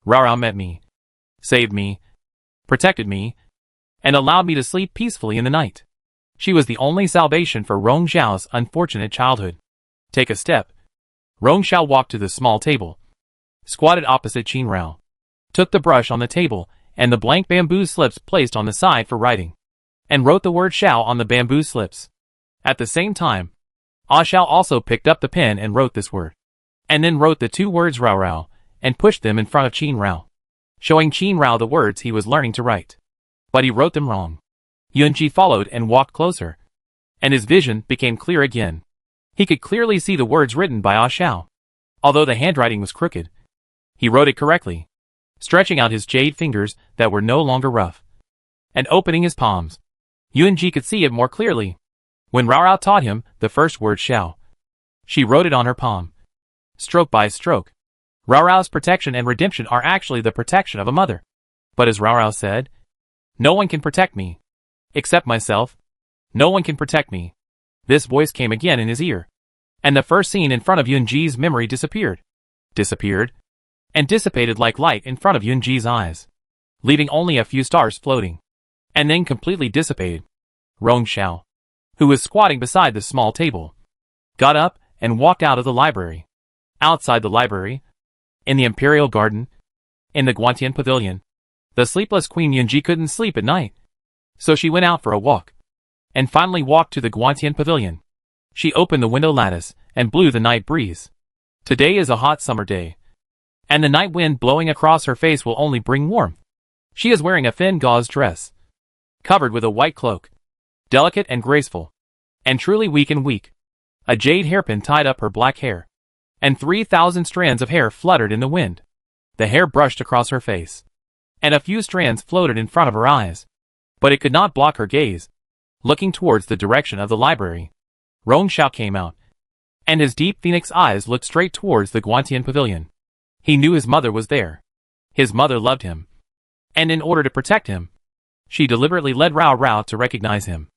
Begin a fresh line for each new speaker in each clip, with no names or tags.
Rao met me, saved me, protected me, and allowed me to sleep peacefully in the night. She was the only salvation for Rong Xiao's unfortunate childhood. Take a step. Rong Xiao walked to the small table, squatted opposite Qin Rao, took the brush on the table and the blank bamboo slips placed on the side for writing, and wrote the word Xiao on the bamboo slips. At the same time, Xiao also picked up the pen and wrote this word, and then wrote the two words Rao Rao, and pushed them in front of Qin Rao, showing Qin Rao the words he was learning to write. But he wrote them wrong. Yunji followed and walked closer, and his vision became clear again. He could clearly see the words written by Xiao. Although the handwriting was crooked, he wrote it correctly, stretching out his jade fingers that were no longer rough, and opening his palms. Yunji could see it more clearly. When Rao Rao taught him the first word Xiao, she wrote it on her palm, stroke by stroke. Rao Rao's protection and redemption are actually the protection of a mother. But as Rao Rao said, "No one can protect me, except myself. No one can protect me." This voice came again in his ear, and the first scene in front of Yunji's memory disappeared, and dissipated like light in front of Yunji's eyes, leaving only a few stars floating, and then completely dissipated. Rong Xiao, who was squatting beside the small table, got up and walked out of the library. Outside the library, in the Imperial Garden, in the Guantian Pavilion, the sleepless Queen Yunji couldn't sleep at night, so she went out for a walk, and finally walked to the Guantian Pavilion. She opened the window lattice and blew the night breeze. Today is a hot summer day, and the night wind blowing across her face will only bring warmth. She is wearing a thin gauze dress, covered with a white cloak, delicate and graceful, and truly weak. A jade hairpin tied up her black hair, and 3,000 strands of hair fluttered in the wind. The hair brushed across her face, and a few strands floated in front of her eyes, but it could not block her gaze. Looking towards the direction of the library, Rong Xiao came out, and his deep phoenix eyes looked straight towards the Guantian Pavilion. He knew his mother was there. His mother loved him, and in order to protect him, she deliberately led Rao Rao to recognize him.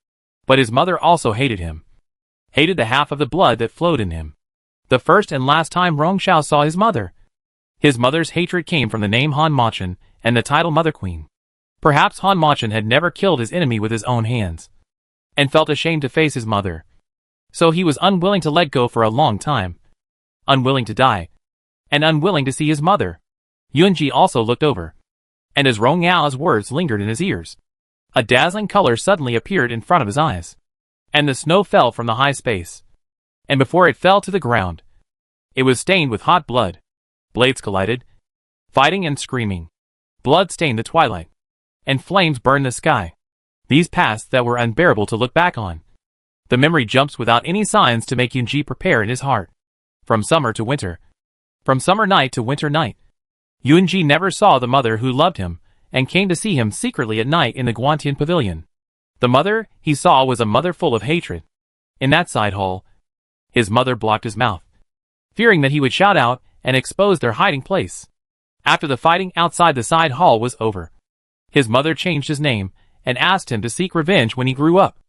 But his mother also hated him, hated the half of the blood that flowed in him. The first and last time Rong Xiao saw his mother's hatred came from the name Han Machin and the title Mother Queen. Perhaps Han Machin had never killed his enemy with his own hands, and felt ashamed to face his mother. So he was unwilling to let go for a long time, unwilling to die, and unwilling to see his mother. Yunji also looked over, and as Rong Yao's words lingered in his ears, a dazzling color suddenly appeared in front of his eyes, and the snow fell from the high space. And before it fell to the ground, it was stained with hot blood. Blades collided, fighting and screaming. Blood stained the twilight, and flames burned the sky. These pasts that were unbearable to look back on. The memory jumps without any signs to make Yunji prepare in his heart. From summer to winter, from summer night to winter night, Yunji never saw the mother who loved him and came to see him secretly at night in the Guantian Pavilion. The mother he saw was a mother full of hatred. In that side hall, his mother blocked his mouth, fearing that he would shout out and expose their hiding place. After the fighting outside the side hall was over, his mother changed his name and asked him to seek revenge when he grew up.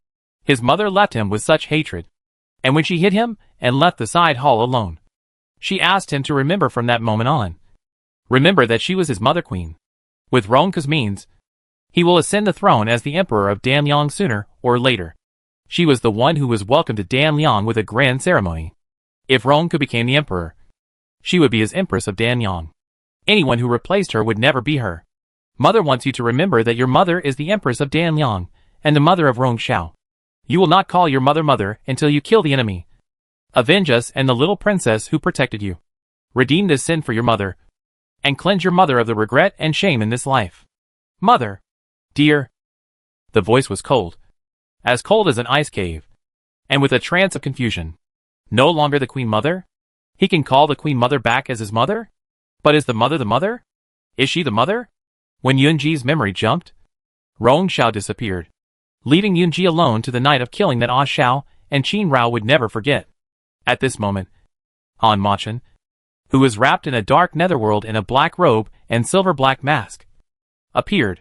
His mother left him with such hatred, and when she hid him and left the side hall alone, she asked him to remember from that moment on. Remember that she was his mother queen. With Rong's means, he will ascend the throne as the emperor of Danliang sooner or later. She was the one who was welcomed to Danliang with a grand ceremony. If Rong could become the emperor, she would be his empress of Danliang. Anyone who replaced her would never be her. Mother wants you to remember that your mother is the empress of Danliang and the mother of Rong Xiao. You will not call your mother mother until you kill the enemy. Avenge us and the little princess who protected you. Redeem this sin for your mother, and cleanse your mother of the regret and shame in this life. Mother, dear. The voice was cold as an ice cave, and with a trance of confusion. No longer the Queen Mother? He can call the Queen Mother back as his mother? But is the mother the mother? Is she the mother? When Yunji's memory jumped, Rong Xiao disappeared, leaving Yunji alone to the night of killing that Xiao and Qin Rao would never forget. At this moment, Han Machin, who was wrapped in a dark netherworld in a black robe and silver-black mask, appeared.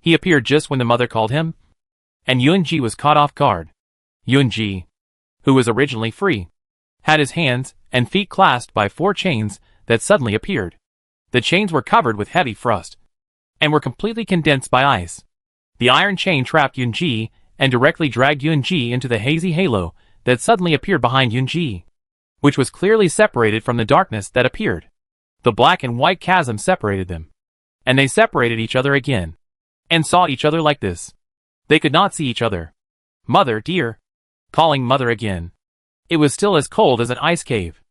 He appeared just when the mother called him, and Yunji was caught off guard. Yunji, who was originally free, had his hands and feet clasped by 4 chains that suddenly appeared. The chains were covered with heavy frost, and were completely condensed by ice. The iron chain trapped Yunji, and directly dragged Yunji into the hazy halo that suddenly appeared behind Yunji, which was clearly separated from the darkness that appeared. The black and white chasm separated them, and they separated each other again, and saw each other like this. They could not see each other. Mother, dear. Calling mother again. It was still as cold as an ice cave.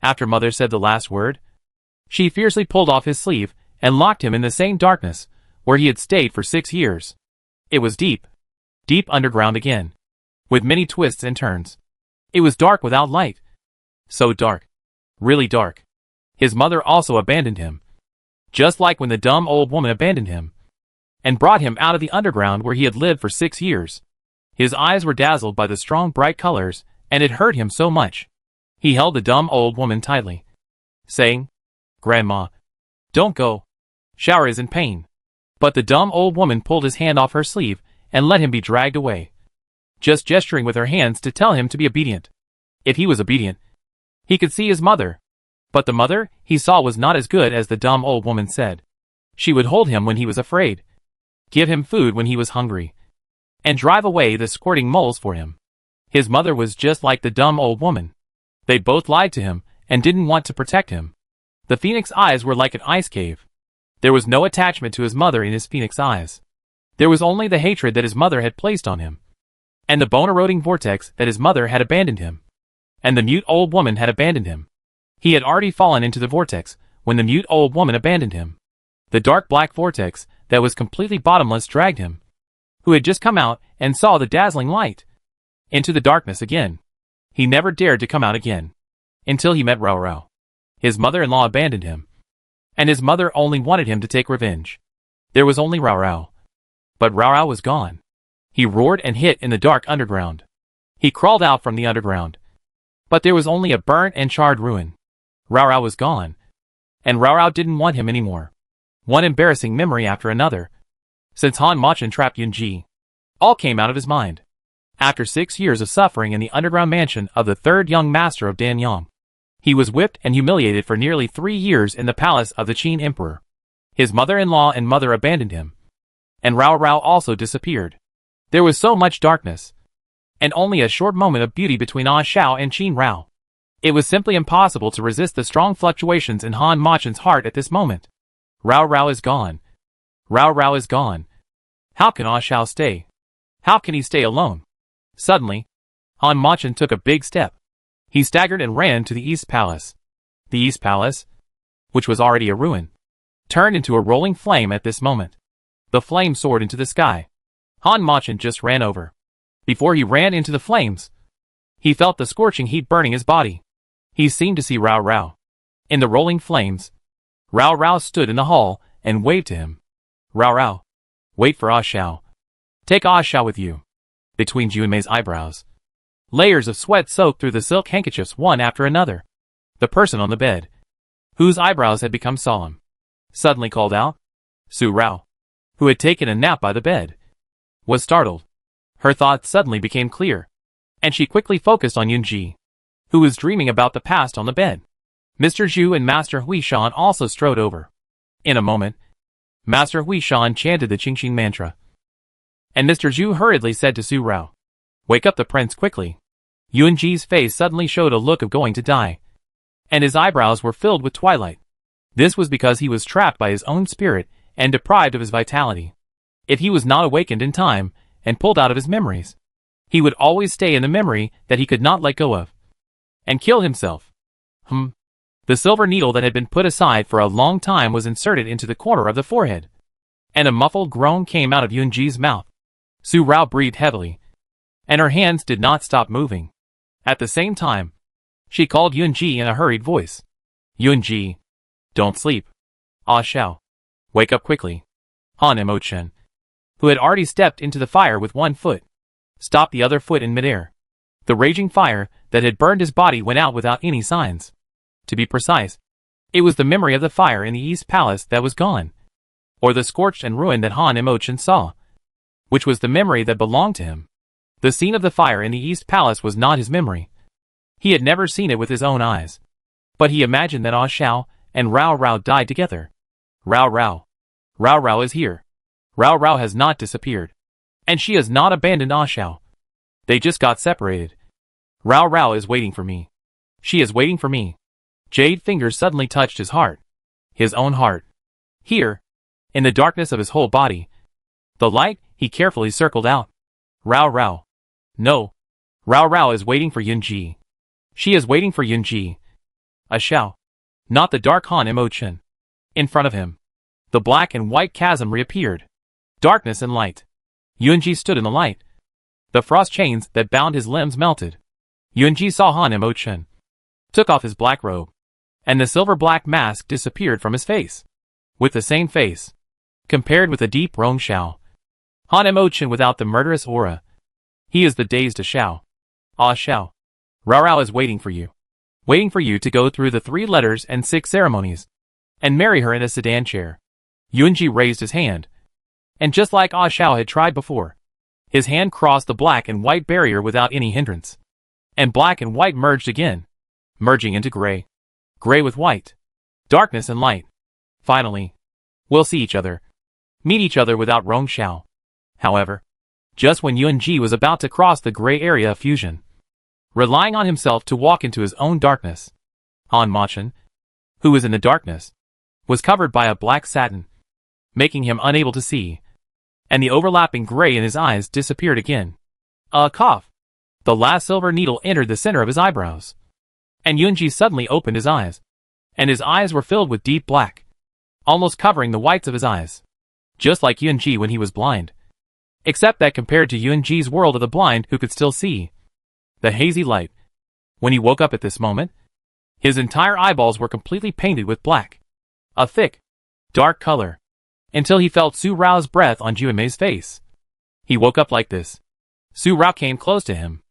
After mother said the last word, she fiercely pulled off his sleeve and locked him in the same darkness where he had stayed for 6 years. It was deep, deep underground again, with many twists and turns. It was dark without light. So dark. Really dark. His mother also abandoned him, just like when the dumb old woman abandoned him, and brought him out of the underground where he had lived for 6 years. His eyes were dazzled by the strong bright colors, and it hurt him so much. He held the dumb old woman tightly, saying, "Grandma, don't go. Shower is in pain." But the dumb old woman pulled his hand off her sleeve and let him be dragged away, just gesturing with her hands to tell him to be obedient. If he was obedient, he could see his mother. But the mother he saw was not as good as the dumb old woman said. She would hold him when he was afraid, give him food when he was hungry, and drive away the squirting moles for him. His mother was just like the dumb old woman. They both lied to him and didn't want to protect him. The phoenix eyes were like an ice cave. There was no attachment to his mother in his phoenix eyes. There was only the hatred that his mother had placed on him, and the bone-eroding vortex that his mother had abandoned him, and the mute old woman had abandoned him. He had already fallen into the vortex when the mute old woman abandoned him. The dark black vortex that was completely bottomless dragged him, who had just come out and saw the dazzling light, into the darkness again. He never dared to come out again, until he met Rao Rao. His mother-in-law abandoned him, and his mother only wanted him to take revenge. There was only Rao Rao. But Rao Rao was gone. He roared and hit in the dark underground. He crawled out from the underground, but there was only a burnt and charred ruin. Rao Rao was gone, and Rao Rao didn't want him anymore. One embarrassing memory after another, since Han Machin trapped Yunji, all came out of his mind. After 6 years of suffering in the underground mansion of the third young master of Danyang, he was whipped and humiliated for nearly 3 years in the palace of the Qin Emperor. His mother-in-law and mother abandoned him, and Rao Rao also disappeared. There was so much darkness, and only a short moment of beauty between Ah Shao and Qin Rao. It was simply impossible to resist the strong fluctuations in Han Machin's heart at this moment. Rao Rao is gone. Rao Rao is gone. How can Ah Shao stay? How can he stay alone? Suddenly, Han Machin took a big step. He staggered and ran to the East Palace. The East Palace, which was already a ruin, turned into a rolling flame at this moment. The flame soared into the sky. Han Machin just ran over. Before he ran into the flames, he felt the scorching heat burning his body. He seemed to see Rao Rao. In the rolling flames, Rao Rao stood in the hall and waved to him. "Rao Rao, wait for Ah Shao. Take Ah Shao with you." Between Junmei's eyebrows, layers of sweat soaked through the silk handkerchiefs one after another. The person on the bed, whose eyebrows had become solemn, suddenly called out. Su Rao, who had taken a nap by the bed, was startled. Her thoughts suddenly became clear, and she quickly focused on Yunji, who was dreaming about the past on the bed. Mr. Zhu and Master Huishan also strode over. In a moment, Master Huishan chanted the Qingxin mantra, and Mr. Zhu hurriedly said to Su Rao, "Wake up the prince quickly." Yunji's face suddenly showed a look of going to die, and his eyebrows were filled with twilight. This was because he was trapped by his own spirit and deprived of his vitality. If he was not awakened in time and pulled out of his memories, he would always stay in the memory that he could not let go of, and kill himself. The silver needle that had been put aside for a long time was inserted into the corner of the forehead, and a muffled groan came out of Yunji's mouth. Su Rao breathed heavily, and her hands did not stop moving. At the same time, she called Yunji in a hurried voice. "Yunji, don't sleep. Ah Shao, wake up quickly." Han Emochen, who had already stepped into the fire with one foot, stopped the other foot in midair. The raging fire that had burned his body went out without any signs. To be precise, it was the memory of the fire in the East Palace that was gone, or the scorched and ruined that Han Emochen saw, which was the memory that belonged to him. The scene of the fire in the East Palace was not his memory. He had never seen it with his own eyes, but he imagined that Ah Shao and Rao Rao died together. Rao Rao. Rao Rao is here. Rao Rao has not disappeared. And she has not abandoned Ah Xiao. They just got separated. Rao Rao is waiting for me. She is waiting for me. Jade fingers suddenly touched his heart. His own heart. Here. In the darkness of his whole body. The light, he carefully circled out. Rao Rao. No. Rao Rao is waiting for Yunji. She is waiting for Yunji. Ah Xiao. Not the dark Han emotion. In front of him. The black and white chasm reappeared. Darkness and light. Yunji stood in the light. The frost chains that bound his limbs melted. Yunji saw Han emotion. Took off his black robe. And the silver-black mask disappeared from his face. With the same face. Compared with the deep Rong Xiao. Han emotion without the murderous aura. He is the dazed Xiao. Ah Xiao. Rao Rao is waiting for you. Waiting for you to go through the 3 letters and 6 ceremonies. And marry her in a sedan chair. Yunji raised his hand. And just like Ah Xiao had tried before. His hand crossed the black and white barrier without any hindrance. And black and white merged again. Merging into gray. Gray with white. Darkness and light. Finally. We'll see each other. Meet each other without Rong Xiao. However. Just when Yunji was about to cross the gray area of fusion. Relying on himself to walk into his own darkness. Han Machin, who was in the darkness, was covered by a black satin, making him unable to see. And the overlapping gray in his eyes disappeared again. A cough. The last silver needle entered the center of his eyebrows. And Yunji suddenly opened his eyes. And his eyes were filled with deep black, almost covering the whites of his eyes. Just like Yunji when he was blind. Except that compared to Yunji's world of the blind who could still see the hazy light. When he woke up at this moment, his entire eyeballs were completely painted with black. A thick, dark color. Until he felt Su Rao's breath on Juemei's face. He woke up like this. Su Rao came close to him.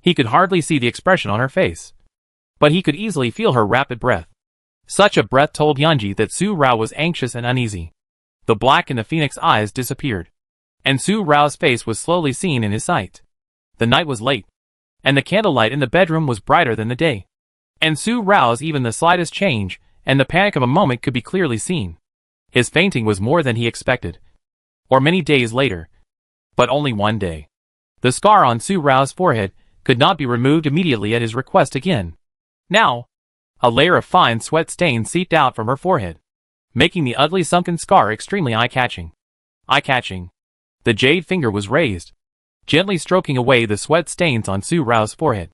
He could hardly see the expression on her face. But he could easily feel her rapid breath. Such a breath told Yunji that Su Rao was anxious and uneasy. The black in the phoenix eyes disappeared. And Su Rao's face was slowly seen in his sight. The night was late. And the candlelight in the bedroom was brighter than the day. And Su Rao's even the slightest change, and the panic of a moment could be clearly seen. His fainting was more than he expected. Or many days later. But only one day. The scar on Su Rao's forehead could not be removed immediately at his request again. Now, a layer of fine sweat stains seeped out from her forehead, making the ugly sunken scar extremely eye-catching. Eye-catching. The jade finger was raised, gently stroking away the sweat stains on Su Rao's forehead.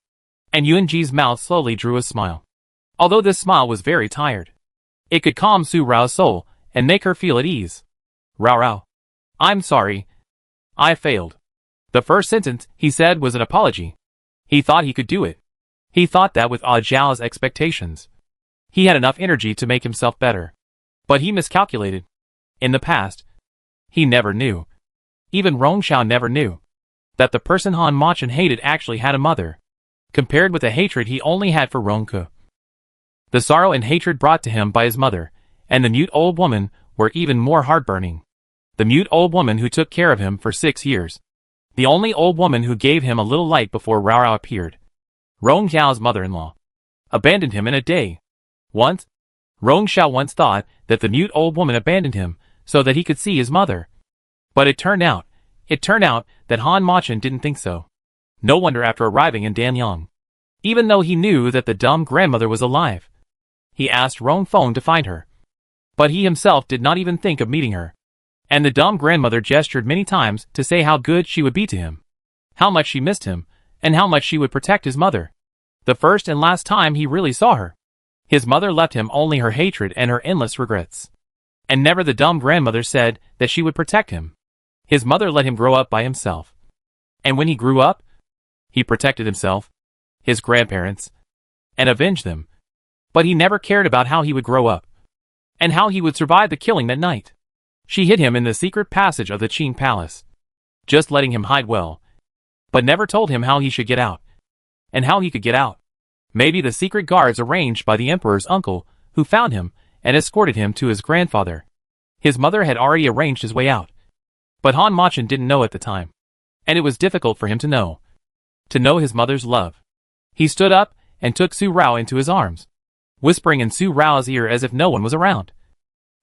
And Yunji's mouth slowly drew a smile. Although this smile was very tired. It could calm Su Rao's soul and make her feel at ease. Rao Rao. I'm sorry. I failed. The first sentence he said was an apology. He thought he could do it. He thought that with Ah Zhao's expectations, he had enough energy to make himself better. But he miscalculated. In the past, he never knew. Even Rong Xiao never knew that the person Han Machin hated actually had a mother, compared with the hatred he only had for Rong Ke. The sorrow and hatred brought to him by his mother and the mute old woman were even more heartburning. The mute old woman who took care of him for 6 years. The only old woman who gave him a little light before Rao Rao appeared. Rong Xiao's mother-in-law abandoned him in a day. Once, Rong Xiao once thought that the mute old woman abandoned him so that he could see his mother. But it turned out that Han Machin didn't think so. No wonder after arriving in Danyang. Even though he knew that the dumb grandmother was alive, he asked Rong Feng to find her. But he himself did not even think of meeting her. And the dumb grandmother gestured many times to say how good she would be to him, how much she missed him, and how much she would protect his mother. The first and last time he really saw her, his mother left him only her hatred and her endless regrets. And never the dumb grandmother said that she would protect him. His mother let him grow up by himself. And when he grew up, he protected himself, his grandparents, and avenged them. But he never cared about how he would grow up, and how he would survive the killing that night. She hid him in the secret passage of the Qing Palace, just letting him hide well, but never told him how he should get out, and how he could get out. Maybe the secret guards arranged by the emperor's uncle, who found him and escorted him to his grandfather. His mother had already arranged his way out, but Han Machin didn't know at the time, and it was difficult for him to know his mother's love. He stood up and took Su Rao into his arms. whispering in Su Rao's ear as if no one was around,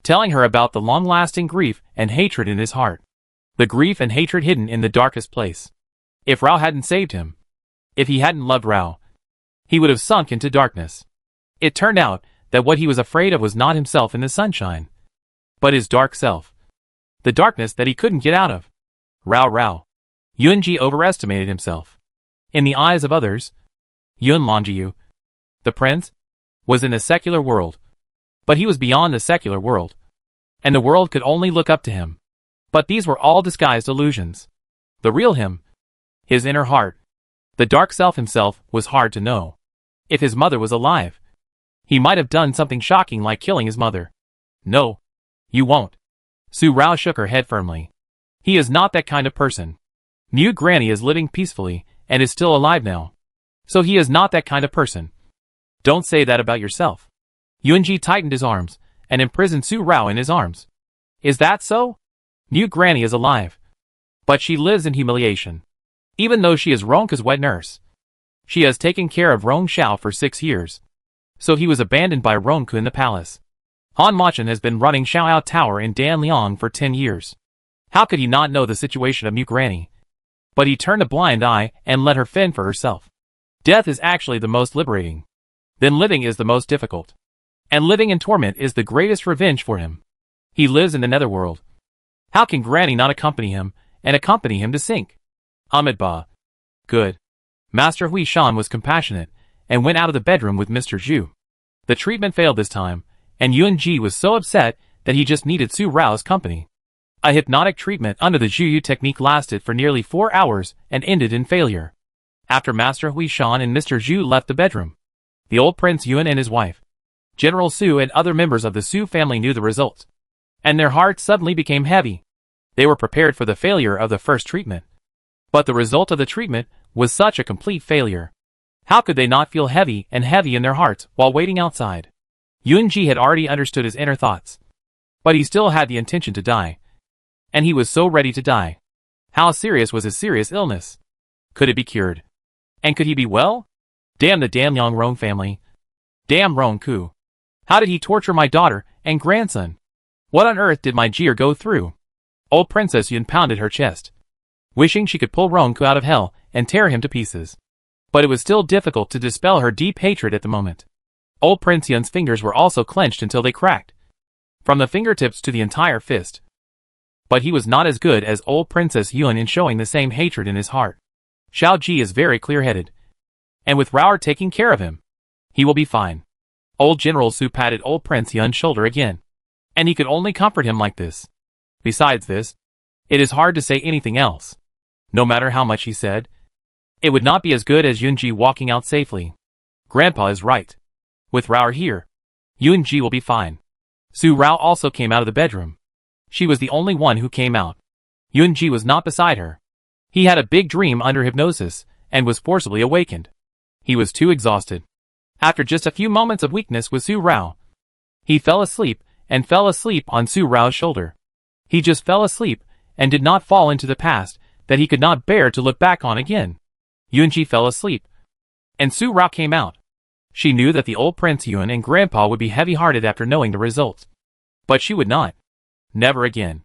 telling her about the long-lasting grief and hatred in his heart. The grief and hatred hidden in the darkest place. If Rao hadn't saved him, if he hadn't loved Rao, he would have sunk into darkness. It turned out that what he was afraid of was not himself in the sunshine, but his dark self. The darkness that he couldn't get out of. Rao. Yunji overestimated himself. In the eyes of others, Yun Longjiu, the prince, was in the secular world. But he was beyond the secular world, and the world could only look up to him. But these were all disguised illusions. The real him, his inner heart, the dark self himself, was hard to know. If his mother was alive, he might have done something shocking like killing his mother. No, you won't. Su Rao shook her head firmly. He is not that kind of person. New Granny is living peacefully and is still alive now. So he is not that kind of person. Don't say that about yourself. Yunji tightened his arms and imprisoned Su Rao in his arms. Is that so? New Granny is alive. But she lives in humiliation. Even though she is Ronka's wet nurse. She has taken care of Rong Xiao for 6 years. So he was abandoned by Ronku in the palace. Han Machan has been running Xiaoyao Tower in Danliang for 10 years. How could he not know the situation of New Granny? But he turned a blind eye and let her fend for herself. Death is actually the most liberating. Then living is the most difficult. And living in torment is the greatest revenge for him. He lives in the netherworld. How can Granny not accompany him and accompany him to sink? Ba. Good. Master Hui Shan was compassionate and went out of the bedroom with Mr. Zhu. The treatment failed this time, and Yunji was so upset that he just needed Su Rao's company. A hypnotic treatment under the Zhuyu technique lasted for nearly 4 hours and ended in failure. After Master Hui Shan and Mr. Zhu left the bedroom, the old Prince Yuan and his wife, General Su, and other members of the Su family knew the result. And their hearts suddenly became heavy. They were prepared for the failure of the first treatment. But the result of the treatment was such a complete failure. How could they not feel heavy in their hearts while waiting outside? Yunji had already understood his inner thoughts. But he still had the intention to die. And he was so ready to die. How serious was his serious illness? Could it be cured? And could he be well? Damn the Damyang Rong family. Damn Rong Ku. How did he torture my daughter and grandson? What on earth did my Jier go through? Old Princess Yun pounded her chest, wishing she could pull Rong Ku out of hell and tear him to pieces. But it was still difficult to dispel her deep hatred at the moment. Old Prince Yun's fingers were also clenched until they cracked, from the fingertips to the entire fist. But he was not as good as old Princess Yun in showing the same hatred in his heart. Xiao Ji is very clear-headed. And with Rao taking care of him, he will be fine. Old General Su patted old Prince Yun's shoulder again. And he could only comfort him like this. Besides this, it is hard to say anything else. No matter how much he said, it would not be as good as Yunji walking out safely. Grandpa is right. With Rao here, Yunji will be fine. Su Rao also came out of the bedroom. She was the only one who came out. Yunji was not beside her. He had a big dream under hypnosis and was forcibly awakened. He was too exhausted. After just a few moments of weakness with Su Rao, he fell asleep and fell asleep on Su Rao's shoulder. He just fell asleep and did not fall into the past that he could not bear to look back on again. Yunji fell asleep, and Su Rao came out. She knew that the old Prince Yun and Grandpa would be heavy-hearted after knowing the results. But she would not. Never again.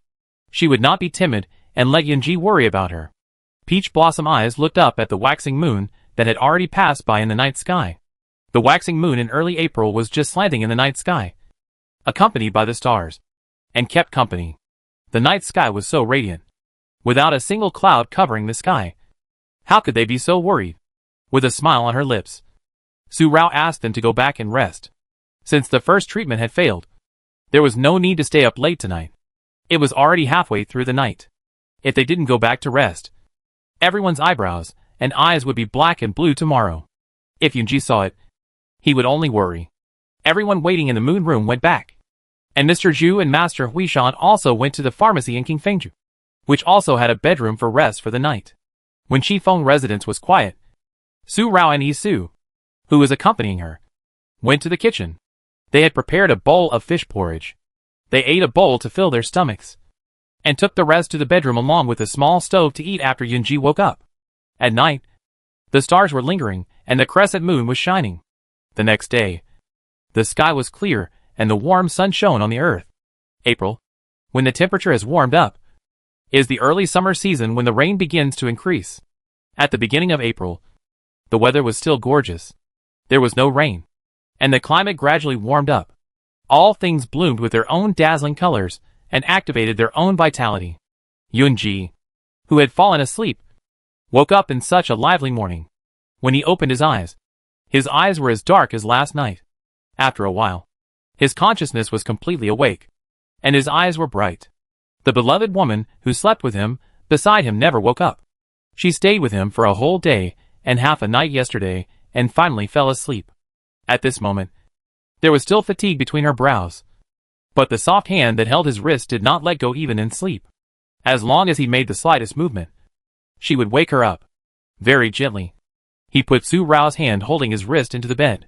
She would not be timid and let Yunji worry about her. Peach Blossom eyes looked up at the waxing moon that had already passed by in the night sky. The waxing moon in early April was just slanting in the night sky, accompanied by the stars, and kept company. The night sky was so radiant, without a single cloud covering the sky. How could they be so worried? With a smile on her lips, Su Rao asked them to go back and rest. Since the first treatment had failed, there was no need to stay up late tonight. It was already halfway through the night. If they didn't go back to rest, everyone's eyebrows and eyes would be black and blue tomorrow. If Yunji saw it, he would only worry. Everyone waiting in the moon room went back. And Mr. Zhu and Master Hui Shan also went to the pharmacy in Qingfengju, which also had a bedroom for rest for the night. When Qifeng residence was quiet, Su Rao and Yi Su, who was accompanying her, went to the kitchen. They had prepared a bowl of fish porridge. They ate a bowl to fill their stomachs, and took the rest to the bedroom along with a small stove to eat after Yunji woke up. At night, the stars were lingering, and the crescent moon was shining. The next day, The sky was clear, and the warm sun shone on the earth. April, when the temperature has warmed up, is the early summer season when the rain begins to increase. At the beginning of April, the weather was still gorgeous. There was no rain, and the climate gradually warmed up. All things bloomed with their own dazzling colors and activated their own vitality. Yoonji, who had fallen asleep, woke up in such a lively morning. When he opened his eyes were as dark as last night. After a while, his consciousness was completely awake, and his eyes were bright. The beloved woman who slept with him, beside him, never woke up. She stayed with him for a whole day and half a night yesterday, and finally fell asleep. At this moment, there was still fatigue between her brows, but the soft hand that held his wrist did not let go even in sleep. As long as he made the slightest movement, she would wake her up. Very gently, he put Su Rao's hand holding his wrist into the bed,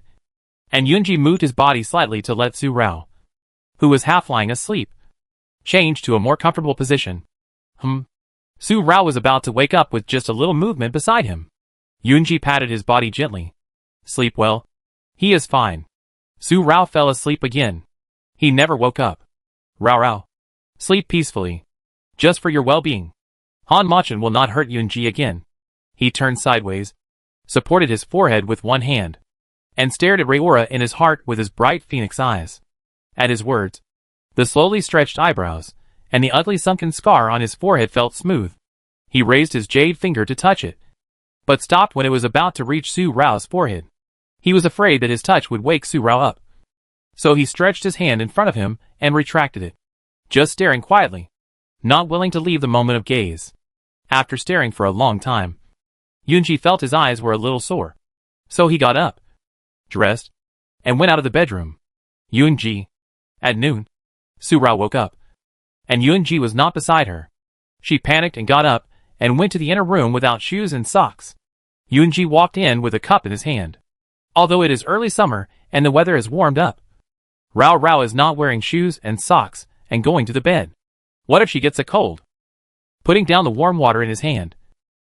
and Yoonji moved his body slightly to let Su Rao, who was half lying asleep, change to a more comfortable position. Su Rao was about to wake up with just a little movement beside him. Yoonji patted his body gently. Sleep well. He is fine. Su Rao fell asleep again. He never woke up. Rao. Sleep peacefully. Just for your well-being. Han Machin will not hurt Yoonji again. He turned sideways, supported his forehead with one hand, and stared at Raora in his heart with his bright phoenix eyes. At his words, the slowly stretched eyebrows and the ugly sunken scar on his forehead felt smooth. He raised his jade finger to touch it, but stopped when it was about to reach Su Rao's forehead. He was afraid that his touch would wake Su Rao up, so he stretched his hand in front of him and retracted it, just staring quietly, not willing to leave the moment of gaze. After staring for a long time, Yoonji felt his eyes were a little sore, so he got up, dressed, and went out of the bedroom. Yoonji. At noon, Su Rao woke up, and Yoonji was not beside her. She panicked and got up and went to the inner room without shoes and socks. Yoonji walked in with a cup in his hand. Although it is early summer and the weather has warmed up, Rao is not wearing shoes and socks and going to the bed. What if she gets a cold? Putting down the warm water in his hand,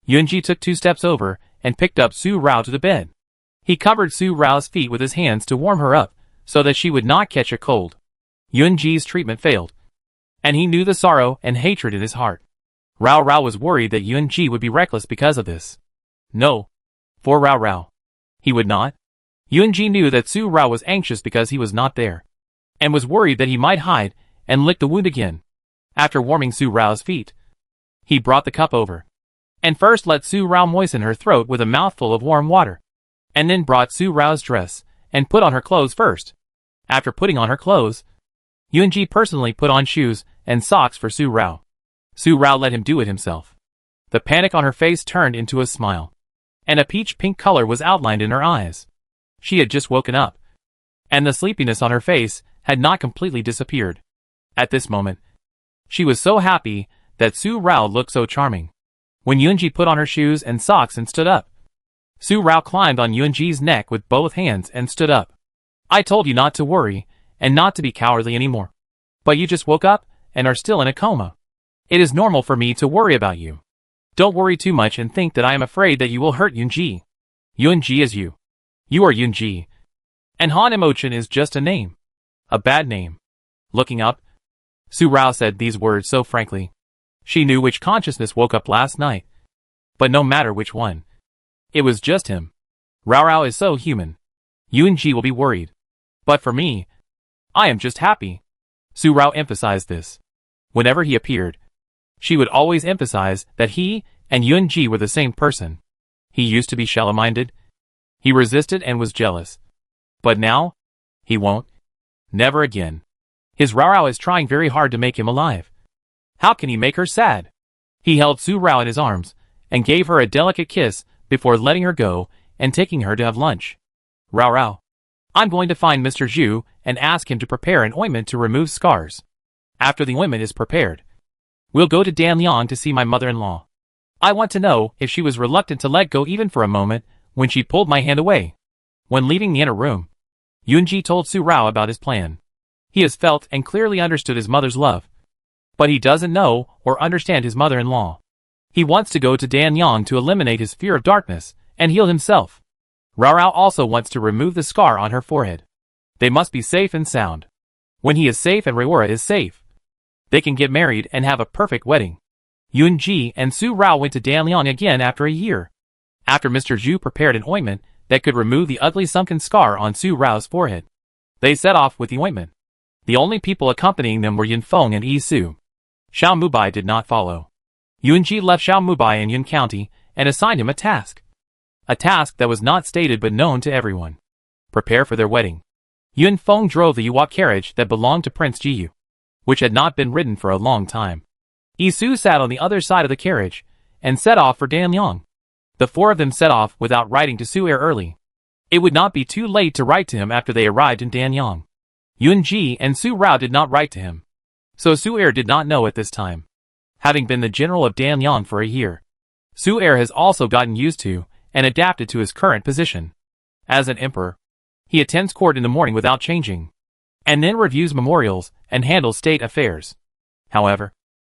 Yoonji took 2 steps over and picked up Su Rao to the bed. He covered Su Rao's feet with his hands to warm her up so that she would not catch a cold. Yoonji's treatment failed, and he knew the sorrow and hatred in his heart. Rao was worried that Yoonji would be reckless because of this. No. For Rao. He would not. Yoonji knew that Su Rao was anxious because he was not there, and was worried that he might hide and lick the wound again. After warming Su Rao's feet, he brought the cup over, and first let Su Rao moisten her throat with a mouthful of warm water, and then brought Su Rao's dress and put on her clothes first. After putting on her clothes, Yoonji personally put on shoes and socks for Su Rao. Su Rao let him do it himself. The panic on her face turned into a smile, and a peach-pink color was outlined in her eyes. She had just woken up, and the sleepiness on her face had not completely disappeared. At this moment, she was so happy that Su Rao looked so charming. When Yoonji put on her shoes and socks and stood up, Su Rao climbed on Yoonji's neck with both hands and stood up. I told you not to worry and not to be cowardly anymore. But you just woke up and are still in a coma. It is normal for me to worry about you. Don't worry too much and think that I am afraid that you will hurt Yoonji. Yoonji is you. You are Yoonji. And Han Emochin is just a name. A bad name. Looking up, Su Rao said these words so frankly. She knew which consciousness woke up last night. But no matter which one, it was just him. Rao is so human. Yoonji will be worried. But for me, I am just happy. Su Rao emphasized this. Whenever he appeared, she would always emphasize that he and Yoonji were the same person. He used to be shallow-minded. He resisted and was jealous. But now, he won't. Never again. His Rao is trying very hard to make him alive. How can he make her sad? He held Su Rao in his arms and gave her a delicate kiss before letting her go and taking her to have lunch. Rao. I'm going to find Mr. Zhu and ask him to prepare an ointment to remove scars. After the ointment is prepared, we'll go to Danyang to see my mother-in-law. I want to know if she was reluctant to let go even for a moment when she pulled my hand away. When leaving the inner room, Yoonji told Su Rao about his plan. He has felt and clearly understood his mother's love, but he doesn't know or understand his mother-in-law. He wants to go to Danyang to eliminate his fear of darkness and heal himself. Rao also wants to remove the scar on her forehead. They must be safe and sound. When he is safe and Reora is safe, they can get married and have a perfect wedding. Yunji and Su Rao went to Danliang again after a year. After Mr. Zhu prepared an ointment that could remove the ugly sunken scar on Su Rao's forehead, they set off with the ointment. The only people accompanying them were Yun Feng and Yi Su. Xiao Mubai did not follow. Yunji left Xiao Mubai in Yun County and assigned him a task. A task that was not stated but known to everyone. Prepare for their wedding. Yun Feng drove the Yuwak carriage that belonged to Prince Jiyu, which had not been ridden for a long time. Yi Su sat on the other side of the carriage and set off for Danliang. The four of them set off without writing to Su-er early. It would not be too late to write to him after they arrived in Danyang. Yunji and Su Rao did not write to him, so Su-er did not know at this time. Having been the general of Danyang for a year, Su-er has also gotten used to and adapted to his current position. As an emperor, he attends court in the morning without changing, and then reviews memorials and handles state affairs. However,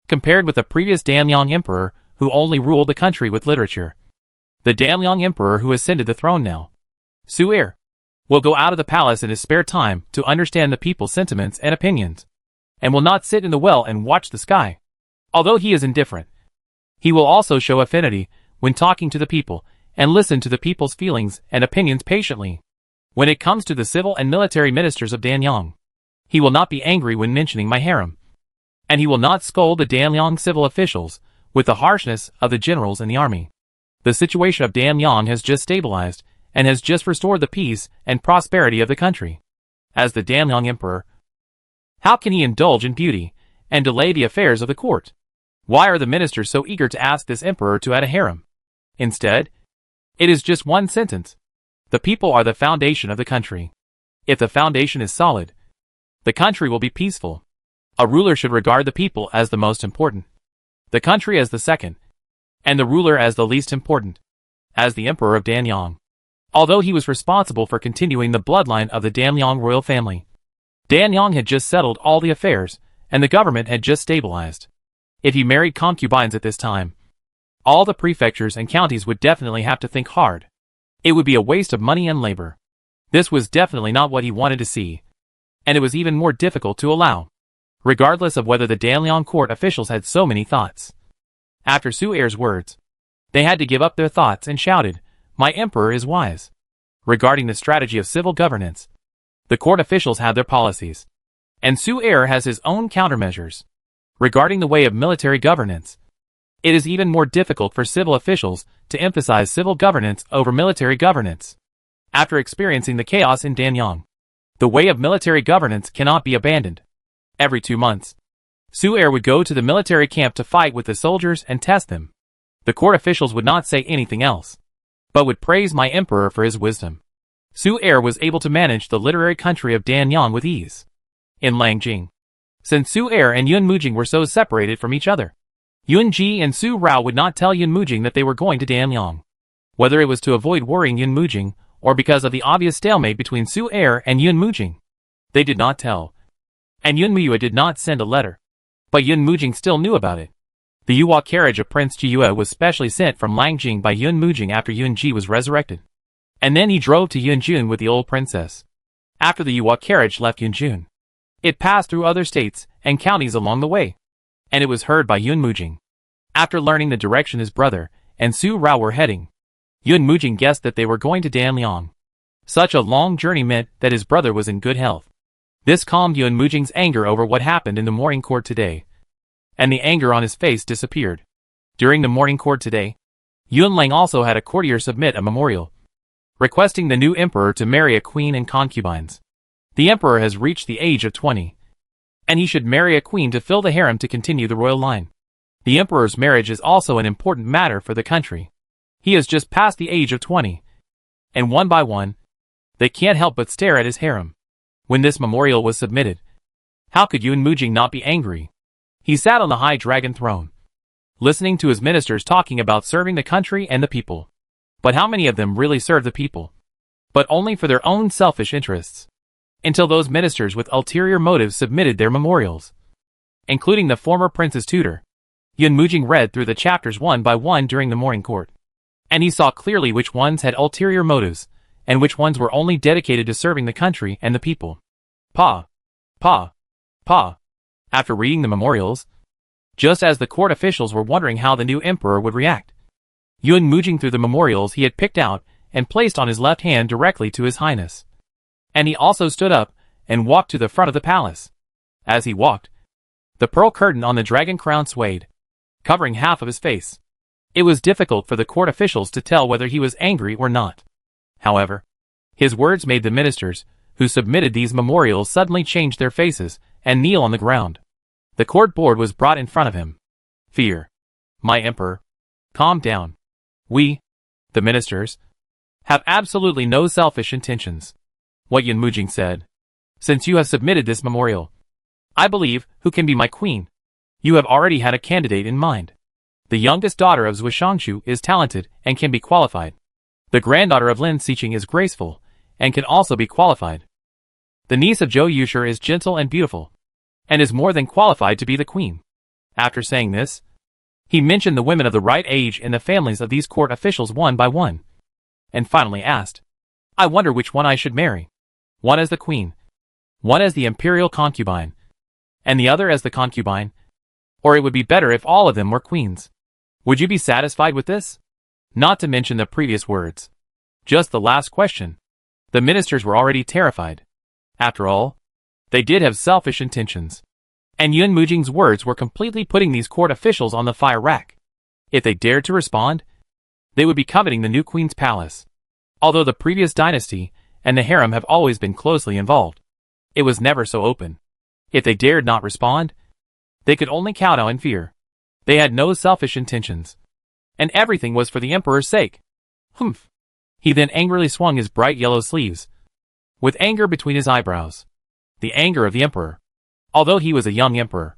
compared with the previous Danyang emperor who only ruled the country with literature, the Danliang emperor who ascended the throne now, Su-er, will go out of the palace in his spare time to understand the people's sentiments and opinions, and will not sit in the well and watch the sky. Although he is indifferent, he will also show affinity when talking to the people and listen to the people's feelings and opinions patiently. When it comes to the civil and military ministers of Danyang, he will not be angry when mentioning my harem, and he will not scold the Danyang civil officials with the harshness of the generals in the army. The situation of Danyang has just stabilized and has just restored the peace and prosperity of the country. As the Danyang emperor, how can he indulge in beauty and delay the affairs of the court? Why are the ministers so eager to ask this emperor to add a harem? Instead, it is just one sentence. The people are the foundation of the country. If the foundation is solid, the country will be peaceful. A ruler should regard the people as the most important, the country as the second, and the ruler as the least important. As the emperor of Danyang, although he was responsible for continuing the bloodline of the Danyang royal family, Danyang had just settled all the affairs, and the government had just stabilized. If he married concubines at this time, all the prefectures and counties would definitely have to think hard. It would be a waste of money and labor. This was definitely not what he wanted to see, and it was even more difficult to allow, regardless of whether the Danliang court officials had so many thoughts. After Su-er's words, they had to give up their thoughts and shouted, "My emperor is wise." Regarding the strategy of civil governance, the court officials have their policies, and Su-er has his own countermeasures. Regarding the way of military governance, it is even more difficult for civil officials to emphasize civil governance over military governance. After experiencing the chaos in Danyang, the way of military governance cannot be abandoned. Every 2 months, Su-er would go to the military camp to fight with the soldiers and test them. The court officials would not say anything else, but would praise my emperor for his wisdom. Su-er was able to manage the literary country of Danyang with ease. In Langjing, since Su-er and Yun Mujing were so separated from each other, Yunji and Su Rao would not tell Yun Mujing that they were going to Danyang. Whether it was to avoid worrying Yun Mujing, or because of the obvious stalemate between Su-er and Yun Mujing, they did not tell. And Yun Muyue did not send a letter. But Yun Mujing still knew about it. The Yuwa carriage of Prince Jiyue was specially sent from Langjing by Yun Mujing after Yunji was resurrected. And then he drove to Yunjun with the old princess. After the Yuwa carriage left Yunjun, it passed through other states and counties along the way, and it was heard by Yun Mujing. After learning the direction his brother and Su Rao were heading, Yun Mujing guessed that they were going to Danliang. Such a long journey meant that his brother was in good health. This calmed Yun Mujing's anger over what happened in the morning court today, and the anger on his face disappeared. During the morning court today, Yun Lang also had a courtier submit a memorial, requesting the new emperor to marry a queen and concubines. The emperor has reached the age of 20, and he should marry a queen to fill the harem to continue the royal line. The emperor's marriage is also an important matter for the country. He has just passed the age of 20, and one by one, they can't help but stare at his harem. When this memorial was submitted, how could Yun Mujing not be angry? He sat on the high dragon throne, listening to his ministers talking about serving the country and the people. But how many of them really serve the people? But only for their own selfish interests. Until those ministers with ulterior motives submitted their memorials, including the former prince's tutor. Yun Mujing read through the chapters one by one during the morning court, and he saw clearly which ones had ulterior motives, and which ones were only dedicated to serving the country and the people. Pa. Pa. Pa. After reading the memorials, just as the court officials were wondering how the new emperor would react, Yun Mujing threw the memorials he had picked out and placed on his left hand directly to His Highness. And he also stood up and walked to the front of the palace. As he walked, the pearl curtain on the dragon crown swayed, covering half of his face. It was difficult for the court officials to tell whether he was angry or not. However, his words made the ministers, who submitted these memorials, suddenly change their faces and kneel on the ground. The court board was brought in front of him. Fear. My emperor. Calm down. We, the ministers, have absolutely no selfish intentions. What Yun Mujing said. Since you have submitted this memorial, I believe, who can be my queen? You have already had a candidate in mind. The youngest daughter of Zhuo Shangshu is talented and can be qualified. The granddaughter of Lin Xiqing is graceful and can also be qualified. The niece of Zhou Yushi is gentle and beautiful, and is more than qualified to be the queen. After saying this, he mentioned the women of the right age in the families of these court officials one by one, and finally asked, I wonder which one I should marry. One as the queen, one as the imperial concubine, and the other as the concubine, or it would be better if all of them were queens. Would you be satisfied with this? Not to mention the previous words. Just the last question. The ministers were already terrified. After all, they did have selfish intentions. And Yun Mujing's words were completely putting these court officials on the fire rack. If they dared to respond, they would be coveting the new queen's palace. Although the previous dynasty and the harem have always been closely involved, it was never so open. If they dared not respond, they could only kowtow in fear. They had no selfish intentions, and everything was for the emperor's sake. Humph. He then angrily swung his bright yellow sleeves, with anger between his eyebrows. The anger of the emperor. Although he was a young emperor,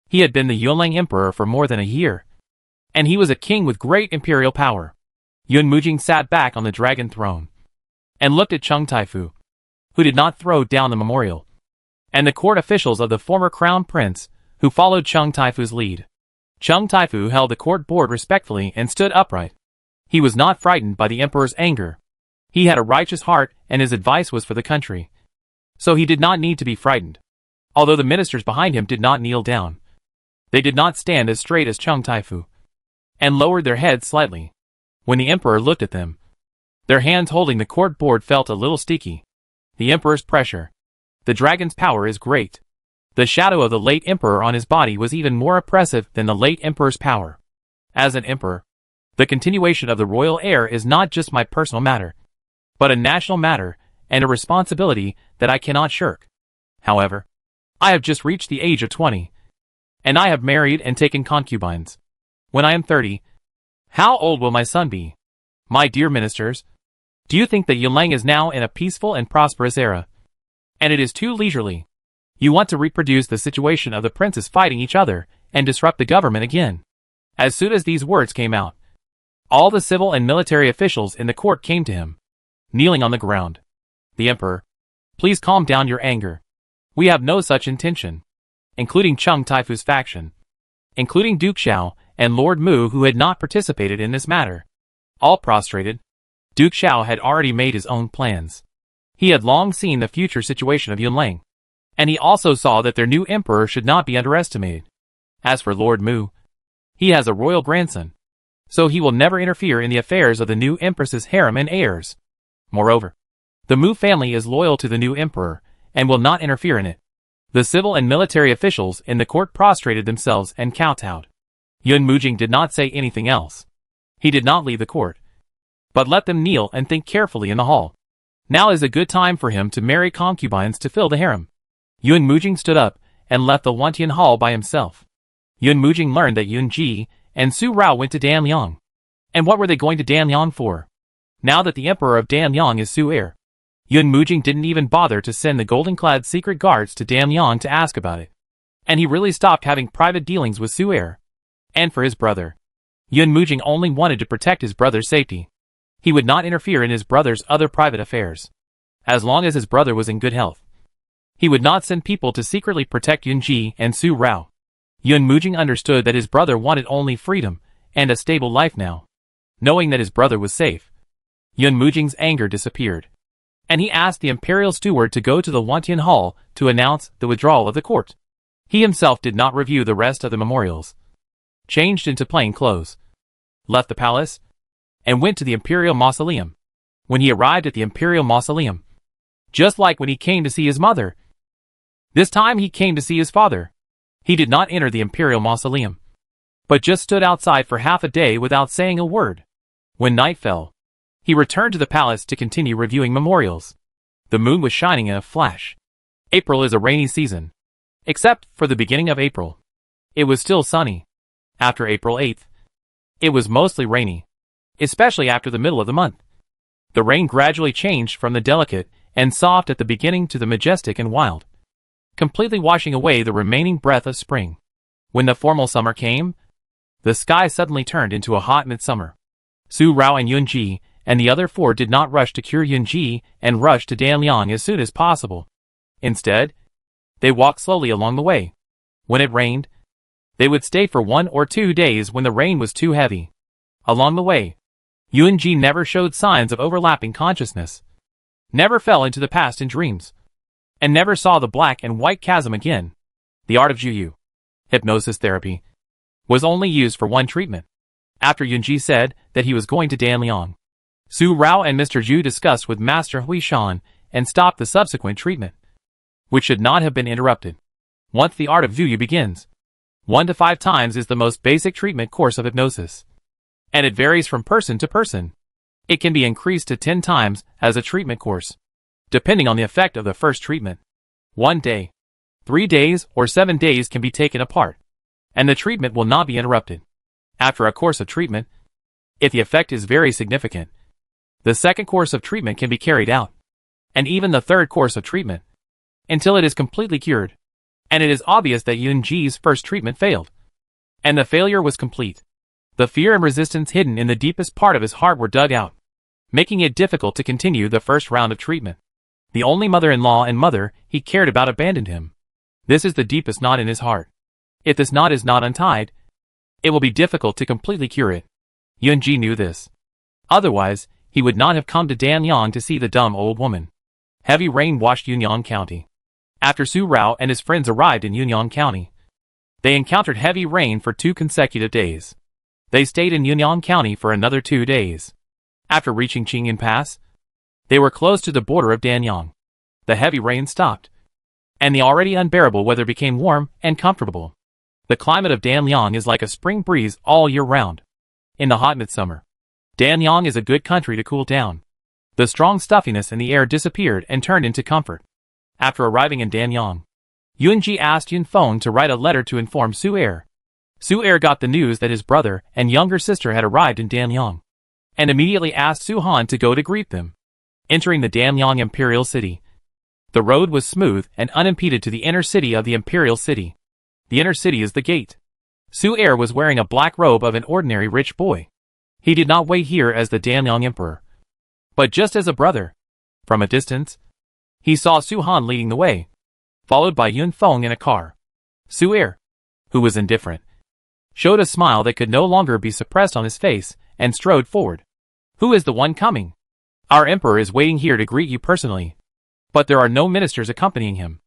he had been the Yunlang emperor for more than a year, and he was a king with great imperial power. Yun Mujing sat back on the dragon throne, and looked at Chung Taifu, who did not throw down the memorial, and the court officials of the former crown prince, who followed Chung Taifu's lead. Chung Taifu held the court board respectfully and stood upright. He was not frightened by the emperor's anger. He had a righteous heart and his advice was for the country. So he did not need to be frightened. Although the ministers behind him did not kneel down, they did not stand as straight as Chung Taifu, and lowered their heads slightly. When the emperor looked at them, their hands holding the court board felt a little sticky. The emperor's pressure. The dragon's power is great. The shadow of the late emperor on his body was even more oppressive than the late emperor's power. As an emperor, the continuation of the royal heir is not just my personal matter, but a national matter and a responsibility that I cannot shirk. However, I have just reached the age of 20, and I have married and taken concubines. When I am 30, how old will my son be? My dear ministers, do you think that Yunlang is now in a peaceful and prosperous era? And it is too leisurely. You want to reproduce the situation of the princes fighting each other and disrupt the government again. As soon as these words came out, all the civil and military officials in the court came to him, kneeling on the ground. The emperor, please calm down your anger. We have no such intention, including Chung Taifu's faction, including Duke Xiao and Lord Mu who had not participated in this matter. All prostrated, Duke Xiao had already made his own plans. He had long seen the future situation of Yunlang, and he also saw that their new emperor should not be underestimated. As for Lord Mu, he has a royal grandson, so he will never interfere in the affairs of the new empress's harem and heirs. Moreover, the Mu family is loyal to the new emperor, and will not interfere in it. The civil and military officials in the court prostrated themselves and kowtowed. Yun Mujing did not say anything else. He did not leave the court, but let them kneel and think carefully in the hall. Now is a good time for him to marry concubines to fill the harem. Yun Mujing stood up and left the Wantian hall by himself. Yun Mujing learned that Yun Ji and Su Rao went to Danliang. And what were they going to Danliang for? Now that the emperor of Danliang is Su heir, Yun Mujing didn't even bother to send the golden-clad secret guards to Danliang to ask about it. And he really stopped having private dealings with Su heir. And for his brother, Yun Mujing only wanted to protect his brother's safety. He would not interfere in his brother's other private affairs. As long as his brother was in good health, he would not send people to secretly protect Yun Ji and Su Rao. Yun Mujing understood that his brother wanted only freedom and a stable life now. Knowing that his brother was safe, Yun Mujing's anger disappeared, and he asked the imperial steward to go to the Wantian Hall to announce the withdrawal of the court. He himself did not review the rest of the memorials, changed into plain clothes, left the palace, and went to the imperial mausoleum. When he arrived at the imperial mausoleum, just like when he came to see his mother, this time he came to see his father. He did not enter the imperial mausoleum, but just stood outside for half a day without saying a word. When night fell, he returned to the palace to continue reviewing memorials. The moon was shining in a flash. April is a rainy season, except for the beginning of April. It was still sunny. After April 8th, it was mostly rainy, especially after the middle of the month. The rain gradually changed from the delicate and soft at the beginning to the majestic and wild, completely washing away the remaining breath of spring. When the formal summer came, the sky suddenly turned into a hot midsummer. Su Rao and Yun Ji and the other four did not rush to cure Yun Ji and rush to Danliang as soon as possible. Instead, they walked slowly along the way. When it rained, they would stay for 1 or 2 days when the rain was too heavy. Along the way, Yun Ji never showed signs of overlapping consciousness, never fell into the past in dreams, and never saw the black and white chasm again. The art of Juyu, hypnosis therapy, was only used for one treatment. After Yun Ji said that he was going to Danliang, Su Rao and Mr. Zhu discussed with Master Hui Shan and stopped the subsequent treatment, which should not have been interrupted. Once the art of Juyu begins, 1 to 5 times is the most basic treatment course of hypnosis, and it varies from person to person. It can be increased to 10 times as a treatment course, depending on the effect of the first treatment. 1 day, 3 days, or 7 days can be taken apart, and the treatment will not be interrupted. After a course of treatment, if the effect is very significant, the second course of treatment can be carried out, and even the third course of treatment, until it is completely cured, and it is obvious that Yun Ji's first treatment failed, and the failure was complete. The fear and resistance hidden in the deepest part of his heart were dug out, making it difficult to continue the first round of treatment. The only mother-in-law and mother he cared about abandoned him. This is the deepest knot in his heart. If this knot is not untied, it will be difficult to completely cure it. Yun Ji knew this. Otherwise, he would not have come to Danyang to see the dumb old woman. Heavy rain washed Yunyang County. After Su Rao and his friends arrived in Yunyang County, they encountered heavy rain for 2 consecutive days. They stayed in Yunyang County for another 2 days. After reaching Qingyan Pass, they were close to the border of Danyang. The heavy rain stopped, and the already unbearable weather became warm and comfortable. The climate of Danyang is like a spring breeze all year round. In the hot midsummer, Danyang is a good country to cool down. The strong stuffiness in the air disappeared and turned into comfort. After arriving in Danyang, Yun Ji asked Yun Feng to write a letter to inform Su Er. Su Er got the news that his brother and younger sister had arrived in Danyang, and immediately asked Su Han to go to greet them. Entering the Danyang Imperial City, the road was smooth and unimpeded to the inner city of the Imperial City. The inner city is the gate. Su Er was wearing a black robe of an ordinary rich boy. He did not wait here as the Danyang Emperor, but just as a brother. From a distance, he saw Su Han leading the way, followed by Yun Feng in a car. Su Er, who was indifferent, showed a smile that could no longer be suppressed on his face and strode forward. Who is the one coming? Our emperor is waiting here to greet you personally, but there are no ministers accompanying him.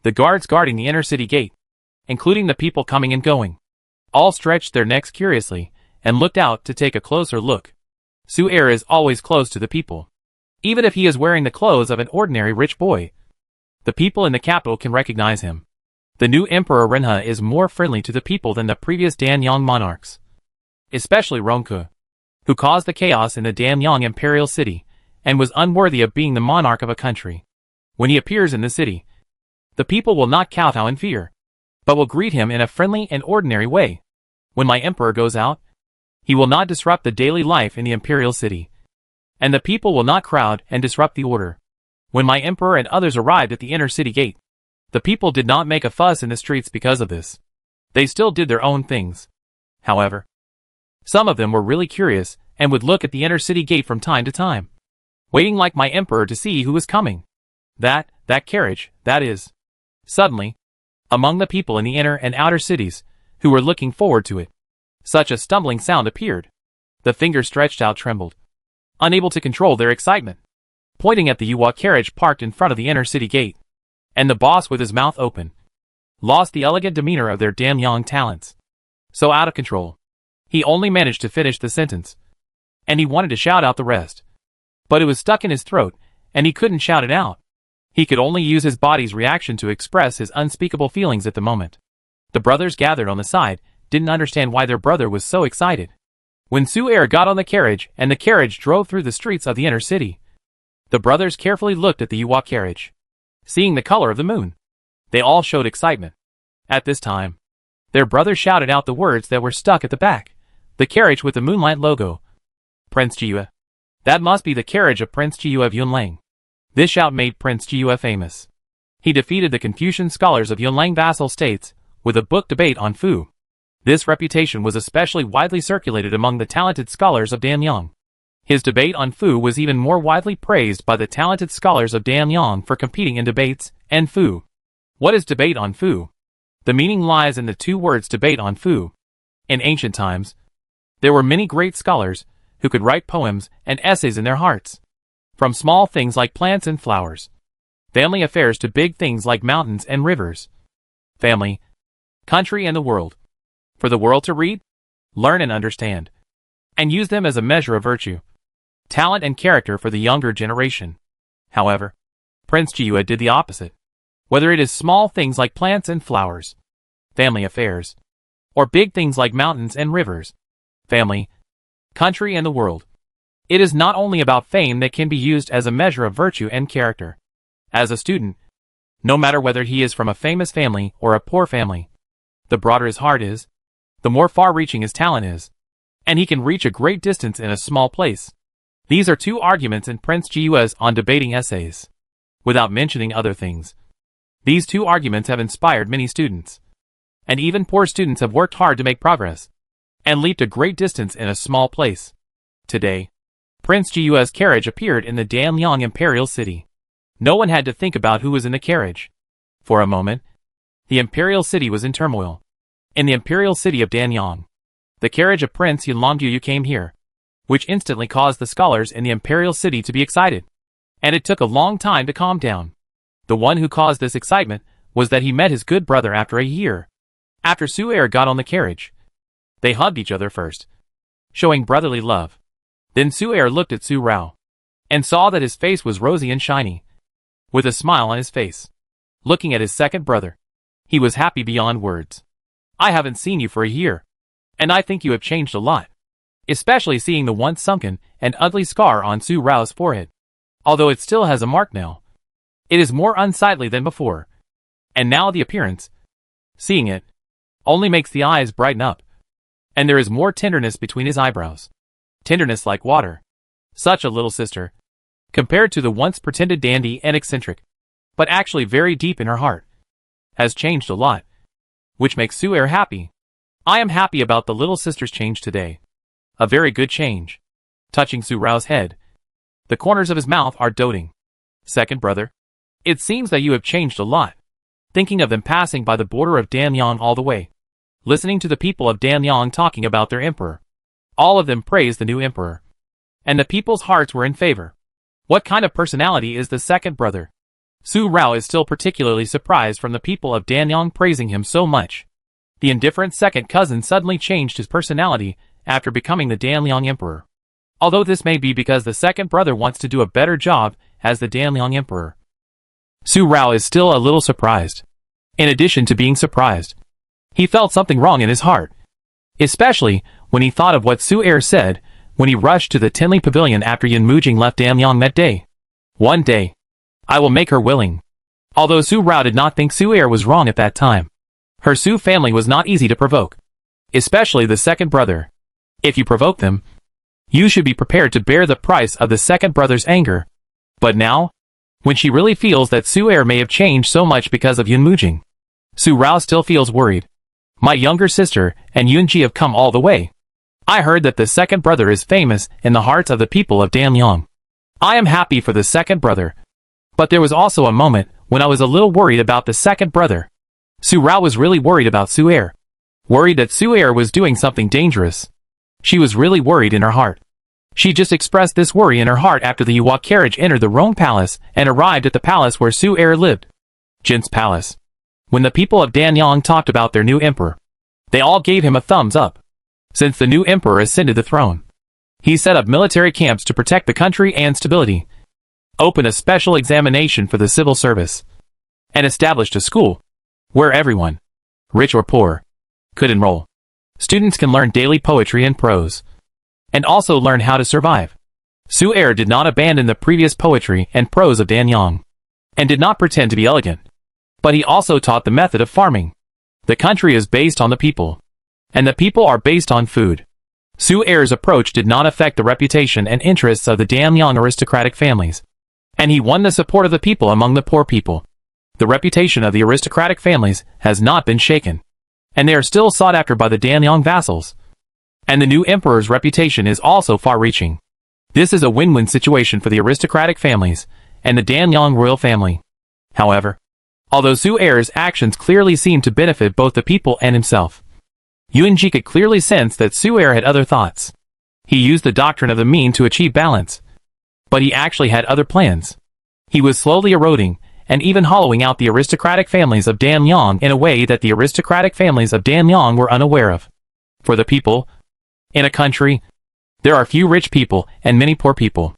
The guards guarding the inner city gate, including the people coming and going, all stretched their necks curiously and looked out to take a closer look. Su Er is always close to the people. Even if he is wearing the clothes of an ordinary rich boy, the people in the capital can recognize him. The new Emperor Renhe is more friendly to the people than the previous Danyang monarchs, especially Ronke, who caused the chaos in the Danyang Imperial City and was unworthy of being the monarch of a country. When he appears in the city, the people will not kowtow in fear, but will greet him in a friendly and ordinary way. When my emperor goes out, he will not disrupt the daily life in the Imperial City, and the people will not crowd and disrupt the order. When my emperor and others arrived at the inner city gate, the people did not make a fuss in the streets because of this. They still did their own things. However, some of them were really curious and would look at the inner city gate from time to time, waiting like my emperor to see who was coming. That carriage, that is. Suddenly, among the people in the inner and outer cities, who were looking forward to it, such a stumbling sound appeared. The finger stretched out trembled. unable to control their excitement, pointing at the Yuwa carriage parked in front of the inner city gate. And the boss, with his mouth open, lost the elegant demeanor of their Damyang talents. So out of control, he only managed to finish the sentence, and he wanted to shout out the rest. But it was stuck in his throat, and he couldn't shout it out. He could only use his body's reaction to express his unspeakable feelings at the moment. The brothers gathered on the side didn't understand why their brother was so excited. When Su-air got on the carriage and the carriage drove through the streets of the inner city, the brothers carefully looked at the Yuwa carriage. Seeing the color of the moon, they all showed excitement. At this time, their brother shouted out the words that were stuck at the back. The carriage with the moonlight logo. Prince Jiyue. That must be the carriage of Prince Jiyue of Yunlang. This shout made Prince Jiyue famous. He defeated the Confucian scholars of Yunlang vassal states with a book debate on Fu. This reputation was especially widely circulated among the talented scholars of Danyang. His debate on Fu was even more widely praised by the talented scholars of Danyang for competing in debates and Fu. What is debate on Fu? The meaning lies in the two words debate on Fu. In ancient times, there were many great scholars who could write poems and essays in their hearts. From small things like plants and flowers, family affairs, to big things like mountains and rivers, family, country, and the world. For the world to read, learn, and understand, and use them as a measure of virtue, talent, and character for the younger generation. However, Prince Jiyue did the opposite. Whether it is small things like plants and flowers, family affairs, or big things like mountains and rivers, family, country, and the world, it is not only about fame that can be used as a measure of virtue and character. As a student, no matter whether he is from a famous family or a poor family, the broader his heart is, the more far-reaching his talent is, and he can reach a great distance in a small place. These are two arguments in Prince Jiyue's on debating essays. Without mentioning other things, these two arguments have inspired many students, and even poor students have worked hard to make progress and leaped a great distance in a small place. Today, Prince Jiyue's carriage appeared in the Danyang imperial city. No one had to think about who was in the carriage. For a moment, the imperial city was in turmoil. In the imperial city of Danyang, the carriage of Prince Yunlongyu came here, which instantly caused the scholars in the imperial city to be excited. And it took a long time to calm down. The one who caused this excitement was that he met his good brother after a year. After Su-air got on the carriage, they hugged each other first, showing brotherly love. Then Su-air looked at Su-rao, and saw that his face was rosy and shiny, with a smile on his face. Looking at his second brother, he was happy beyond words. I haven't seen you for a year, and I think you have changed a lot, especially seeing the once sunken and ugly scar on Su-rao's forehead. Although it still has a mark now, it is more unsightly than before, and now the appearance, seeing it, only makes the eyes brighten up, and there is more tenderness between his eyebrows. Tenderness like water. Such a little sister, compared to the once pretended dandy and eccentric, but actually very deep in her heart, has changed a lot, which makes Su-air happy. I am happy about the little sister's change today. A very good change. Touching Su-rao's head, the corners of his mouth are doting. Second brother, it seems that you have changed a lot. Thinking of them passing by the border of Danyang all the way, listening to the people of Danyang talking about their emperor. All of them praised the new emperor, and the people's hearts were in favor. What kind of personality is the second brother? Su-rao is still particularly surprised from the people of Danyang praising him so much. The indifferent second cousin suddenly changed his personality after becoming the Danyang emperor. Although this may be because the second brother wants to do a better job as the Danyang emperor, Su-rao is still a little surprised. In addition to being surprised, he felt something wrong in his heart, especially when he thought of what Su-air said when he rushed to the Tenli Pavilion after Yin Mujing left Danyang that day. One day, I will make her willing. Although Su-rao did not think Su-air was wrong at that time, her Su family was not easy to provoke, especially the second brother. If you provoke them, you should be prepared to bear the price of the second brother's anger. But now, when she really feels that Su-air may have changed so much because of Yin Mujing, Su-rao still feels worried. My younger sister and Yunji have come all the way. I heard that the second brother is famous in the hearts of the people of Danyang. I am happy for the second brother. But there was also a moment when I was a little worried about the second brother. Su-rao was really worried about Su-air. Worried that Su-air was doing something dangerous. She was really worried in her heart. She just expressed this worry in her heart after the Yuhua carriage entered the Rome Palace and arrived at the palace where Su Er lived. Jin's Palace. When the people of Danyang talked about their new emperor, they all gave him a thumbs up. Since the new emperor ascended the throne, he set up military camps to protect the country and stability, opened a special examination for the civil service, and established a school where everyone, rich or poor, could enroll. Students can learn daily poetry and prose, and also learn how to survive. Su Er did not abandon the previous poetry and prose of Danyang, and did not pretend to be elegant, but he also taught the method of farming. The country is based on the people, and the people are based on food. Su Er's approach did not affect the reputation and interests of the Danyang aristocratic families, and he won the support of the people among the poor people. The reputation of the aristocratic families has not been shaken, and they are still sought after by the Danyang vassals. And the new emperor's reputation is also far-reaching. This is a win-win situation for the aristocratic families and the Danyang royal family. However, although Su Er's actions clearly seem to benefit both the people and himself, Yuanji could clearly sense that Su Er had other thoughts. He used the doctrine of the mean to achieve balance, but he actually had other plans. He was slowly eroding and even hollowing out the aristocratic families of Danyang in a way that the aristocratic families of Danyang were unaware of. For the people, in a country, there are few rich people and many poor people,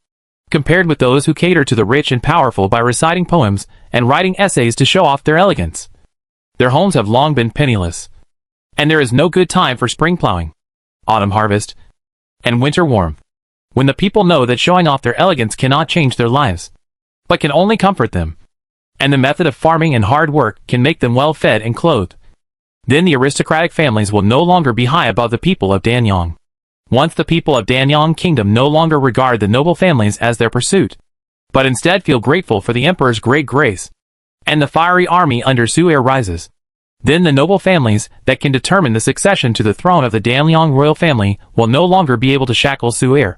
compared with those who cater to the rich and powerful by reciting poems and writing essays to show off their elegance. Their homes have long been penniless, and there is no good time for spring plowing, autumn harvest, and winter warmth, when the people know that showing off their elegance cannot change their lives, but can only comfort them, and the method of farming and hard work can make them well fed and clothed. Then the aristocratic families will no longer be high above the people of Danyang. Once the people of Danyang Kingdom no longer regard the noble families as their pursuit, but instead feel grateful for the emperor's great grace, and the fiery army under Su Er rises, then the noble families that can determine the succession to the throne of the Danyang royal family will no longer be able to shackle Su Er,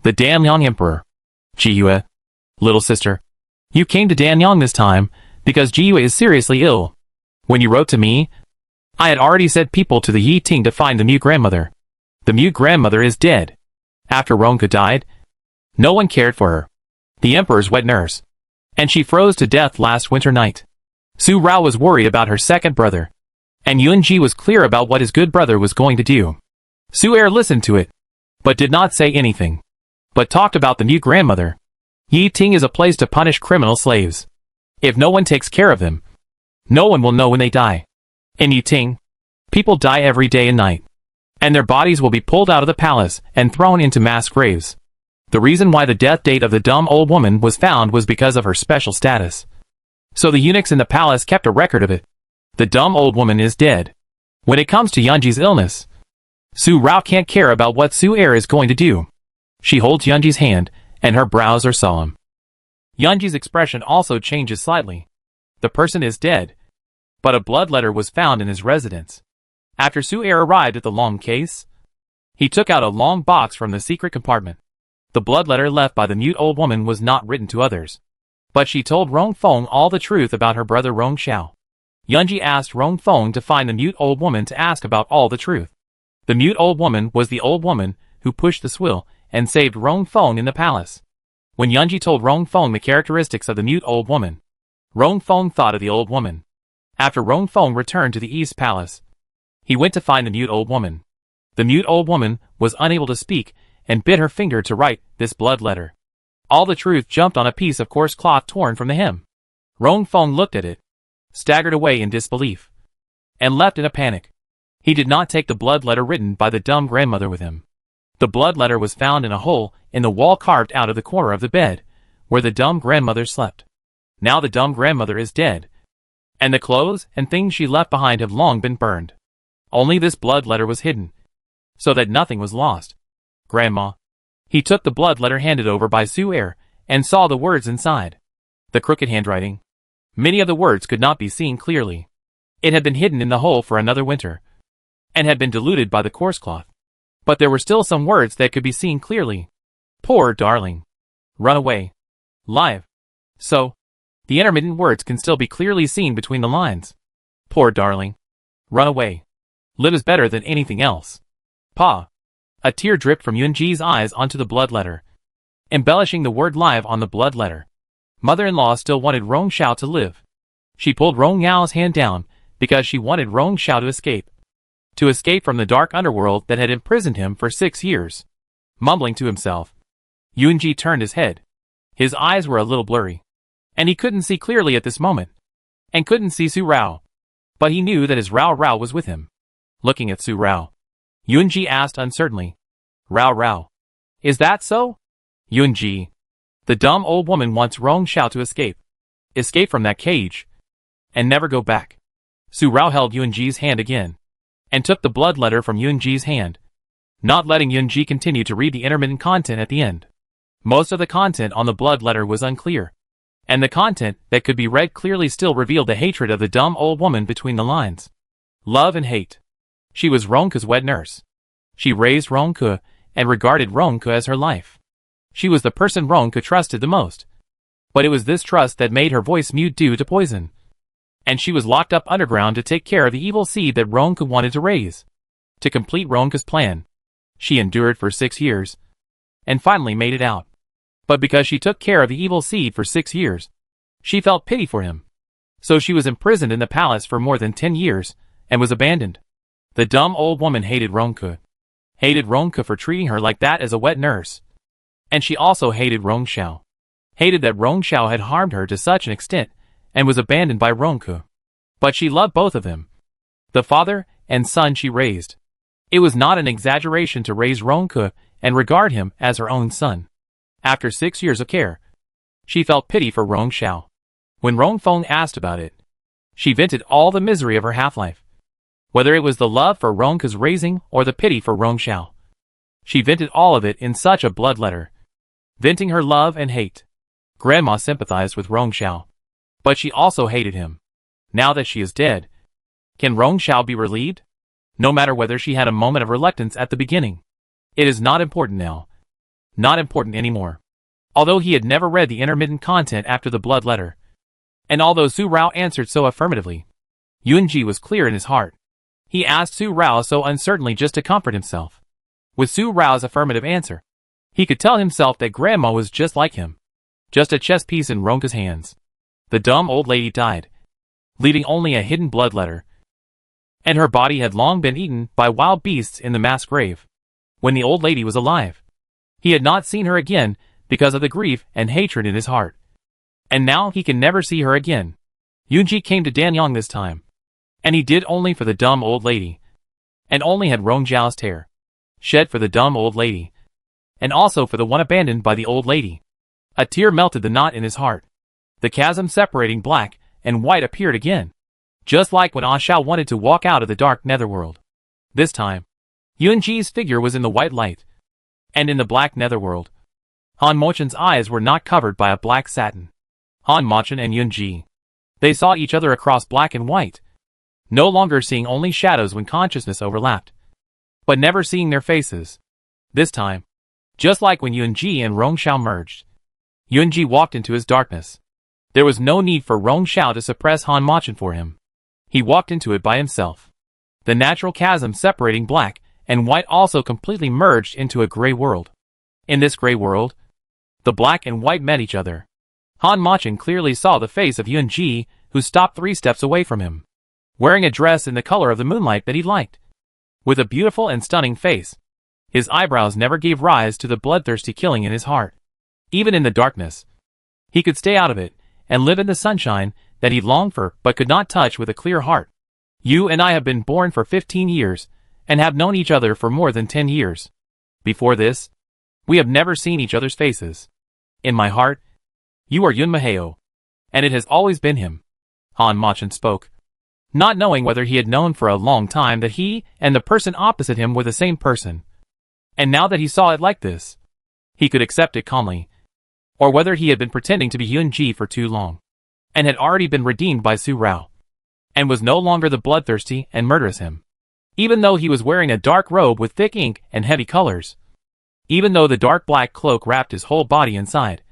the Danyang emperor. Jiyue, little sister, you came to Danyang this time because Jiyue is seriously ill. When you wrote to me, I had already sent people to the Yi Ting to find the mute grandmother. The mute grandmother is dead. After Ronke died, no one cared for her, the emperor's wet nurse, and she froze to death last winter night. Su Rao was worried about her second brother, and Yuanji was clear about what his good brother was going to do. Su Er listened to it, but did not say anything, but talked about the mute grandmother. Yi Ting is a place to punish criminal slaves. If no one takes care of them, no one will know when they die. In Yi Ting, people die every day and night, and their bodies will be pulled out of the palace and thrown into mass graves. The reason why the death date of the dumb old woman was found was because of her special status. So the eunuchs in the palace kept a record of it. The dumb old woman is dead. When it comes to Yunji's illness, Su Rao can't care about what Su Er is going to do. She holds Yunji's hand, and her brows are solemn. Yunji's expression also changes slightly. The person is dead, but a blood letter was found in his residence. After Su Er arrived at the long case, he took out a long box from the secret compartment. The blood letter left by the mute old woman was not written to others, but she told Rong Feng all the truth about her brother Rong Xiao. Yunji asked Rong Feng to find the mute old woman to ask about all the truth. The mute old woman was the old woman who pushed the swill and saved Rong Feng in the palace. When Yunji told Rong Feng the characteristics of the mute old woman, Rong Feng thought of the old woman. After Rong Feng returned to the East Palace, he went to find the mute old woman. The mute old woman was unable to speak and bit her finger to write this blood letter. All the truth jumped on a piece of coarse cloth torn from the hem. Rong Feng looked at it, staggered away in disbelief, and left in a panic. He did not take the blood letter written by the dumb grandmother with him. The blood letter was found in a hole in the wall carved out of the corner of the bed, where the dumb grandmother slept. Now the dumb grandmother is dead, and the clothes and things she left behind have long been burned. Only this blood letter was hidden, so that nothing was lost. Grandma. He took the blood letter handed over by Su Er, and saw the words inside. The crooked handwriting. Many of the words could not be seen clearly. It had been hidden in the hole for another winter, and had been diluted by the coarse cloth. But there were still some words that could be seen clearly. Poor darling. Run away. Live. So, the intermittent words can still be clearly seen between the lines. Poor darling. Run away. Live is better than anything else. Pa. A tear dripped from Yunji's eyes onto the blood letter, embellishing the word live on the blood letter. Mother-in-law still wanted Rong Xiao to live. She pulled Rong Yao's hand down because she wanted Rong Xiao to escape. To escape from the dark underworld that had imprisoned him for 6 years. Mumbling to himself, Yunji turned his head. His eyes were a little blurry, and he couldn't see clearly at this moment, and couldn't see Su Rao. But he knew that his Rao Rao was with him. Looking at Su Rao, Yunji asked uncertainly, Rao Rao, is that so? Yunji, the dumb old woman wants Rong Xiao to escape. Escape from that cage, and never go back. Su Rao held Yunji's hand again, and took the blood letter from Yunji's hand, not letting Yunji continue to read the intermittent content at the end. Most of the content on the blood letter was unclear, and the content that could be read clearly still revealed the hatred of the dumb old woman between the lines. Love and hate. She was Rongke's wet nurse. She raised Rongke and regarded Rongke as her life. She was the person Rongke trusted the most. But it was this trust that made her voice mute due to poison. And she was locked up underground to take care of the evil seed that Rongke wanted to raise. To complete Rongke's plan, she endured for 6 years, and finally made it out. But because she took care of the evil seed for 6 years, she felt pity for him. So she was imprisoned in the palace for more than 10 years, and was abandoned. The dumb old woman hated Rongke. Hated Rongke for treating her like that as a wet nurse. And she also hated Rong Xiao. Hated that Rong Xiao had harmed her to such an extent, and was abandoned by Rongke. But she loved both of them. The father and son she raised. It was not an exaggeration to raise Rongke and regard him as her own son. After 6 years of care, she felt pity for Rong Xiao. When Rong Feng asked about it, she vented all the misery of her half-life. Whether it was the love for Rongke's raising or the pity for Rong Xiao, she vented all of it in such a blood letter, venting her love and hate. Grandma sympathized with Rong Xiao, but she also hated him. Now that she is dead, can Rong Xiao be relieved? No matter whether she had a moment of reluctance at the beginning. It is not important now. Not important anymore. Although he had never read the intermittent content after the blood letter, and although Su Rao answered so affirmatively, Yunji was clear in his heart. He asked Su Rao so uncertainly just to comfort himself. With Su Rao's affirmative answer, he could tell himself that Grandma was just like him. Just a chess piece in Rongke's hands. The dumb old lady died, leaving only a hidden blood letter. And her body had long been eaten by wild beasts in the mass grave. When the old lady was alive, he had not seen her again because of the grief and hatred in his heart. And now he can never see her again. Yunji came to Danyang this time, and he did only for the dumb old lady, and only had Rong Zhao's tear shed for the dumb old lady, and also for the one abandoned by the old lady. A tear melted the knot in his heart. The chasm separating black and white appeared again, just like when Ah Shao wanted to walk out of the dark netherworld. This time, Yunji's figure was in the white light, and in the black netherworld. Han Mochen's eyes were not covered by a black satin. Han Mochen and Yunji. They saw each other across black and white, no longer seeing only shadows when consciousness overlapped, but never seeing their faces. This time, just like when Yunji and Rong Xiao merged, Yunji walked into his darkness. There was no need for Rong Xiao to suppress Han Mochen for him. He walked into it by himself. The natural chasm separating black and white also completely merged into a gray world. In this gray world, the black and white met each other. Han Mochen clearly saw the face of Yunji, who stopped 3 steps away from him, wearing a dress in the color of the moonlight that he liked. With a beautiful and stunning face, his eyebrows never gave rise to the bloodthirsty killing in his heart. Even in the darkness, he could stay out of it and live in the sunshine that he longed for but could not touch with a clear heart. You and I have been born for 15 years and have known each other for more than 10 years. Before this, we have never seen each other's faces. In my heart, you are Yun Maheo, and it has always been him. Han Mochen spoke, not knowing whether he had known for a long time that he and the person opposite him were the same person. And now that he saw it like this, he could accept it calmly, or whether he had been pretending to be Yunji for too long, and had already been redeemed by Su Rao, and was no longer the bloodthirsty and murderous him. Even though he was wearing a dark robe with thick ink and heavy colors, even though the dark black cloak wrapped his whole body inside,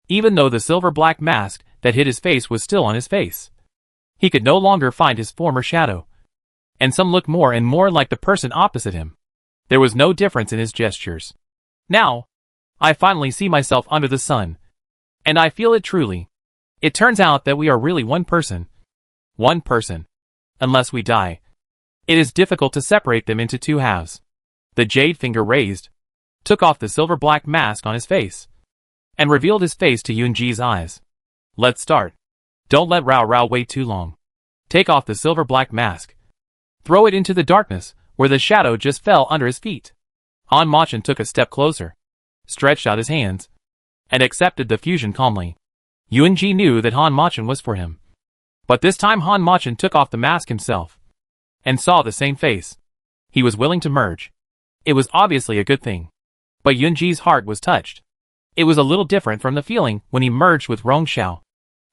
even though the silver black mask that hid his face was still on his face, he could no longer find his former shadow, and some looked more and more like the person opposite him. There was no difference in his gestures. Now, I finally see myself under the sun. And I feel it truly. It turns out that we are really one person. One person. Unless we die. It is difficult to separate them into two halves. The jade finger raised, took off the silver-black mask on his face, and revealed his face to Yunji's eyes. Let's start. Don't let Rao Rao wait too long. Take off the silver-black mask. Throw it into the darkness, where the shadow just fell under his feet. Han Machin took a step closer, stretched out his hands, and accepted the fusion calmly. Yunji knew that Han Machin was for him. But this time Han Machin took off the mask himself, and saw the same face. He was willing to merge. It was obviously a good thing. But Yunji's heart was touched. It was a little different from the feeling when he merged with Rong Xiao.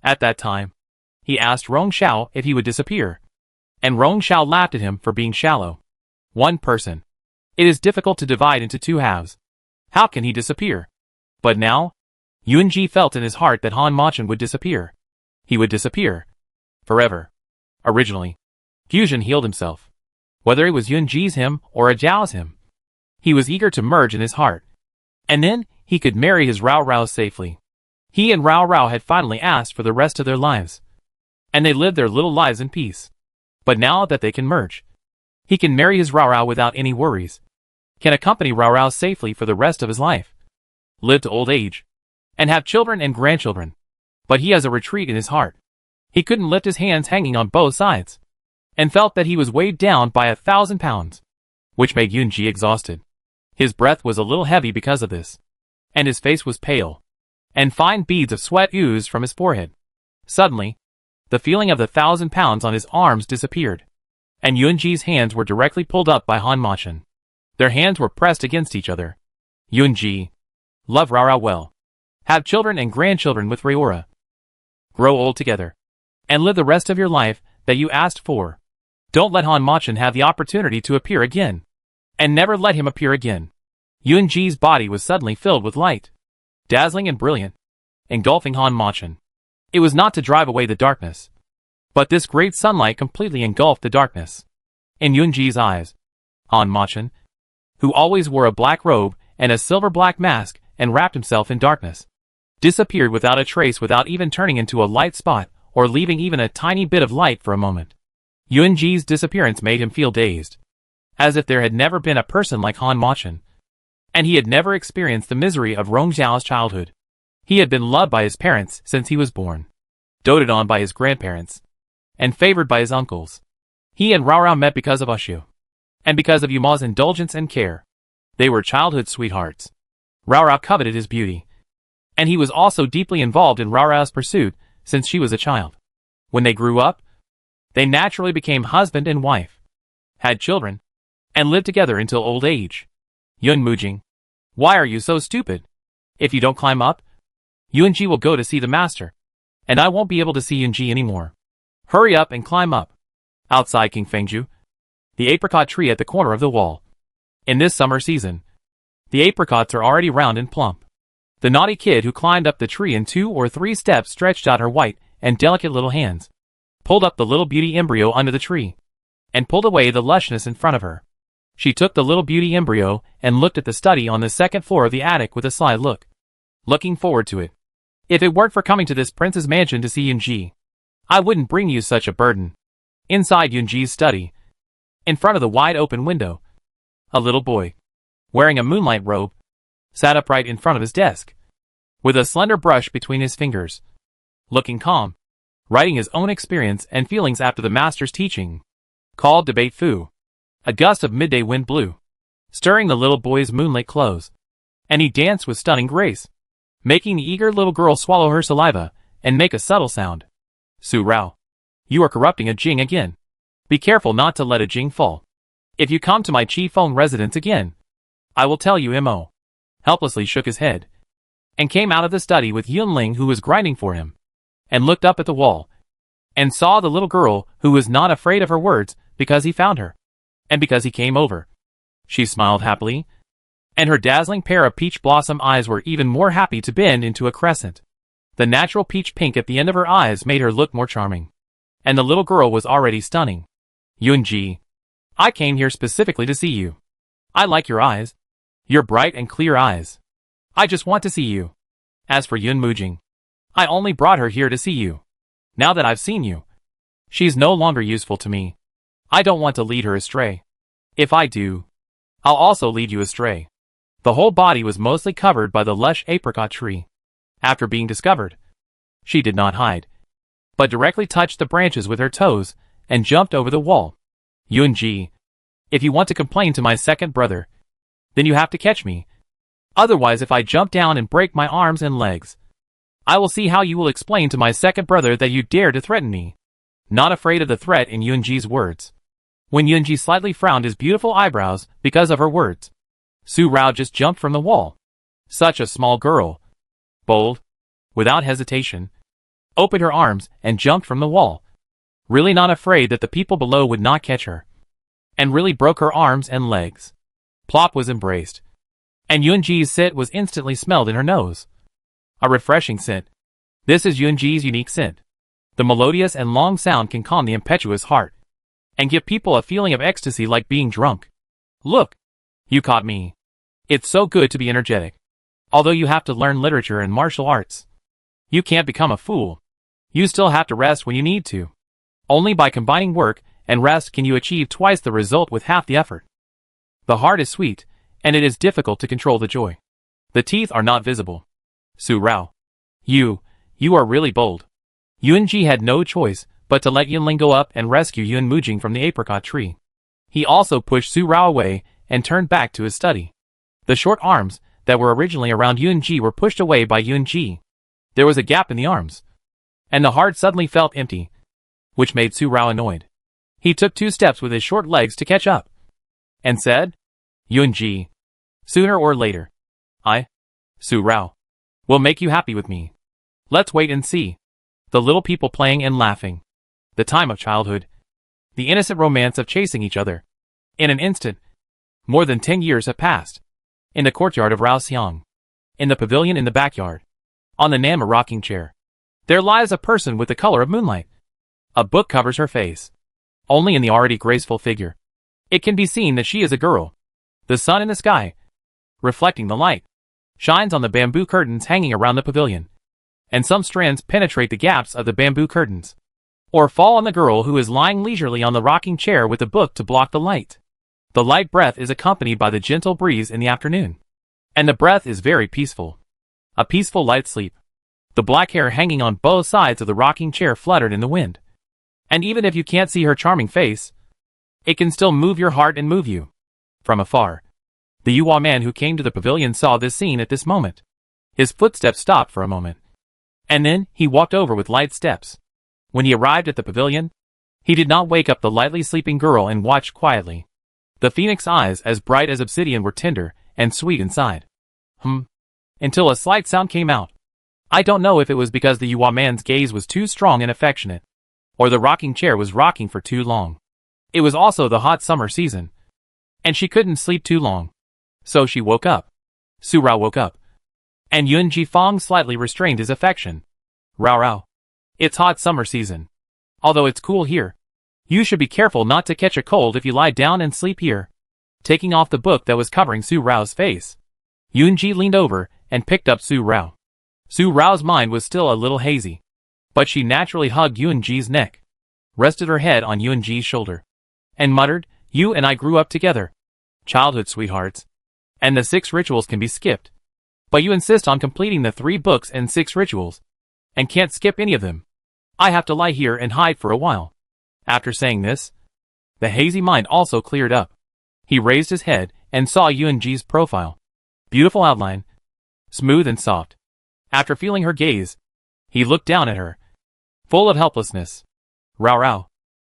At that time, he asked Rong Xiao if he would disappear. And Rong Xiao laughed at him for being shallow. One person. It is difficult to divide into two halves. How can he disappear? But now, Yunji felt in his heart that Han Machin would disappear. He would disappear. Forever. Originally, fusion healed himself. Whether it was Yunji's him or a Zhao's him. He was eager to merge in his heart. And then, he could marry his Rao Rao safely. He and Rao Rao had finally asked for the rest of their lives. And they lived their little lives in peace. But now that they can merge, he can marry his Rao Rao without any worries. Can accompany Rao Rao safely for the rest of his life. Live to old age. And have children and grandchildren. But he has a retreat in his heart. He couldn't lift his hands hanging on both sides. And felt that he was weighed down by 1,000 pounds. Which made Yunji exhausted. His breath was a little heavy because of this. And his face was pale. And fine beads of sweat oozed from his forehead. Suddenly, the feeling of the 1,000 pounds on his arms disappeared. And Yunji's hands were directly pulled up by Han Machin. Their hands were pressed against each other. Yunji. Love Rao Rao well. Have children and grandchildren with Rayora. Grow old together. And live the rest of your life that you asked for. Don't let Han Machin have the opportunity to appear again. And never let him appear again. Yunji's body was suddenly filled with light. Dazzling and brilliant. Engulfing Han Machin. It was not to drive away the darkness. But this great sunlight completely engulfed the darkness. In Yunji's eyes, Han Machin, who always wore a black robe and a silver-black mask and wrapped himself in darkness, disappeared without a trace, without even turning into a light spot or leaving even a tiny bit of light for a moment. Yunji's disappearance made him feel dazed, as if there had never been a person like Han Machin, and he had never experienced the misery of Rong Xiao's childhood. He had been loved by his parents since he was born, doted on by his grandparents, and favored by his uncles. He and Rao Rao met because of Ushu, and because of Yuma's indulgence and care. They were childhood sweethearts. Rao Rao coveted his beauty, and he was also deeply involved in Rao Rao's pursuit since she was a child. When they grew up, they naturally became husband and wife, had children, and lived together until old age. Yun Mujing, why are you so stupid? If you don't climb up, Yunji will go to see the master, and I won't be able to see Yunji anymore. Hurry up and climb up. Outside King Fengju, the apricot tree at the corner of the wall. In this summer season, the apricots are already round and plump. The naughty kid who climbed up the tree in 2 or 3 steps stretched out her white and delicate little hands, pulled up the little beauty embryo under the tree, and pulled away the lushness in front of her. She took the little beauty embryo and looked at the study on the 2nd floor of the attic with a sly look. Looking forward to it. If it weren't for coming to this prince's mansion to see Yunji, I wouldn't bring you such a burden. Inside Yunji's study, in front of the wide open window, a little boy, wearing a moonlight robe, sat upright in front of his desk, with a slender brush between his fingers, looking calm, writing his own experience and feelings after the master's teaching. Called Debate Fu. A gust of midday wind blew, stirring the little boy's moonlit clothes, and he danced with stunning grace, making the eager little girl swallow her saliva and make a subtle sound. Su Rao, you are corrupting a Jing again. Be careful not to let a Jing fall. If you come to my Chi Feng residence again, I will tell you Mo. Helplessly shook his head, and came out of the study with Yunling, who was grinding for him, and looked up at the wall, and saw the little girl who was not afraid of her words because he found her, and because he came over. She smiled happily, and her dazzling pair of peach blossom eyes were even more happy to bend into a crescent. The natural peach pink at the end of her eyes made her look more charming, and the little girl was already stunning. Yunji, I came here specifically to see you. I like your eyes. Your bright and clear eyes. I just want to see you. As for Yun Mujing, I only brought her here to see you. Now that I've seen you, she's no longer useful to me. I don't want to lead her astray. If I do, I'll also lead you astray. The whole body was mostly covered by the lush apricot tree. After being discovered, she did not hide, but directly touched the branches with her toes and jumped over the wall. Yunji, if you want to complain to my second brother, then you have to catch me. Otherwise, if I jump down and break my arms and legs, I will see how you will explain to my second brother that you dare to threaten me. Not afraid of the threat in Yunji's words. When Yunji slightly frowned his beautiful eyebrows because of her words, Su Rao just jumped from the wall. Such a small girl. Bold. Without hesitation. Opened her arms and jumped from the wall. Really not afraid that the people below would not catch her. And really broke her arms and legs. Plop was embraced. And Yunji's scent was instantly smelled in her nose. A refreshing scent. This is Yunji's unique scent. The melodious and long sound can calm the impetuous heart and give people a feeling of ecstasy like being drunk. Look! You caught me. It's so good to be energetic. Although you have to learn literature and martial arts, you can't become a fool. You still have to rest when you need to. Only by combining work and rest can you achieve twice the result with half the effort. The heart is sweet, and it is difficult to control the joy. The teeth are not visible. Su Rao. You are really bold. Yunji had no choice but to let Yunling go up and rescue Yun Mujing from the apricot tree. He also pushed Su Rao away and turned back to his study. The short arms that were originally around Yunji were pushed away by Yunji. There was a gap in the arms, and the heart suddenly felt empty, which made Su Rao annoyed. He took 2 steps with his short legs to catch up, and said, Yunji, sooner or later, Su Rao, will make you happy with me. Let's wait and see. The little people playing and laughing. The time of childhood. The innocent romance of chasing each other. In an instant, more than 10 years have passed. In the courtyard of Rao Xiang. In the pavilion in the backyard. On the Nama rocking chair. There lies a person with the color of moonlight. A book covers her face. Only in the already graceful figure. It can be seen that she is a girl. The sun in the sky, reflecting the light, shines on the bamboo curtains hanging around the pavilion. And some strands penetrate the gaps of the bamboo curtains, or fall on the girl who is lying leisurely on the rocking chair with the book to block the light. The light breath is accompanied by the gentle breeze in the afternoon. And the breath is very peaceful. A peaceful light sleep. The black hair hanging on both sides of the rocking chair fluttered in the wind. And even if you can't see her charming face, it can still move your heart and move you. From afar, the Yuhua man who came to the pavilion saw this scene at this moment. His footsteps stopped for a moment. And then, he walked over with light steps. When he arrived at the pavilion, he did not wake up the lightly sleeping girl and watched quietly. The phoenix eyes, as bright as obsidian, were tender and sweet inside. Until a slight sound came out. I don't know if it was because the Yuhua man's gaze was too strong and affectionate, or the rocking chair was rocking for too long. It was also the hot summer season, and she couldn't sleep too long. So she woke up. Su Rao woke up. And Yun Jifeng slightly restrained his affection. Rao. It's hot summer season. Although it's cool here, you should be careful not to catch a cold if you lie down and sleep here. Taking off the book that was covering Su Rao's face, Yunji leaned over and picked up Su Rao. Su Rao's mind was still a little hazy, but she naturally hugged Yunji's neck, rested her head on Yunji's shoulder, and muttered, You and I grew up together. Childhood sweethearts. And the 6 rituals can be skipped. But you insist on completing the 3 books and 6 rituals, and can't skip any of them. I have to lie here and hide for a while. After saying this, the hazy mind also cleared up. He raised his head and saw Yunji's profile. Beautiful outline, smooth and soft. After feeling her gaze, he looked down at her, full of helplessness. Rao.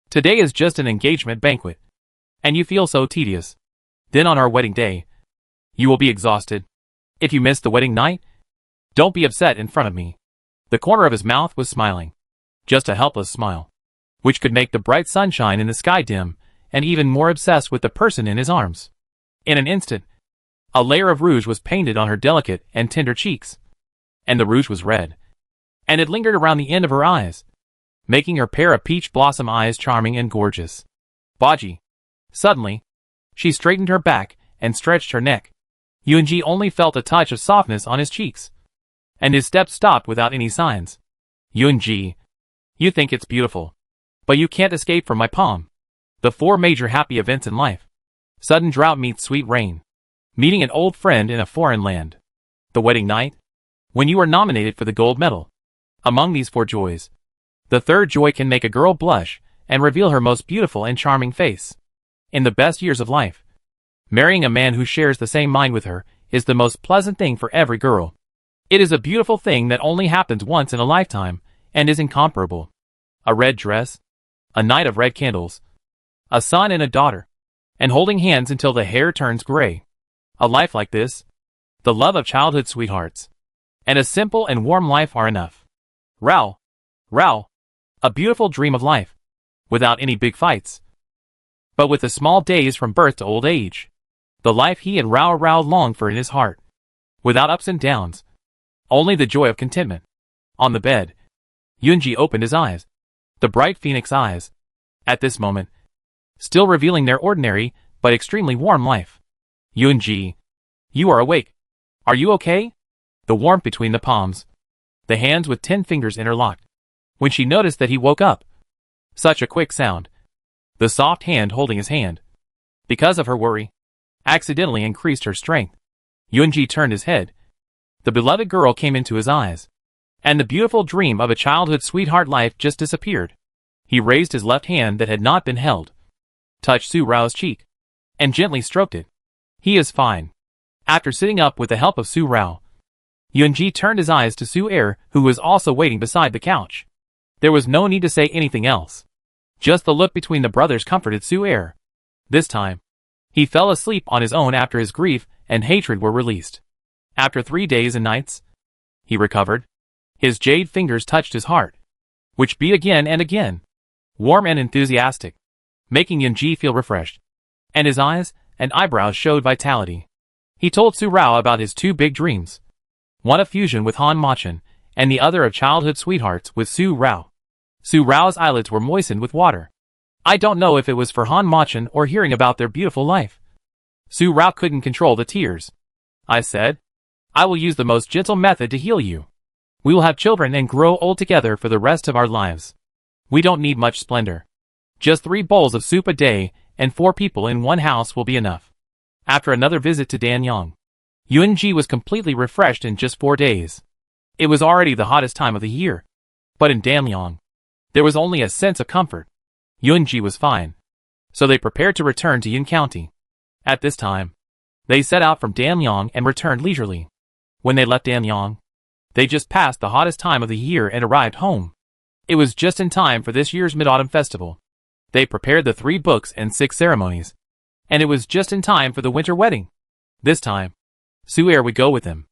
Today is just an engagement banquet, and you feel so tedious. Then on our wedding day, you will be exhausted. If you miss the wedding night, don't be upset in front of me. The corner of his mouth was smiling. Just a helpless smile, which could make the bright sunshine in the sky dim, and even more obsessed with the person in his arms. In an instant, a layer of rouge was painted on her delicate and tender cheeks. And the rouge was red. And it lingered around the end of her eyes, making her pair of peach blossom eyes charming and gorgeous. Baji. Suddenly, she straightened her back and stretched her neck. Yunji only felt a touch of softness on his cheeks, and his steps stopped without any signs. Yunji, you think it's beautiful, but you can't escape from my palm. The 4 major happy events in life. Sudden drought meets sweet rain. Meeting an old friend in a foreign land. The wedding night. When you are nominated for the gold medal. Among these 4 joys, the third joy can make a girl blush and reveal her most beautiful and charming face. In the best years of life, marrying a man who shares the same mind with her is the most pleasant thing for every girl. It is a beautiful thing that only happens once in a lifetime and is incomparable. A red dress, a night of red candles, a son and a daughter, and holding hands until the hair turns gray. A life like this, the love of childhood sweethearts, and a simple and warm life are enough. Rao, a beautiful dream of life, without any big fights, but with the small days from birth to old age. The life he and Rao longed for in his heart, without ups and downs, only the joy of contentment. On the bed, Yunji opened his eyes, the bright phoenix eyes, at this moment, still revealing their ordinary but extremely warm life. Yunji, you are awake. Are you okay? The warmth between the palms, the hands with 10 fingers interlocked. When she noticed that he woke up, such a quick sound, the soft hand holding his hand, because of her worry, accidentally increased her strength. Yunji turned his head. The beloved girl came into his eyes, and the beautiful dream of a childhood sweetheart life just disappeared. He raised his left hand that had not been held, touched Su Rao's cheek, and gently stroked it. He is fine. After sitting up with the help of Su Rao, Yunji turned his eyes to Su Er, who was also waiting beside the couch. There was no need to say anything else. Just the look between the brothers comforted Su Er. This time, he fell asleep on his own after his grief and hatred were released. After 3 days and nights, he recovered. His jade fingers touched his heart, which beat again and again, warm and enthusiastic, making Yunji feel refreshed. And his eyes and eyebrows showed vitality. He told Su Rao about his 2 big dreams, one of fusion with Han Machin, and the other of childhood sweethearts with Su Rao. Su Rao's eyelids were moistened with water. I don't know if it was for Han Machin or hearing about their beautiful life. Su Rao couldn't control the tears. I said, I will use the most gentle method to heal you. We will have children and grow old together for the rest of our lives. We don't need much splendor. Just 3 bowls of soup a day and 4 people in one house will be enough. After another visit to Danyang, Yunji was completely refreshed in just 4 days. It was already the hottest time of the year. But in Danyang, there was only a sense of comfort. Yunji was fine. So they prepared to return to Yun County. At this time, they set out from Danyang and returned leisurely. When they left Danyang, they just passed the hottest time of the year and arrived home. It was just in time for this year's Mid-Autumn Festival. They prepared the 3 books and 6 ceremonies. And it was just in time for the winter wedding. This time, Su Er would go with them.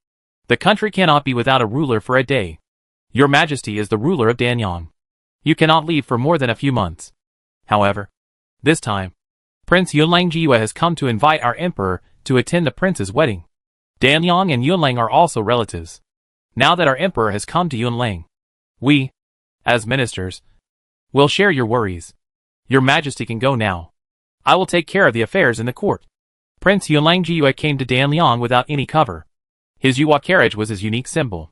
The country cannot be without a ruler for a day. Your Majesty is the ruler of Danyang. You cannot leave for more than a few months. However, this time, Prince Yunlang Jiwa has come to invite our emperor to attend the prince's wedding. Danyang and Yunlang are also relatives. Now that our emperor has come to Yunlang, we, as ministers, will share your worries. Your Majesty can go now. I will take care of the affairs in the court. Prince Yunlang Jiwa came to Danyang without any cover. His Yuwa carriage was his unique symbol.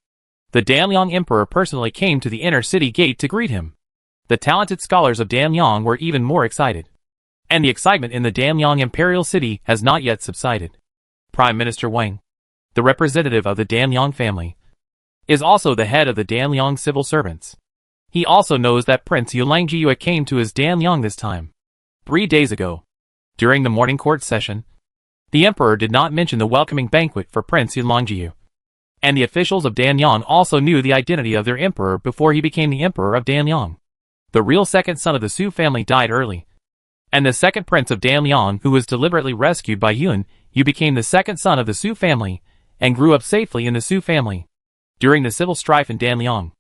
The Danyang emperor personally came to the inner city gate to greet him. The talented scholars of Danyang were even more excited. And the excitement in the Danyang imperial city has not yet subsided. Prime Minister Wang, the representative of the Danyang family, is also the head of the Danyang civil servants. He also knows that Prince Yunlang Jiwa came to his Danyang this time. 3 days ago, during the morning court session, the emperor did not mention the welcoming banquet for Prince Yunlang Jiwa. And the officials of Danyang also knew the identity of their emperor before he became the emperor of Danyang. The real second son of the Su family died early. And the second prince of Danyang, who was deliberately rescued by Yun, you became the second son of the Su family, and grew up safely in the Su family. During the civil strife in Danyang,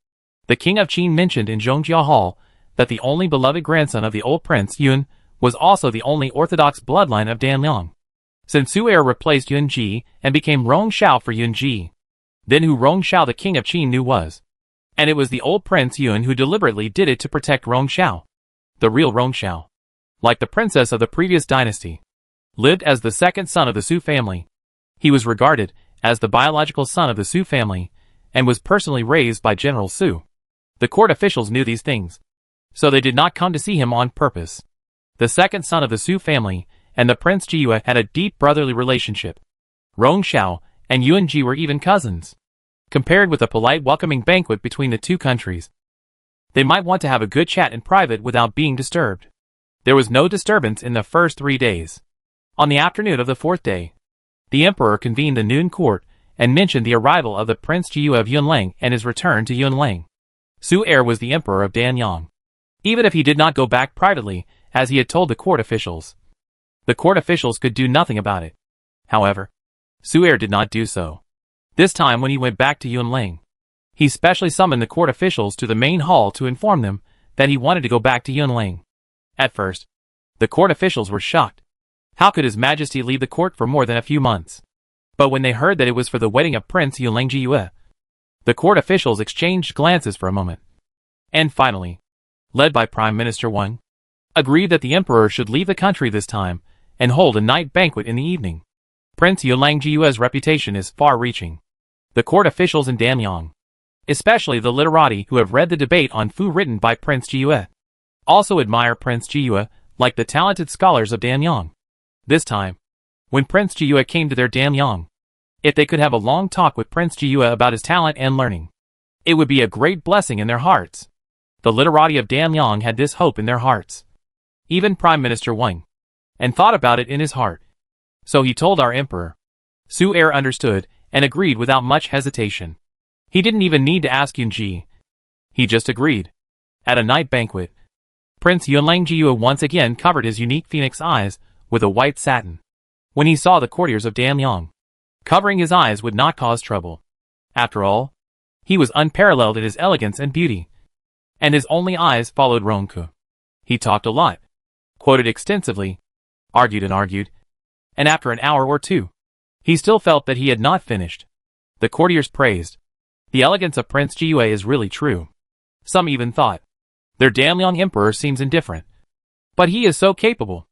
the king of Qin mentioned in Zhongjia Hall that the only beloved grandson of the old prince Yun was also the only orthodox bloodline of Danyang. Since Su Er replaced Yun Ji and became Rong Shao for Yun Ji, then who Rong Shao the king of Qin knew was. And it was the old prince Yun who deliberately did it to protect Rong Shao. The real Rong Shao. Like the princess of the previous dynasty. lived as the second son of the Su family. He was regarded as the biological son of the Su family and was personally raised by General Su. The court officials knew these things, so they did not come to see him on purpose. The second son of the Su family and the Prince Jiyue had a deep brotherly relationship. Rong Xiao and Yuan Ji were even cousins. Compared with a polite welcoming banquet between the two countries, they might want to have a good chat in private without being disturbed. There was no disturbance in the first 3 days. On the afternoon of the 4th day, the emperor convened the noon court and mentioned the arrival of the Prince Jiyue of Yunlang and his return to Yunlang. Su Er was the emperor of Danyang. Even if he did not go back privately, as he had told the court officials, the court officials could do nothing about it. However, Su Er did not do so. This time when he went back to Yunlang, he specially summoned the court officials to the main hall to inform them that he wanted to go back to Yunlang. At first, the court officials were shocked. How could His Majesty leave the court for more than a few months? But when they heard that it was for the wedding of Prince Yunlang Jiyue, the court officials exchanged glances for a moment. And finally, led by Prime Minister Wang, agreed that the emperor should leave the country this time and hold a night banquet in the evening. Prince Yunlang Jiyue's reputation is far-reaching. The court officials in Danyang, especially the literati who have read the debate on Fu written by Prince Jiyue, also admire Prince Jiyue like the talented scholars of Danyang. This time, when Prince Jiyue came to their Danyang, if they could have a long talk with Prince Jiyue about his talent and learning, it would be a great blessing in their hearts. The literati of Danyang had this hope in their hearts. Even Prime Minister Wang, and thought about it in his heart. So he told our emperor. Su Er understood and agreed without much hesitation. He didn't even need to ask Yunji. He just agreed. At a night banquet, Prince Yunlang Jiyue once again covered his unique phoenix eyes with a white satin. When he saw the courtiers of Danyang, covering his eyes would not cause trouble. After all, he was unparalleled in his elegance and beauty. And his only eyes followed Rongku. He talked a lot, quoted extensively, argued, and after an hour or two, he still felt that he had not finished. The courtiers praised. The elegance of Prince Jiyue is really true. Some even thought, their Danyang emperor seems indifferent. But he is so capable.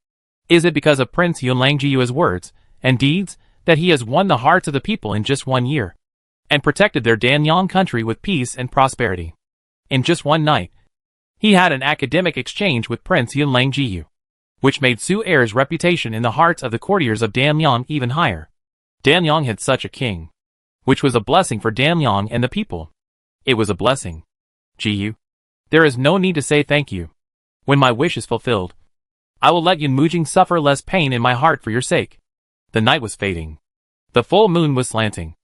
Is it because of Prince Yunlang Jiyue's words and deeds that he has won the hearts of the people in just 1 year, and protected their Danyang country with peace and prosperity? In just one night, he had an academic exchange with Prince Yunlang Jiyue, which made Su Er's reputation in the hearts of the courtiers of Danyang even higher. Danyang had such a king, which was a blessing for Danyang and the people. It was a blessing. Jiyue, there is no need to say thank you. When my wish is fulfilled, I will let Yun Mujing suffer less pain in my heart for your sake. The night was fading. The full moon was slanting.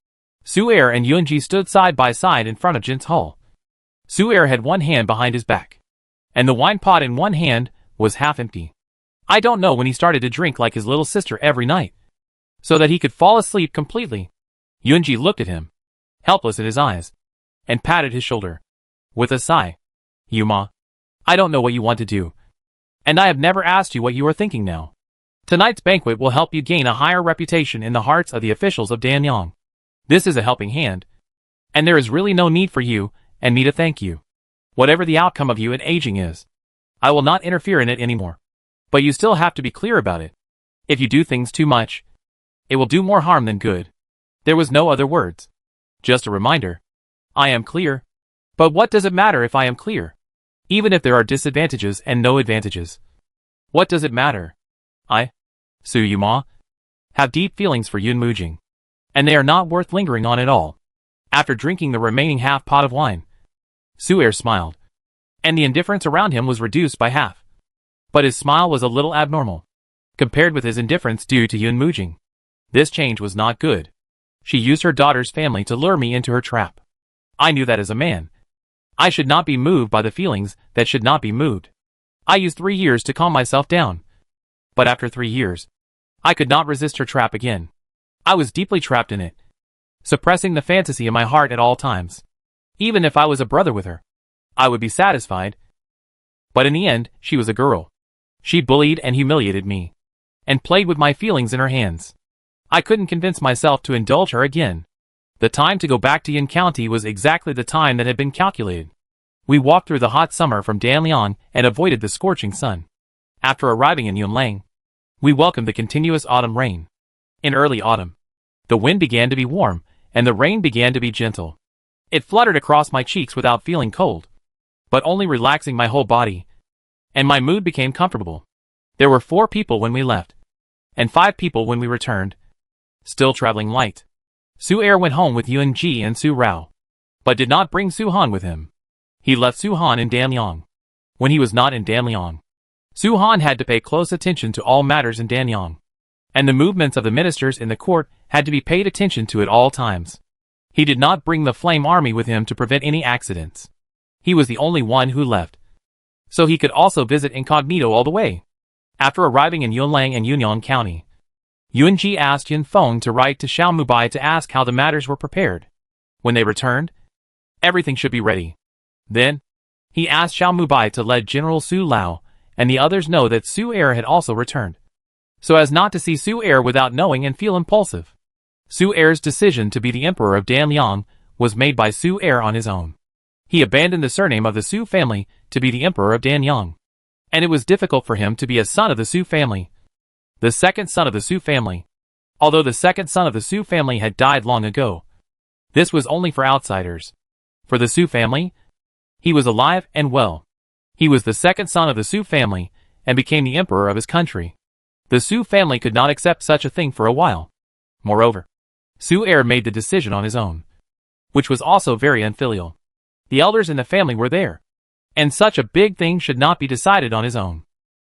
Su Er and Yunji stood side by side in front of Jin's hall. Su Er had one hand behind his back, and the wine pot in one hand was half empty. I don't know when he started to drink like his little sister every night, so that he could fall asleep completely. Yunji looked at him, helpless in his eyes, and patted his shoulder. With a sigh, Yuma, I don't know what you want to do, and I have never asked you what you are thinking now. Tonight's banquet will help you gain a higher reputation in the hearts of the officials of Danyang. This is a helping hand, and there is really no need for you and me to thank you. Whatever the outcome of you and aging is, I will not interfere in it anymore. But you still have to be clear about it. If you do things too much, it will do more harm than good. There was no other words. Just a reminder. I am clear. But what does it matter if I am clear? Even if there are disadvantages and no advantages. What does it matter? I, Su Yuma, have deep feelings for Yun Mujing, and they are not worth lingering on at all. After drinking the remaining half pot of wine, Su Er smiled, and the indifference around him was reduced by half. But his smile was a little abnormal, compared with his indifference due to Yun Mujing. This change was not good. She used her daughter's family to lure me into her trap. I knew that as a man, I should not be moved by the feelings that should not be moved. I used 3 years to calm myself down. But after 3 years, I could not resist her trap again. I was deeply trapped in it, suppressing the fantasy in my heart at all times. Even if I was a brother with her, I would be satisfied. But in the end, she was a girl. She bullied and humiliated me, and played with my feelings in her hands. I couldn't convince myself to indulge her again. The time to go back to Yin County was exactly the time that had been calculated. We walked through the hot summer from Danliang and avoided the scorching sun. After arriving in Yunlang, We welcomed the continuous autumn rain. In early autumn, the wind began to be warm, and the rain began to be gentle. It fluttered across my cheeks without feeling cold, but only relaxing my whole body, and my mood became comfortable. There were 4 people when we left, and 5 people when we returned, still traveling light. Su Er went home with Yun Ji and Su Rao, but did not bring Su Han with him. He left Su Han in Danyang. When he was not in Danyang, Su Han had to pay close attention to all matters in Danyang, and the movements of the ministers in the court had to be paid attention to at all times. He did not bring the Flame Army with him to prevent any accidents. He was the only one who left, so he could also visit incognito all the way. After arriving in Yunlang and Yunyang County, Yunji asked Yun Feng to write to Xiao Mubai to ask how the matters were prepared. When they returned, everything should be ready. Then, he asked Xiao Mubai to let General Su Lao and the others know that Su Er had also returned, so as not to see Su Er without knowing and feel impulsive. Su Er's decision to be the emperor of Danyang was made by Su Er on his own. He abandoned the surname of the Su family to be the emperor of Danyang, and it was difficult for him to be a son of the Su family, the second son of the Su family. Although the second son of the Su family had died long ago, this was only for outsiders. For the Su family, he was alive and well. He was the second son of the Su family and became the emperor of his country. The Su family could not accept such a thing for a while. Moreover, Su Er made the decision on his own, which was also very unfilial. The elders in the family were there, and such a big thing should not be decided on his own.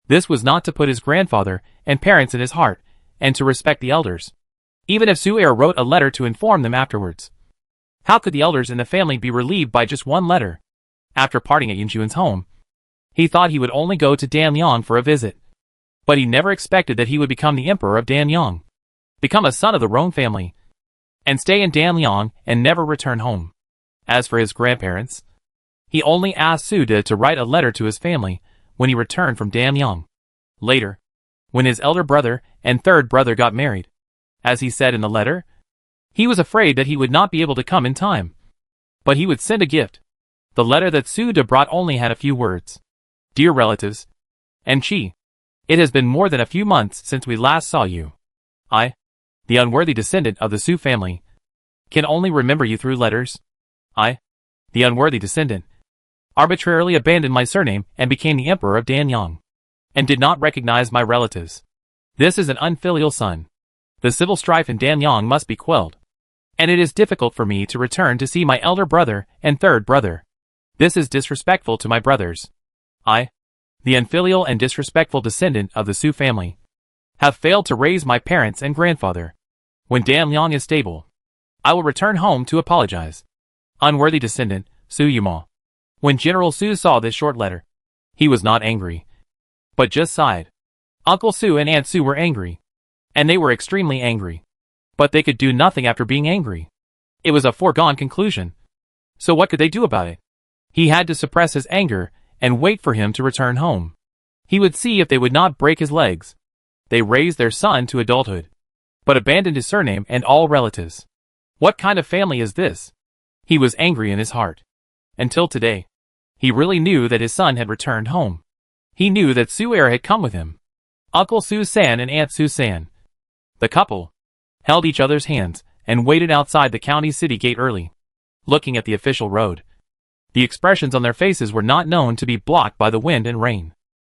This was not to put his grandfather and parents in his heart, and to respect the elders, even if Su Er wrote a letter to inform them afterwards. How could the elders in the family be relieved by just one letter? After parting at Yunjuan's home, he thought he would only go to Danyang for a visit, but he never expected that he would become the emperor of Danyang, become a son of the Rong family, and stay in Danyang and never return home. As for his grandparents, he only asked Su De to write a letter to his family when he returned from Danyang. Later, when his elder brother and third brother got married, as he said in the letter, he was afraid that he would not be able to come in time, but he would send a gift. The letter that Su De brought only had a few words. Dear relatives, and Chi, it has been more than a few months since we last saw you. I, the unworthy descendant of the Su family, can only remember you through letters. I, the unworthy descendant, arbitrarily abandoned my surname and became the emperor of Danyang, and did not recognize my relatives. This is an unfilial son. The civil strife in Danyang must be quelled, and it is difficult for me to return to see my elder brother and third brother. This is disrespectful to my brothers. I, the unfilial and disrespectful descendant of the Su family, have failed to raise my parents and grandfather. When Danyang is stable, I will return home to apologize. Unworthy descendant, Su Yuma. When General Su saw this short letter, he was not angry, but just sighed. Uncle Su and Aunt Su were angry, and they were extremely angry, but they could do nothing after being angry. It was a foregone conclusion, so what could they do about it? He had to suppress his anger and wait for him to return home. He would see if they would not break his legs. They raised their son to adulthood, but abandoned his surname and all relatives. What kind of family is this? He was angry in his heart. Until today, he really knew that his son had returned home. He knew that Su Er had come with him. Uncle Su San and Aunt Su San, the couple, held each other's hands and waited outside the county city gate early, looking at the official road. The expressions on their faces were not known to be blocked by the wind and rain.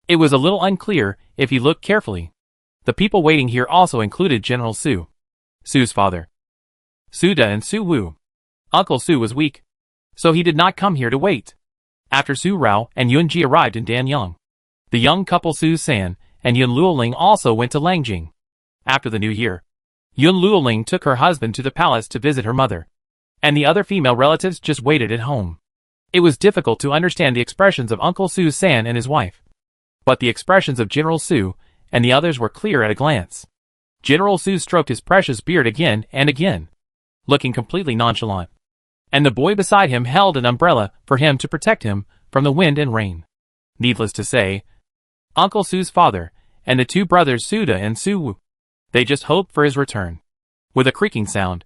It was a little unclear if you looked carefully. The people waiting here also included General Su, Su's father, Su De and Su Wu. Uncle Su was weak, so he did not come here to wait. After Su Rao and Yun Ji arrived in Danyang, the young couple Su San and Yun Luoling also went to Langjing. After the new year, Yun Luoling took her husband to the palace to visit her mother, and the other female relatives just waited at home. It was difficult to understand the expressions of Uncle Su San and his wife, but the expressions of General Su and the others were clear at a glance. General Su stroked his precious beard again and again, looking completely nonchalant, and the boy beside him held an umbrella for him to protect him from the wind and rain. Needless to say, Uncle Su's father and the two brothers Su De and Su Wu, they just hoped for his return. With a creaking sound,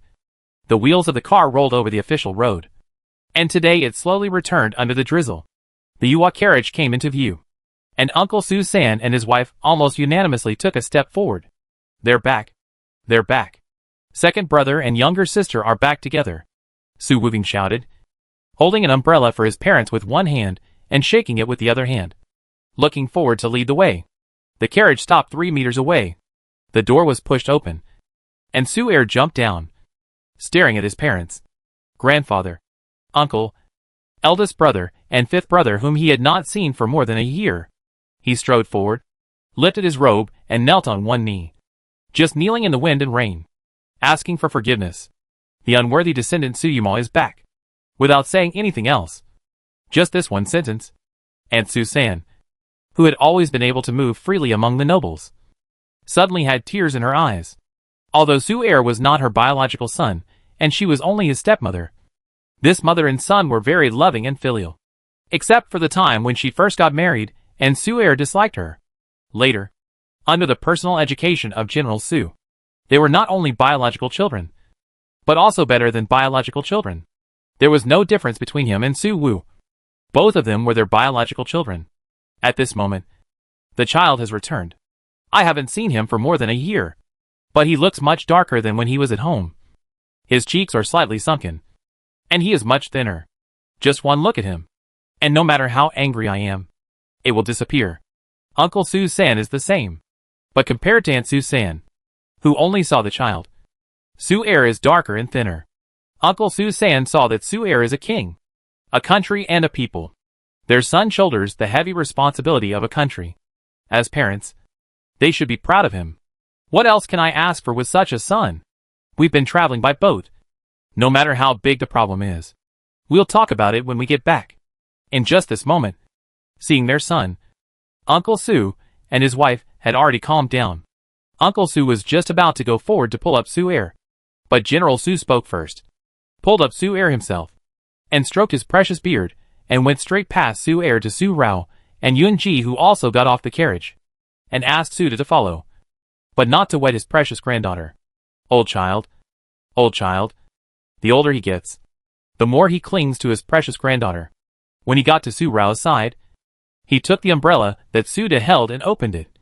the wheels of the car rolled over the official road, and today it slowly returned under the drizzle. The Yuwa carriage came into view. and Uncle Su-san and his wife almost unanimously took a step forward. They're back. They're back. Second brother and younger sister are back together, Su Wuving shouted, holding an umbrella for his parents with one hand and shaking it with the other hand, looking forward to lead the way. The carriage stopped 3 meters away. The door was pushed open, and Su-air jumped down, staring at his parents, grandfather, uncle, eldest brother, and fifth brother whom he had not seen for more than a year. He strode forward, lifted his robe, and knelt on one knee, just kneeling in the wind and rain, asking for forgiveness. The unworthy descendant Suyumo is back. Without saying anything else. Just this one sentence. And Su-san, who had always been able to move freely among the nobles, suddenly had tears in her eyes. Although Su-air was not her biological son, and she was only his stepmother, this mother and son were very loving and filial. Except for the time when she first got married, and Su-air disliked her. Later, under the personal education of General Su, they were not only biological children, but also better than biological children. There was no difference between him and Su Wu. Both of them were their biological children. At this moment, the child has returned. I haven't seen him for more than a year, but he looks much darker than when he was at home. His cheeks are slightly sunken, and he is much thinner. Just one look at him, and no matter how angry I am, it will disappear. Uncle Su-san is the same, but compared to Aunt Su-san, who only saw the child, Su-air is darker and thinner. Uncle Su-san saw that Su-air is a king, a country and a people. Their son shoulders the heavy responsibility of a country. As parents, they should be proud of him. What else can I ask for with such a son? We've been traveling by boat. No matter how big the problem is, we'll talk about it when we get back. In just this moment, seeing their son, Uncle Su and his wife had already calmed down. Uncle Su was just about to go forward to pull up Su-air, but General Su spoke first, pulled up Su-air himself, and stroked his precious beard, and went straight past Su-air to Su Rao and Yun-ji, who also got off the carriage, and asked Su to follow, but not to wed his precious granddaughter. Old child, the older he gets, the more he clings to his precious granddaughter. When he got to Su Rao's side, he took the umbrella that Su-da held and opened it,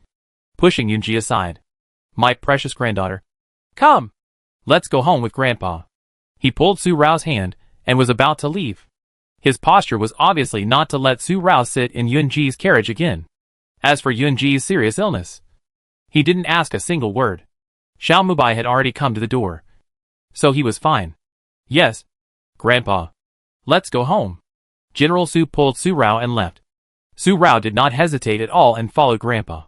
pushing Yun-ji aside. My precious granddaughter. Come! Let's go home with Grandpa. He pulled Su Rao's hand and was about to leave. His posture was obviously not to let Su Rao sit in Yun-ji's carriage again. As for Yun-ji's serious illness, he didn't ask a single word. Xiao Mubai had already come to the door, so he was fine. Yes, Grandpa. Let's go home. General Su pulled Su Rao and left. Su Rao did not hesitate at all and followed Grandpa.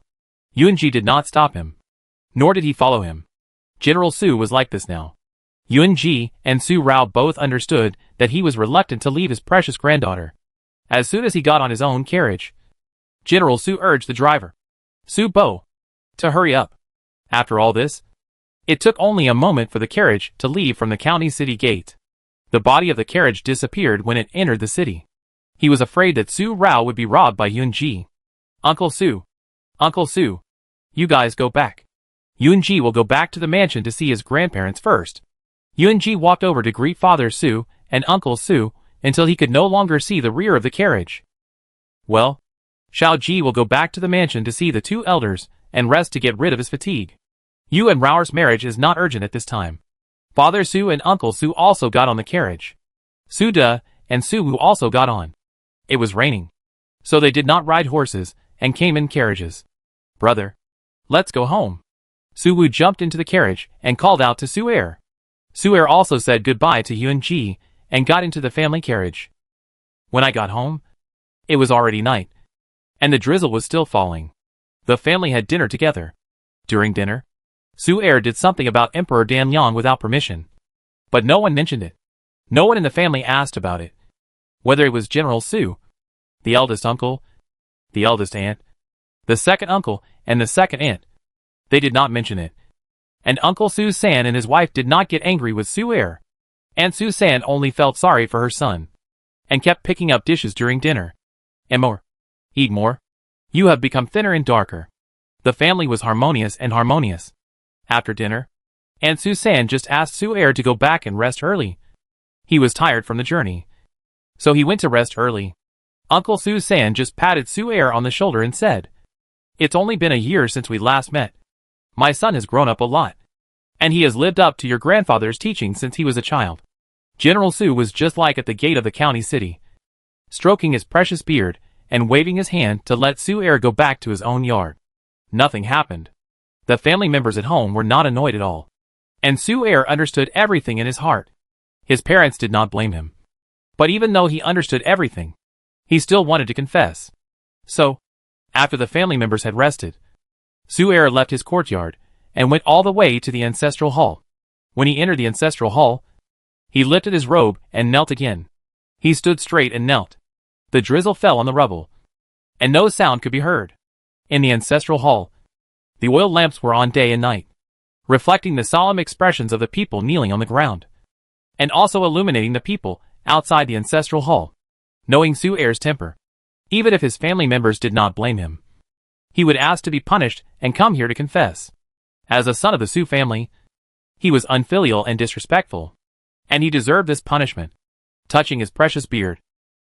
Yun-ji did not stop him, nor did he follow him. General Su was like this now. Yun-ji and Su Rao both understood that he was reluctant to leave his precious granddaughter. As soon as he got on his own carriage, General Su urged the driver, Su Bo, to hurry up. After all this, it took only a moment for the carriage to leave from the county city gate. The body of the carriage disappeared when it entered the city. He was afraid that Su Rao would be robbed by Yun-ji. Uncle Su, you guys go back. Yun-ji will go back to the mansion to see his grandparents first. Yun-ji walked over to greet Father Su and Uncle Su until he could no longer see the rear of the carriage. Well, Xiao-ji will go back to the mansion to see the two elders and rest to get rid of his fatigue. You and Rao's marriage is not urgent at this time. Father Su and Uncle Su also got on the carriage. Su-da and Su-wu also got on. It was raining, so they did not ride horses and came in carriages. Brother, let's go home. Su-wu jumped into the carriage and called out to Su-air. Su-air also said goodbye to Yun-ji and got into the family carriage. When I got home, it was already night, and the drizzle was still falling. The family had dinner together. During dinner, Su-air did something about Emperor Danliang without permission, but no one mentioned it. No one in the family asked about it. Whether it was General Su, the eldest uncle, the eldest aunt, the second uncle, and the second aunt, they did not mention it. And Uncle Su-san and his wife did not get angry with Su-air. Aunt Su-san only felt sorry for her son, and kept picking up dishes during dinner. And more. Eat more. You have become thinner and darker. The family was harmonious. After dinner, Aunt Su-san just asked Su-air to go back and rest early. He was tired from the journey, so he went to rest early. Uncle Su San just patted Su Er on the shoulder and said, "It's only been a year since we last met. My son has grown up a lot. And he has lived up to your grandfather's teaching since he was a child." General Su was just like at the gate of the county city, stroking his precious beard and waving his hand to let Su Er go back to his own yard. Nothing happened. The family members at home were not annoyed at all. And Su Er understood everything in his heart. His parents did not blame him. But even though he understood everything, he still wanted to confess. So, after the family members had rested, Su Er left his courtyard and went all the way to the ancestral hall. When he entered the ancestral hall, he lifted his robe and knelt again. He stood straight and knelt. The drizzle fell on the rubble, and no sound could be heard. In the ancestral hall, the oil lamps were on day and night, reflecting the solemn expressions of the people kneeling on the ground, and also illuminating the people outside the ancestral hall. Knowing Su Er's temper, even if his family members did not blame him, he would ask to be punished and come here to confess. As a son of the Su family, he was unfilial and disrespectful, and he deserved this punishment. Touching his precious beard,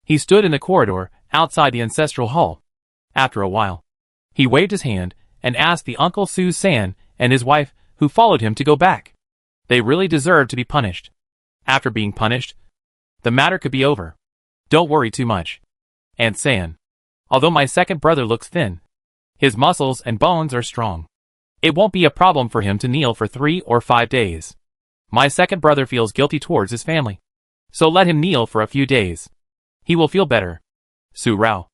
he stood in the corridor outside the ancestral hall. After a while, he waved his hand and asked the Uncle Su San and his wife, who followed him, to go back. They really deserved to be punished. After being punished, the matter could be over. Don't worry too much, Aunt San. Although my second brother looks thin, his muscles and bones are strong. It won't be a problem for him to kneel for 3 or 5 days. My second brother feels guilty towards his family, so let him kneel for a few days. He will feel better. Su Rao,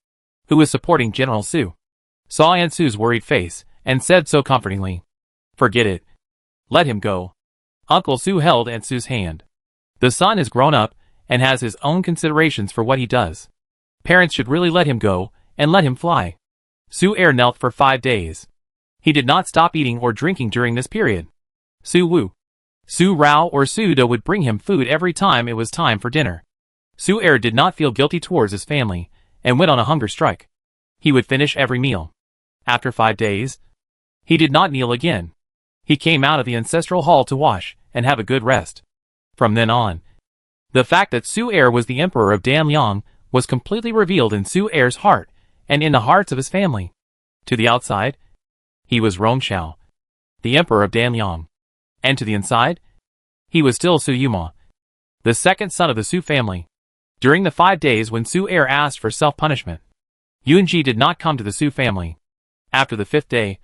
who was supporting General Su, saw Aunt Su's worried face and said so comfortingly, "Forget it. Let him go." Uncle Su held Aunt Su's hand. The son is grown up and has his own considerations for what he does. Parents should really let him go and let him fly. Su Er knelt for 5 days. He did not stop eating or drinking during this period. Su Wu, Su Rao or Su Do would bring him food every time it was time for dinner. Su Er did not feel guilty towards his family and went on a hunger strike. He would finish every meal. After 5 days, he did not kneel again. He came out of the ancestral hall to wash and have a good rest. From then on, the fact that Su Er was the emperor of Danliang was completely revealed in Su Er's heart and in the hearts of his family. To the outside, he was Rongshao, the emperor of Danliang. And to the inside, he was still Su Yuma, the second son of the Su family. During the 5 days when Su Er asked for self-punishment, Yunji did not come to the Su family. After the 5th day,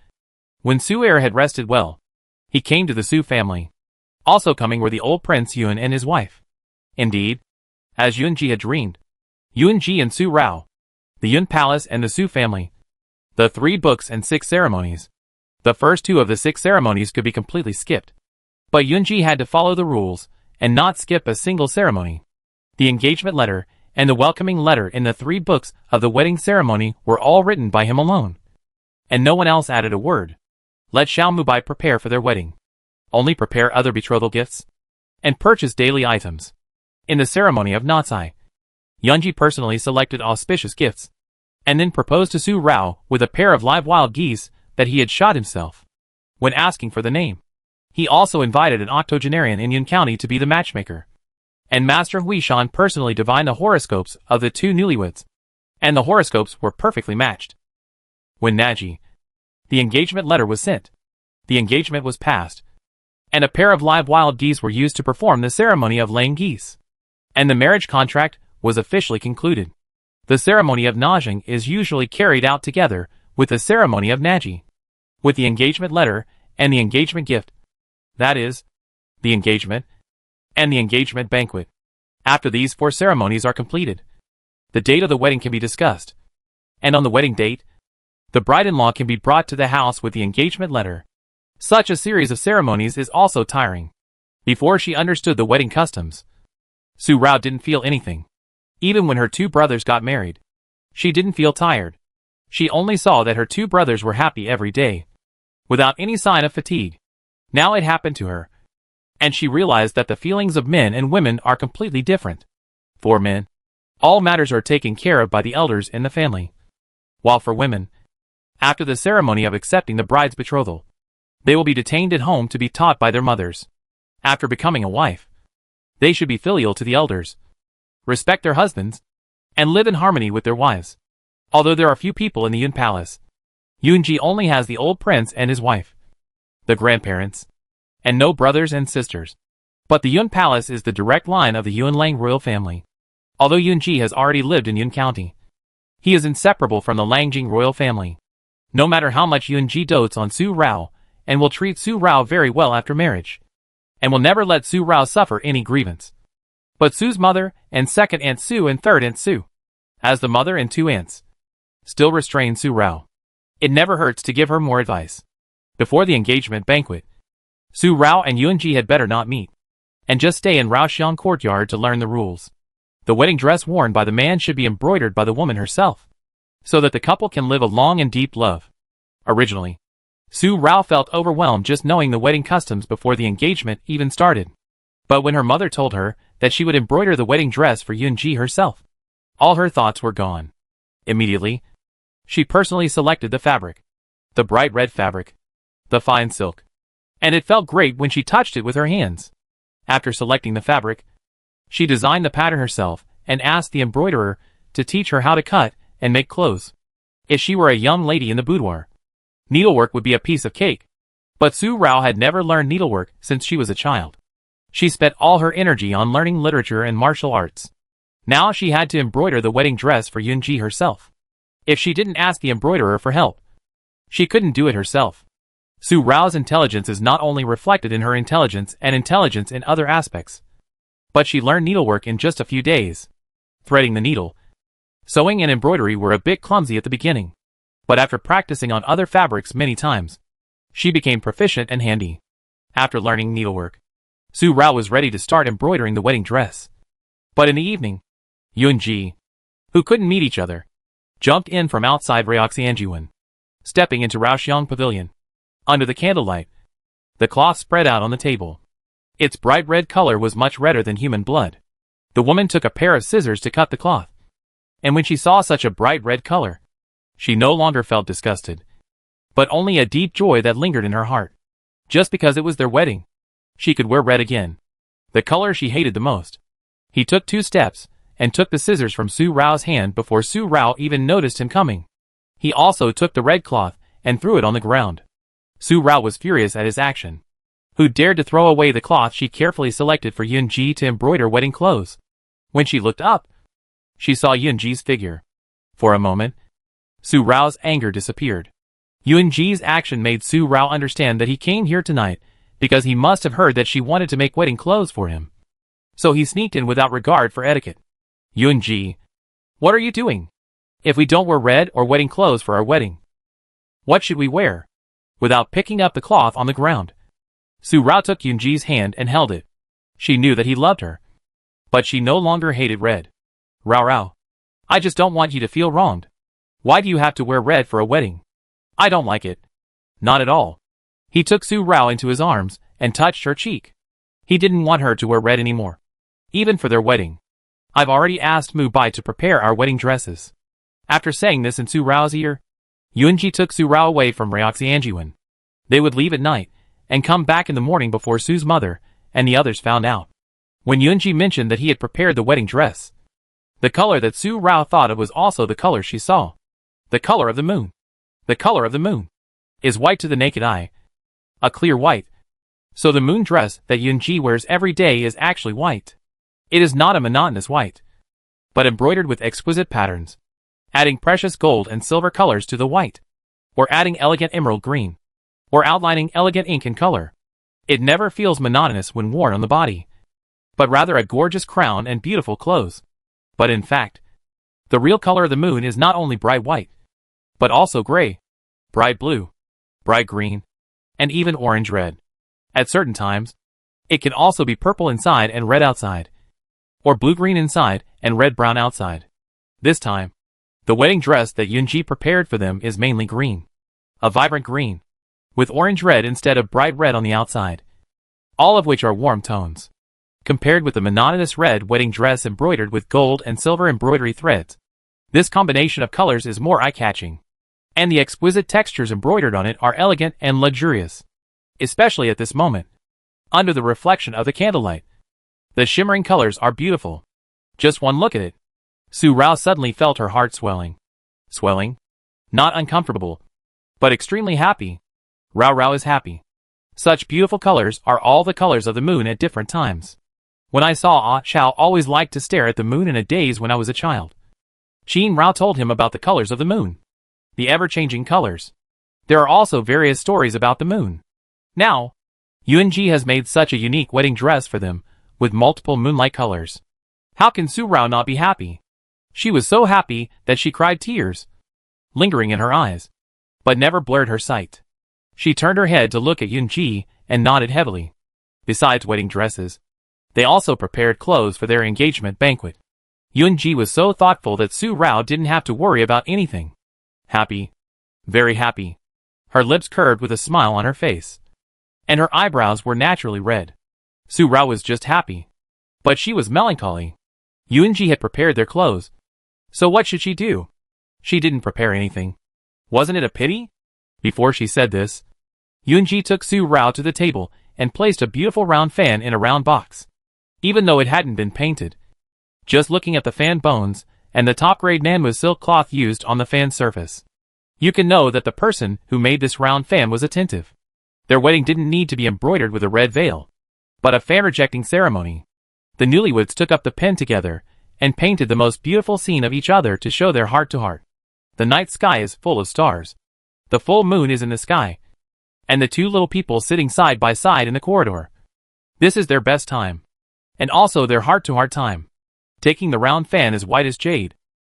when Su Er had rested well, he came to the Su family. Also coming were the old Prince Yun and his wife. Indeed, as Yunji had dreamed, Yunji and Su Rao, the Yun Palace and the Su family, the 3 books and 6 ceremonies. The first 2 of the 6 ceremonies could be completely skipped, but Yunji had to follow the rules and not skip a single ceremony. The engagement letter and the welcoming letter in the 3 books of the wedding ceremony were all written by him alone, and no one else added a word. Let Xiao Mubai prepare for their wedding. Only prepare other betrothal gifts and purchase daily items. In the ceremony of Natsai, Yunji personally selected auspicious gifts and then proposed to Su Rao with a pair of live wild geese that he had shot himself. When asking for the name, he also invited an octogenarian in Yun County to be the matchmaker. And Master Huishan personally divined the horoscopes of the 2 newlyweds, and the horoscopes were perfectly matched. When Naji, the engagement letter was sent, the engagement was passed, and a pair of live wild geese were used to perform the ceremony of laying geese. And the marriage contract was officially concluded. The ceremony of Najing is usually carried out together with the ceremony of Naji, with the engagement letter and the engagement gift. That is, the engagement and the engagement banquet. After these 4 ceremonies are completed, the date of the wedding can be discussed. And on the wedding date, the bride-in-law can be brought to the house with the engagement letter. Such a series of ceremonies is also tiring. Before she understood the wedding customs, Su Rao didn't feel anything. Even when her 2 brothers got married, she didn't feel tired. She only saw that her 2 brothers were happy every day, without any sign of fatigue. Now it happened to her, and she realized that the feelings of men and women are completely different. For men, all matters are taken care of by the elders in the family, while for women, after the ceremony of accepting the bride's betrothal, they will be detained at home to be taught by their mothers. After becoming a wife, they should be filial to the elders, respect their husbands, and live in harmony with their wives. Although there are few people in the Yun Palace, Yunji only has the old prince and his wife, the grandparents, and no brothers and sisters. But the Yun Palace is the direct line of the Yunlang royal family. Although Yunji has already lived in Yun County, he is inseparable from the Langjing royal family. No matter how much Yunji dotes on Su Rao, and will treat Su Rao very well after marriage, and will never let Su Rao suffer any grievance. But Su's mother, and second Aunt Su and third Aunt Su, as the mother and two aunts, still restrain Su Rao. It never hurts to give her more advice. Before the engagement banquet, Su Rao and Yunji had better not meet, and just stay in Raoxiang courtyard to learn the rules. The wedding dress worn by the man should be embroidered by the woman herself, so that the couple can live a long and deep love. Originally, Su Rao felt overwhelmed just knowing the wedding customs before the engagement even started. But when her mother told her that she would embroider the wedding dress for Yunji herself, all her thoughts were gone. Immediately, she personally selected the fabric, the bright red fabric, the fine silk, and it felt great when she touched it with her hands. After selecting the fabric, she designed the pattern herself and asked the embroiderer to teach her how to cut and make clothes. If she were a young lady in the boudoir, needlework would be a piece of cake. But Su Rao had never learned needlework since she was a child. She spent all her energy on learning literature and martial arts. Now she had to embroider the wedding dress for Yunji herself. If she didn't ask the embroiderer for help, she couldn't do it herself. Su Rao's intelligence is not only reflected in her intelligence and intelligence in other aspects, but she learned needlework in just a few days. Threading the needle, sewing and embroidery were a bit clumsy at the beginning, but after practicing on other fabrics many times, she became proficient and handy. After learning needlework, Su Rao was ready to start embroidering the wedding dress. But in the evening, Yunji, who couldn't meet each other, jumped in from outside Raoxianjuan, stepping into Raoxiang Pavilion. Under the candlelight, the cloth spread out on the table. Its bright red color was much redder than human blood. The woman took a pair of scissors to cut the cloth, and when she saw such a bright red color, she no longer felt disgusted, but only a deep joy that lingered in her heart. Just because it was their wedding, she could wear red again, the color she hated the most. He took 2 steps, and took the scissors from Su Rao's hand before Su Rao even noticed him coming. He also took the red cloth, and threw it on the ground. Su Rao was furious at his action. Who dared to throw away the cloth she carefully selected for Yunji to embroider wedding clothes? When she looked up, she saw Yunji's figure. For a moment, Su Rao's anger disappeared. Yunji's action made Su Rao understand that he came here tonight because he must have heard that she wanted to make wedding clothes for him. So he sneaked in without regard for etiquette. Yunji, what are you doing? If we don't wear red or wedding clothes for our wedding, what should we wear? Without picking up the cloth on the ground, Su Rao took Yunji's hand and held it. She knew that he loved her, but she no longer hated red. Rao, I just don't want you to feel wronged. Why do you have to wear red for a wedding? I don't like it. Not at all. He took Su Rao into his arms and touched her cheek. He didn't want her to wear red anymore, even for their wedding. I've already asked Mu Bai to prepare our wedding dresses. After saying this in Su Rao's ear, Yunji took Su Rao away from Raoxianjuan. They would leave at night, and come back in the morning before Su's mother and the others found out. When Yunji mentioned that he had prepared the wedding dress, the color that Su Rao thought of was also the color she saw. The color of the moon. The color of the moon is white to the naked eye. A clear white. So the moon dress that Yunji wears every day is actually white. It is not a monotonous white, but embroidered with exquisite patterns, adding precious gold and silver colors to the white, or adding elegant emerald green, or outlining elegant ink and color. It never feels monotonous when worn on the body, but rather a gorgeous crown and beautiful clothes. But in fact, the real color of the moon is not only bright white, but also gray, bright blue, bright green, and even orange-red. At certain times, it can also be purple inside and red outside, or blue-green inside and red-brown outside. This time, the wedding dress that Yunji prepared for them is mainly green, a vibrant green, with orange-red instead of bright red on the outside, all of which are warm tones. Compared with the monotonous red wedding dress embroidered with gold and silver embroidery threads, this combination of colors is more eye-catching, and the exquisite textures embroidered on it are elegant and luxurious, especially at this moment, under the reflection of the candlelight. The shimmering colors are beautiful. Just one look at it, Su Rao suddenly felt her heart swelling. Swelling? Not uncomfortable, but extremely happy. Rao Rao is happy. Such beautiful colors are all the colors of the moon at different times. When I saw Ah Chow always liked to stare at the moon in a daze when I was a child. Shin Rao told him about the colors of the moon. The ever-changing colors. There are also various stories about the moon. Now, Yunji has made such a unique wedding dress for them, with multiple moonlight colors. How can Su Rao not be happy? She was so happy that she cried tears, lingering in her eyes, but never blurred her sight. She turned her head to look at Yunji and nodded heavily. Besides wedding dresses, they also prepared clothes for their engagement banquet. Yunji was so thoughtful that Su Rao didn't have to worry about anything. Happy. Very happy. Her lips curved with a smile on her face, and her eyebrows were naturally red. Su Rao was just happy. But she was melancholy. Yunji had prepared their clothes. So what should she do? She didn't prepare anything. Wasn't it a pity? Before she said this, Yunji took Su Rao to the table and placed a beautiful round fan in a round box. Even though it hadn't been painted. Just looking at the fan bones and the top-grade Nanmu silk cloth used on the fan surface, you can know that the person who made this round fan was attentive. Their wedding didn't need to be embroidered with a red veil, but a fan-rejecting ceremony. The newlyweds took up the pen together and painted the most beautiful scene of each other to show their heart-to-heart. The night sky is full of stars. The full moon is in the sky, and the two little people sitting side by side in the corridor. This is their best time, and also their heart-to-heart time. Taking the round fan as white as jade,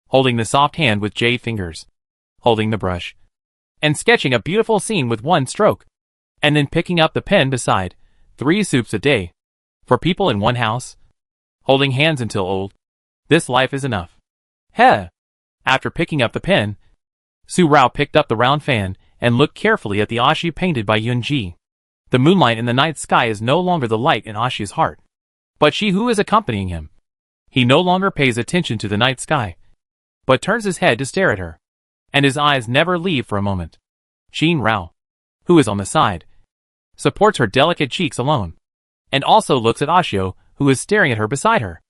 holding the soft hand with jade fingers, holding the brush, and sketching a beautiful scene with one stroke, and then picking up the pen beside, 3 soups a day, for people in one house, holding hands until old. This life is enough. Heh! After picking up the pen, Su Rao picked up the round fan and looked carefully at the Ashi painted by Yunji. The moonlight in the night sky is no longer the light in Ashi's heart, but she who is accompanying him. He no longer pays attention to the night sky, but turns his head to stare at her, and his eyes never leave for a moment. Shin Rao, who is on the side, supports her delicate cheeks alone, and also looks at Ashio, who is staring at her beside her.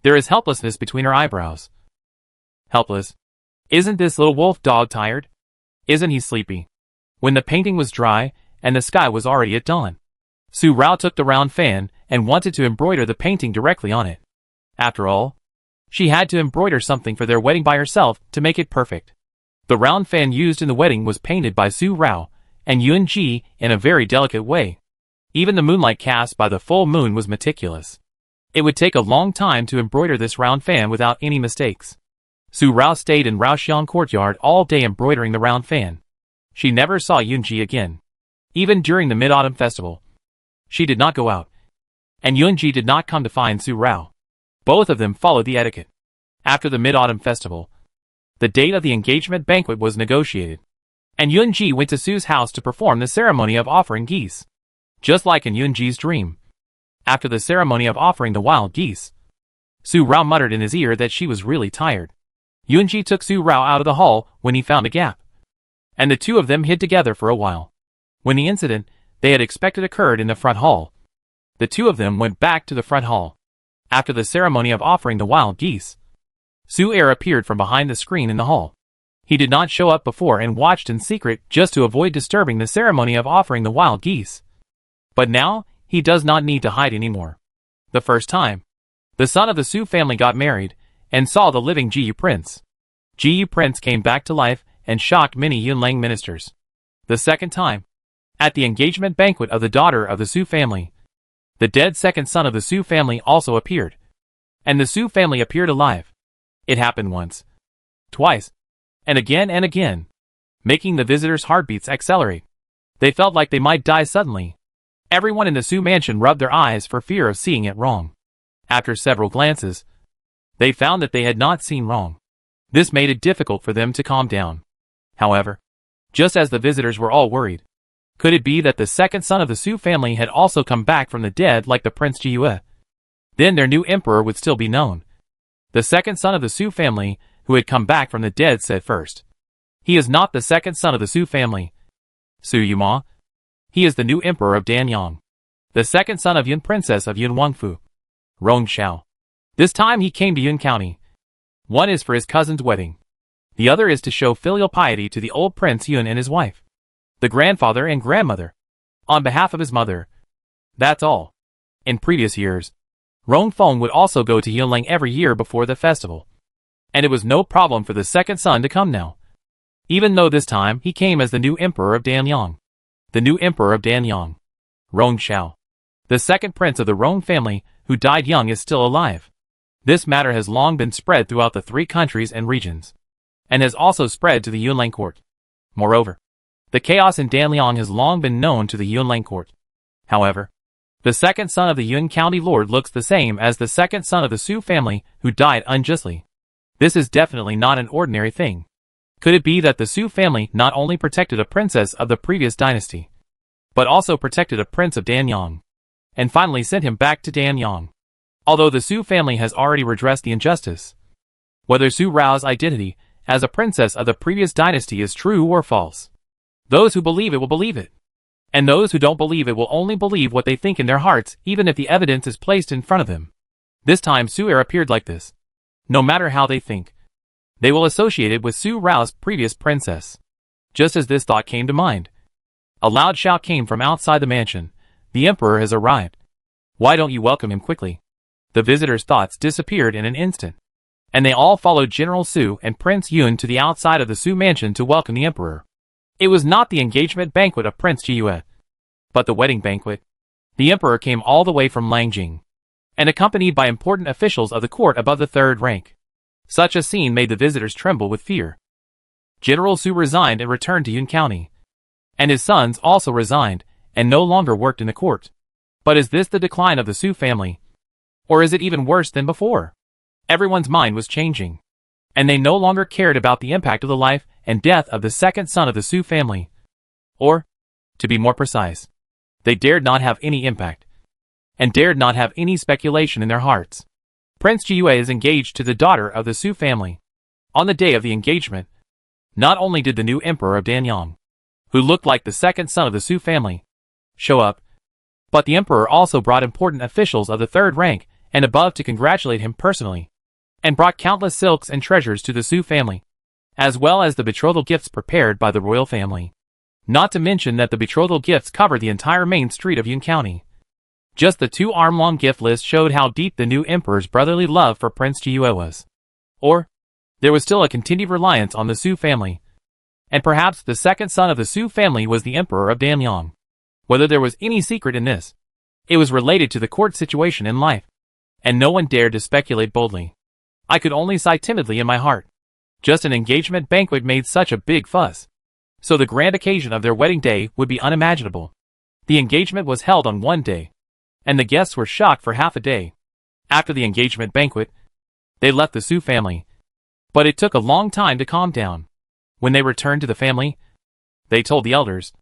There is helplessness between her eyebrows. Helpless. Isn't this little wolf dog tired? Isn't he sleepy? When the painting was dry, and the sky was already at dawn, Su Rao took the round fan and wanted to embroider the painting directly on it. After all, she had to embroider something for their wedding by herself to make it perfect. The round fan used in the wedding was painted by Su Rao and Yunji in a very delicate way. Even the moonlight cast by the full moon was meticulous. It would take a long time to embroider this round fan without any mistakes. Su Rao stayed in Raoxiang courtyard all day embroidering the round fan. She never saw Yunji again. Even during the Mid-Autumn Festival, she did not go out, and Yunji did not come to find Su Rao. Both of them followed the etiquette. After the Mid-Autumn Festival, the date of the engagement banquet was negotiated, and Yunji went to Su's house to perform the ceremony of offering geese. Just like in Yunji's dream. After the ceremony of offering the wild geese, Su Rao muttered in his ear that she was really tired. Yunji took Su Rao out of the hall when he found a gap, and the two of them hid together for a while. When the incident they had expected occurred in the front hall, the two of them went back to the front hall. After the ceremony of offering the wild geese, Su Er appeared from behind the screen in the hall. He did not show up before and watched in secret just to avoid disturbing the ceremony of offering the wild geese. But now, he does not need to hide anymore. The first time, the son of the Su family got married and saw the living Jiyu Prince. Jiyu Prince came back to life and shocked many Yunlang ministers. The second time, at the engagement banquet of the daughter of the Su family, the dead second son of the Su family also appeared, and the Su family appeared alive. It happened once, twice, and again, making the visitors' heartbeats accelerate. They felt like they might die suddenly. Everyone in the Su mansion rubbed their eyes for fear of seeing it wrong. After several glances, they found that they had not seen wrong. This made it difficult for them to calm down. However, just as the visitors were all worried, could it be that the second son of the Su family had also come back from the dead like the Prince Jiyue? Then their new emperor would still be known. The second son of the Su family, who had come back from the dead, said first. He is not the second son of the Su family. Su Yuma. He is the new emperor of Danyang, the second son of Yun Princess of Yun Wangfu, Rong Xiao. This time he came to Yun County. One is for his cousin's wedding. The other is to show filial piety to the old Prince Yun and his wife, the grandfather and grandmother, on behalf of his mother. That's all. In previous years, Rong Feng would also go to Yunlang every year before the festival. And it was no problem for the second son to come now. Even though this time he came as the new emperor of Danyang. The new emperor of Danyang, Rong Xiao, the second prince of the Rong family, who died young, is still alive. This matter has long been spread throughout the 3 countries and regions, and has also spread to the Yunlang court. Moreover, the chaos in Danyang has long been known to the Yunlang court. However, the second son of the Yun County Lord looks the same as the second son of the Su family who died unjustly. This is definitely not an ordinary thing. Could it be that the Su family not only protected a princess of the previous dynasty, but also protected a prince of Danyang, and finally sent him back to Danyang? Although the Su family has already redressed the injustice, whether Su Rao's identity as a princess of the previous dynasty is true or false, those who believe it will believe it. And those who don't believe it will only believe what they think in their hearts, even if the evidence is placed in front of them. This time Su heir appeared like this. No matter how they think, they will associate it with Su Rao's previous princess. Just as this thought came to mind, a loud shout came from outside the mansion. The emperor has arrived. Why don't you welcome him quickly? The visitors' thoughts disappeared in an instant, and they all followed General Su and Prince Yun to the outside of the Su mansion to welcome the emperor. It was not the engagement banquet of Prince Jiyue, but the wedding banquet. The emperor came all the way from Langjing, and accompanied by important officials of the court above the 3rd rank. Such a scene made the visitors tremble with fear. General Su resigned and returned to Yun County, and his sons also resigned and no longer worked in the court. But is this the decline of the Su family? Or is it even worse than before? Everyone's mind was changing, and they no longer cared about the impact of the life and death of the second son of the Su family. Or, to be more precise, they dared not have any impact, and dared not have any speculation in their hearts. Prince Jiyue is engaged to the daughter of the Su family. On the day of the engagement, not only did the new emperor of Danyang, who looked like the second son of the Su family, show up, but the emperor also brought important officials of the 3rd rank and above to congratulate him personally, and brought countless silks and treasures to the Su family, as well as the betrothal gifts prepared by the royal family. Not to mention that the betrothal gifts covered the entire main street of Yun County. Just the 2-arm-long gift list showed how deep the new emperor's brotherly love for Prince Jiyue was. Or, there was still a continued reliance on the Su family, and perhaps the second son of the Su family was the emperor of Danyang. Whether there was any secret in this, it was related to the court situation in life, and no one dared to speculate boldly. I could only sigh timidly in my heart. Just an engagement banquet made such a big fuss. So the grand occasion of their wedding day would be unimaginable. The engagement was held on one day, and the guests were shocked for half a day. After the engagement banquet, they left the Su family, but it took a long time to calm down. When they returned to the family, they told the elders,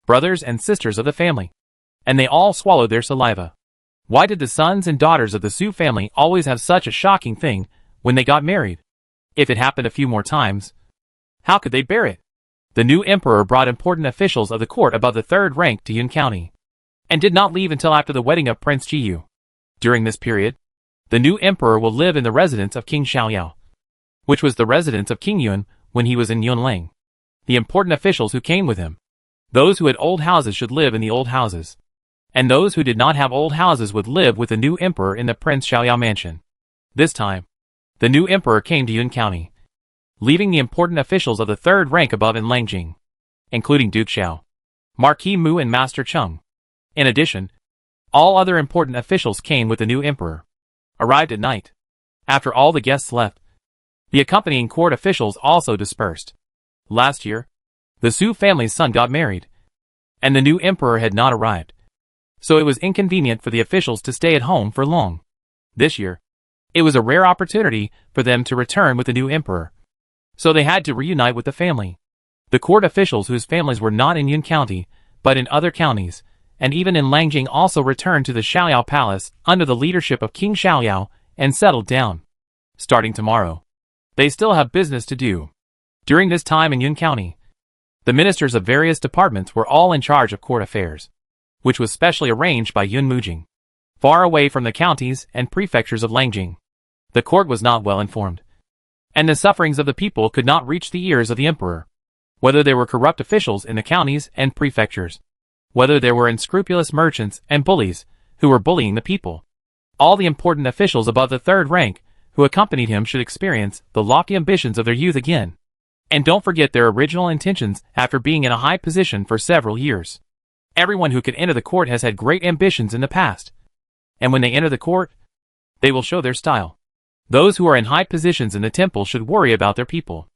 brothers and sisters of the family, and they all swallowed their saliva. Why did the sons and daughters of the Su family always have such a shocking thing when they got married? If it happened a few more times, how could they bear it? The new emperor brought important officials of the court above the 3rd rank to Yun County, and did not leave until after the wedding of Prince Jiyu. During this period, the new emperor will live in the residence of King Xiaoyao, which was the residence of King Yun when he was in Yunlang. The important officials who came with him, those who had old houses should live in the old houses, and those who did not have old houses would live with the new emperor in the Prince Xiaoyao mansion. This time, the new emperor came to Yun County, leaving the important officials of the 3rd rank above in Langjing, including Duke Xiao, Marquis Mu and Master Cheng. In addition, all other important officials came with the new emperor. Arrived at night. After all the guests left, the accompanying court officials also dispersed. Last year, the Su family's son got married, and the new emperor had not arrived, so it was inconvenient for the officials to stay at home for long. This year, it was a rare opportunity for them to return with the new emperor, so they had to reunite with the family. The court officials whose families were not in Yun County, but in other counties, and even in Langjing also returned to the Xiaoyao Palace under the leadership of King Xiaoyao and settled down. Starting tomorrow, they still have business to do. During this time in Yun County, the ministers of various departments were all in charge of court affairs, which was specially arranged by Yun Mujing, far away from the counties and prefectures of Langjing. The court was not well informed, and the sufferings of the people could not reach the ears of the emperor. Whether there were corrupt officials in the counties and prefectures, whether there were unscrupulous merchants and bullies who were bullying the people, all the important officials above the third rank who accompanied him should experience the lofty ambitions of their youth again. And don't forget their original intentions after being in a high position for several years. Everyone who could enter the court has had great ambitions in the past. And when they enter the court, they will show their style. Those who are in high positions in the temple should worry about their people.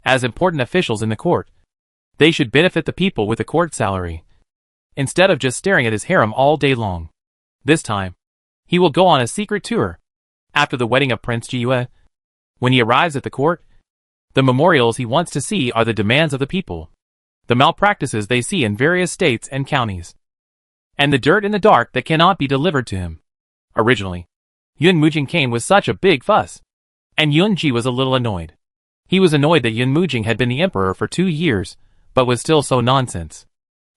As important officials in the court, they should benefit the people with a court salary, instead of just staring at his harem all day long. This time, he will go on a secret tour. After the wedding of Prince Jiue, when he arrives at the court, the memorials he wants to see are the demands of the people, the malpractices they see in various states and counties, and the dirt in the dark that cannot be delivered to him. Originally, Yun Mujing came with such a big fuss, and Yun Ji was a little annoyed. He was annoyed that Yun Mujing had been the emperor for 2 years, but was still so nonsense.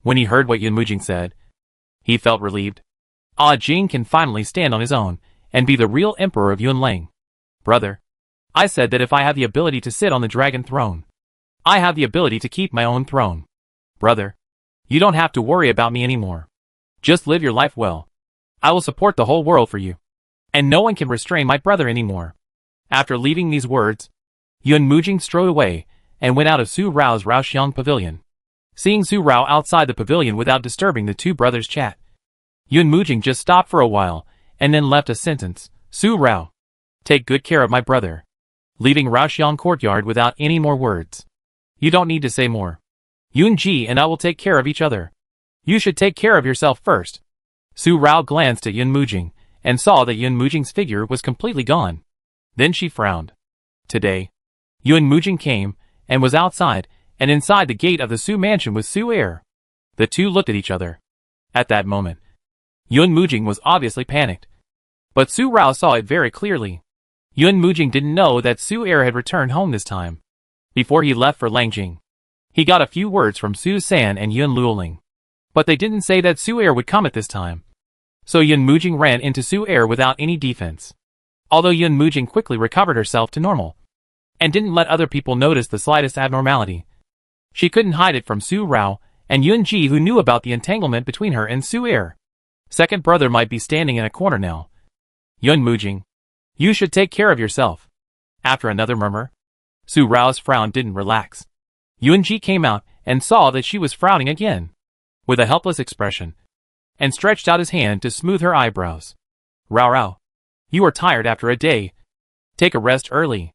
When he heard what Yun Mujing said, he felt relieved. Ah Jing can finally stand on his own, and be the real emperor of Yunlang. Brother, I said that if I have the ability to sit on the dragon throne, I have the ability to keep my own throne. Brother, you don't have to worry about me anymore. Just live your life well. I will support the whole world for you. And no one can restrain my brother anymore. After leaving these words, Yun Mujing strode away, and went out of Su Rao's Raoxiang pavilion. Seeing Su Rao outside the pavilion without disturbing the two brothers' chat, Yun Mujing just stopped for a while, and then left a sentence, Su Rao, take good care of my brother. Leaving Raoxiang courtyard without any more words. You don't need to say more. Yun Ji and I will take care of each other. You should take care of yourself first. Su Rao glanced at Yun Mujing, and saw that Yun Mujing's figure was completely gone. Then she frowned. Today, Yun Mujing came, and was outside, and inside the gate of the Su mansion was Su Air. The two looked at each other. At that moment, Yun Mujing was obviously panicked. But Su Rao saw it very clearly. Yun Mujing didn't know that Su Air had returned home this time. Before he left for Langjing, he got a few words from Su San and Yun Luoling. But they didn't say that Su Air would come at this time. So Yun Mujing ran into Su Air without any defense. Although Yun Mujing quickly recovered herself to normal, and didn't let other people notice the slightest abnormality, she couldn't hide it from Su Rao and Yun Ji, who knew about the entanglement between her and Su Air. Second brother might be standing in a corner now. Yun Mujing, you should take care of yourself. After another murmur, Su Rao's frown didn't relax. Yun Ji came out and saw that she was frowning again, with a helpless expression, and stretched out his hand to smooth her eyebrows. Rao, you are tired after a day. Take a rest early.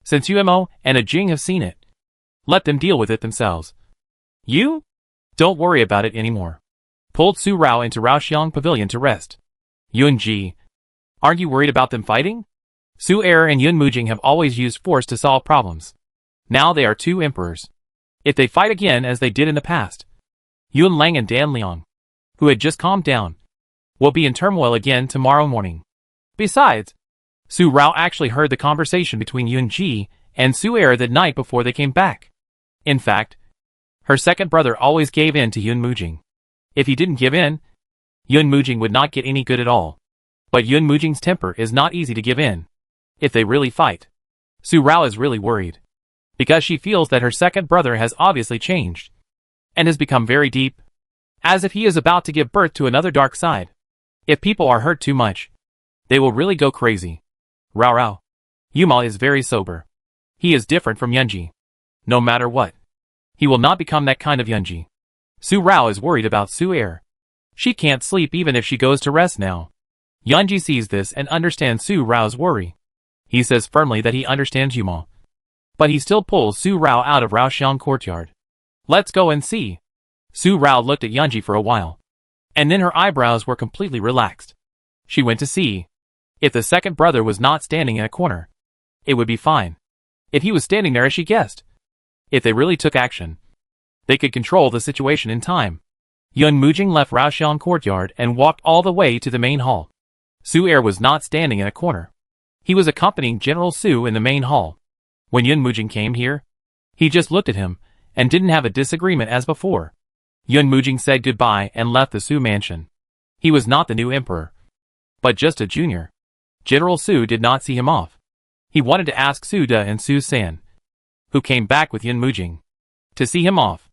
Since Umo and a Jing have seen it, let them deal with it themselves. You? Don't worry about it anymore. Pulled Su Rao into Raoxiang Pavilion to rest. Yun Ji, aren't you worried about them fighting? Su Air and Yun Mujing have always used force to solve problems. Now they are two emperors. If they fight again as they did in the past, Yun Lang and Dan Liang, who had just calmed down, will be in turmoil again tomorrow morning. Besides, Su Rao actually heard the conversation between Yun Ji and Su Air the night before they came back. In fact, her second brother always gave in to Yun Mujing. If he didn't give in, Yun Mujing would not get any good at all. But Yun Mujing's temper is not easy to give in. If they really fight, Su Rao is really worried, because she feels that her second brother has obviously changed, and has become very deep, as if he is about to give birth to another dark side. If people are hurt too much, they will really go crazy. Rao, Yuma is very sober. He is different from Yunji. No matter what, he will not become that kind of Yunji. Su Rao is worried about Su Air. She can't sleep even if she goes to rest now. Yunji sees this and understands Su Rao's worry. He says firmly that he understands Yuma, but he still pulls Su Rao out of Raoxiang courtyard. Let's go and see. Su Rao looked at Yunji for a while, and then her eyebrows were completely relaxed. She went to see if the second brother was not standing in a corner. It would be fine if he was standing there as she guessed. If they really took action, they could control the situation in time. Yun Mujing left Raoxiang courtyard and walked all the way to the main hall. Su Air was not standing in a corner. He was accompanying General Su in the main hall. When Yun Mujing came here, he just looked at him, and didn't have a disagreement as before. Yun Mujing said goodbye and left the Su mansion. He was not the new emperor, but just a junior. General Su did not see him off. He wanted to ask Su De and Su San, who came back with Yun Mujing, to see him off.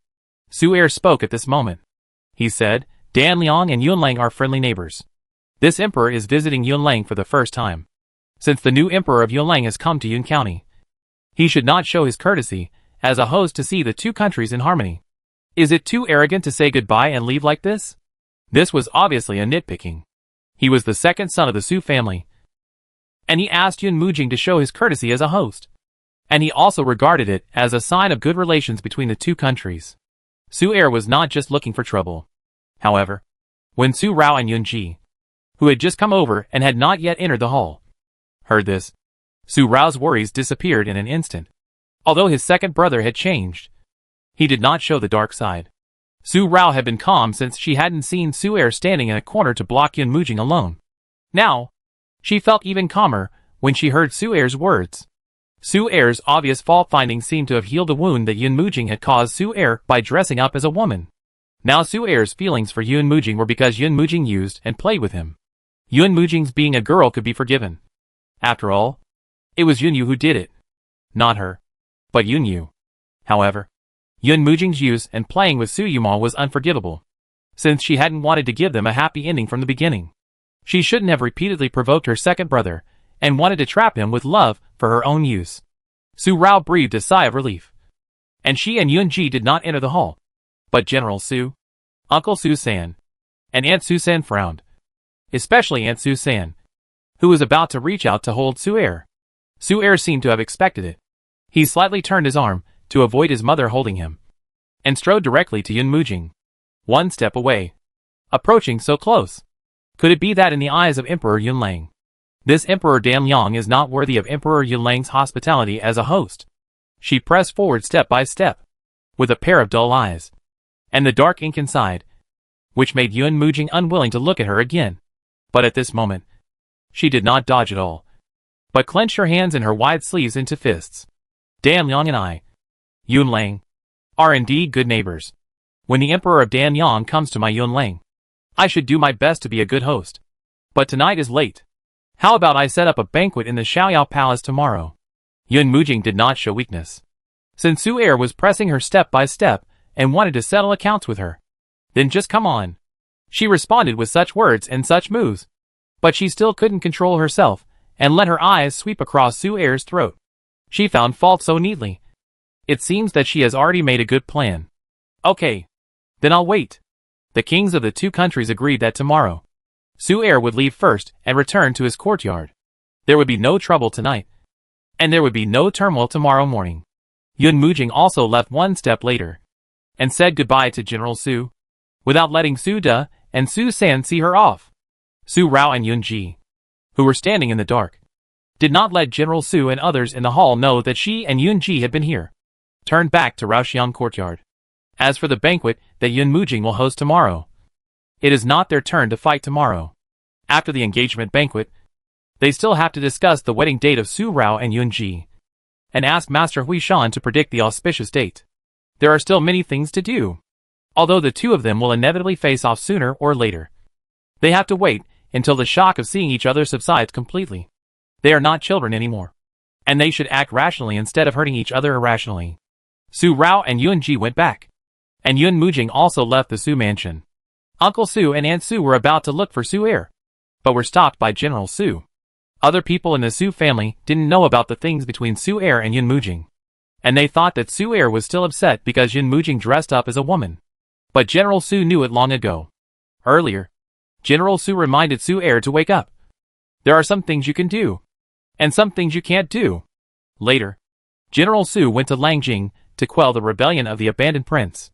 Su Er spoke at this moment. He said, Dan Liang and Yun Lang are friendly neighbors. This emperor is visiting Yun Lang for the first time. Since the new emperor of Yun Lang has come to Yun County, he should not show his courtesy as a host to see the two countries in harmony. Is it too arrogant to say goodbye and leave like this? This was obviously a nitpicking. He was the second son of the Su family, and he asked Yun Mujing to show his courtesy as a host. And he also regarded it as a sign of good relations between the two countries. Su Er was not just looking for trouble. However, when Su Rao and Yun Ji, who had just come over and had not yet entered the hall, heard this, Su Rao's worries disappeared in an instant. Although his second brother had changed, he did not show the dark side. Su Rao had been calm since she hadn't seen Su Er standing in a corner to block Yun Mujing alone. Now, she felt even calmer when she heard Su Er's words. Su Er's obvious fault-finding seemed to have healed a wound that Yun Mujing had caused Su Er by dressing up as a woman. Now Su Er's feelings for Yun Mujing were because Yun Mujing used and played with him. Yun Mujing's being a girl could be forgiven. After all, it was Yun Yu who did it. Not her, but Yun Yu. However, Yun Mujing's use and playing with Su Yuma was unforgivable, since she hadn't wanted to give them a happy ending from the beginning. She shouldn't have repeatedly provoked her second brother, and wanted to trap him with love for her own use. Su Rao breathed a sigh of relief. And she and Yun Ji did not enter the hall. But General Su, Uncle Su San, and Aunt Su San frowned. Especially Aunt Su San, who was about to reach out to hold Su Er. Su Er seemed to have expected it. He slightly turned his arm to avoid his mother holding him, and strode directly to Yun Mujing. One step away. Approaching so close. Could it be that in the eyes of Emperor Yun Lang, this Emperor Dan Liang is not worthy of Emperor Yun Lang's hospitality as a host? She pressed forward step by step, with a pair of dull eyes, and the dark ink inside, which made Yun Mujing unwilling to look at her again. But at this moment, she did not dodge at all, but clenched her hands in her wide sleeves into fists. Dan Liang and I, Yun Lang, are indeed good neighbors. When the Emperor of Dan Liang comes to my Yun Lang, I should do my best to be a good host. But tonight is late. How about I set up a banquet in the Xiaoyao Palace tomorrow? Yun Mujing did not show weakness, since Su Er was pressing her step by step and wanted to settle accounts with her. Then just come on. She responded with such words and such moves. But she still couldn't control herself, and let her eyes sweep across Su Er's throat. She found fault so neatly. It seems that she has already made a good plan. Okay. Then I'll wait. The kings of the two countries agreed that tomorrow, Su Er would leave first and return to his courtyard. There would be no trouble tonight, and there would be no turmoil tomorrow morning. Yun Mujing also left one step later, and said goodbye to General Su, without letting Su De and Su San see her off. Su Rao and Yun Ji, who were standing in the dark, did not let General Su and others in the hall know that she and Yun Ji had been here. Turned back to Raoxiang courtyard. As for the banquet that Yun Mujing will host tomorrow, it is not their turn to fight tomorrow. After the engagement banquet, they still have to discuss the wedding date of Su Rao and Yun Ji, and ask Master Hui Shan to predict the auspicious date. There are still many things to do, although the two of them will inevitably face off sooner or later. They have to wait until the shock of seeing each other subsides completely. They are not children anymore, and they should act rationally instead of hurting each other irrationally. Su Rao and Yun Ji went back, and Yun Mujing also left the Su mansion. Uncle Su and Aunt Su were about to look for Su Er, but were stopped by General Su. Other people in the Su family didn't know about the things between Su Er and Yun Mujing, and they thought that Su Er was still upset because Yun Mujing dressed up as a woman. But General Su knew it long ago. Earlier, General Su reminded Su Er to wake up. There are some things you can do, and some things you can't do. Later, General Su went to Langjing to quell the rebellion of the abandoned prince.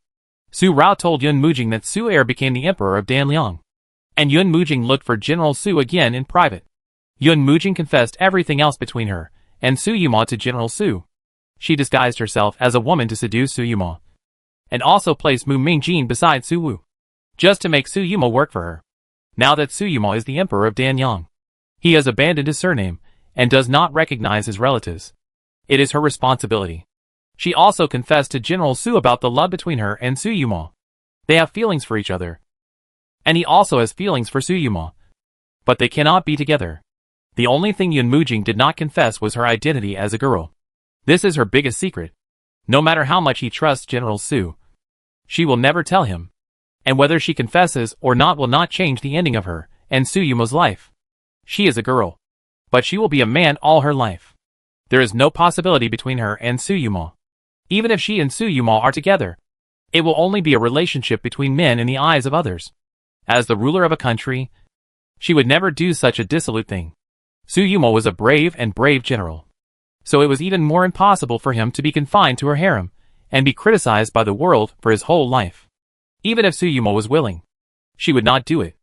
Su Rao told Yun Mujing that Su Er became the emperor of Dan Liang, and Yun Mujing looked for General Su again in private. Yun Mujing confessed everything else between her and Su Yuma to General Su. She disguised herself as a woman to seduce Su Yuma, and also placed Mu Mingjin beside Su Wu, just to make Su Yuma work for her. Now that Su Yuma is the emperor of Dan Liang, he has abandoned his surname and does not recognize his relatives. It is her responsibility. She also confessed to General Su about the love between her and Su Yuma. They have feelings for each other, and he also has feelings for Su Yuma, but they cannot be together. The only thing Yun Mujing did not confess was her identity as a girl. This is her biggest secret. No matter how much he trusts General Su, she will never tell him. And whether she confesses or not will not change the ending of her and Su Yumo's life. She is a girl, but she will be a man all her life. There is no possibility between her and Su Yumo. Even if she and Su Yumo are together, it will only be a relationship between men in the eyes of others. As the ruler of a country, she would never do such a dissolute thing. Su Yumo was a brave general. So it was even more impossible for him to be confined to her harem and be criticized by the world for his whole life. Even if Su Yumo was willing, she would not do it.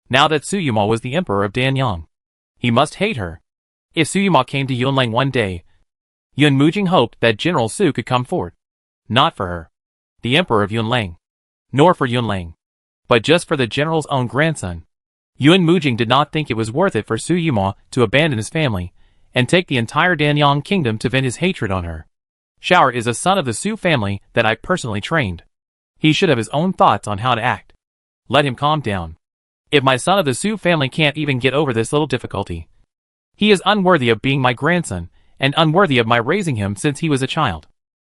Now that Su Yumo was the emperor of Danyang, he must hate her. If Su Yumo came to Yunlang one day, Yun Mujing hoped that General Su could come forward. Not for her, the emperor of Yunlang, nor for Yunlang, but just for the general's own grandson. Yun Mujing did not think it was worth it for Su Yumo to abandon his family and take the entire Danyang kingdom to vent his hatred on her. Shower is a son of the Su family that I personally trained. He should have his own thoughts on how to act. Let him calm down. If my son of the Su family can't even get over this little difficulty, he is unworthy of being my grandson and unworthy of my raising him since he was a child.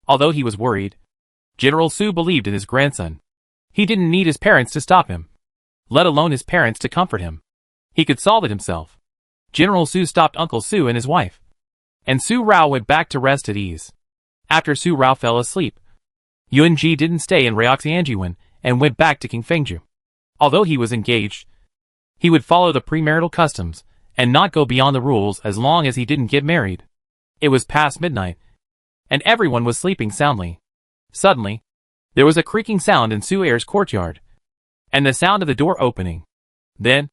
Although he was worried, General Su believed in his grandson. He didn't need his parents to stop him, let alone his parents to comfort him. He could solve it himself. General Su stopped Uncle Su and his wife, and Su Rao went back to rest at ease. After Su Rao fell asleep, Yun Ji didn't stay in Ryuxianjiwen and went back to King Fengju. Although he was engaged, he would follow the premarital customs and not go beyond the rules as long as he didn't get married. It was past midnight, and everyone was sleeping soundly. Suddenly, there was a creaking sound in Su Er's courtyard, and the sound of the door opening. Then,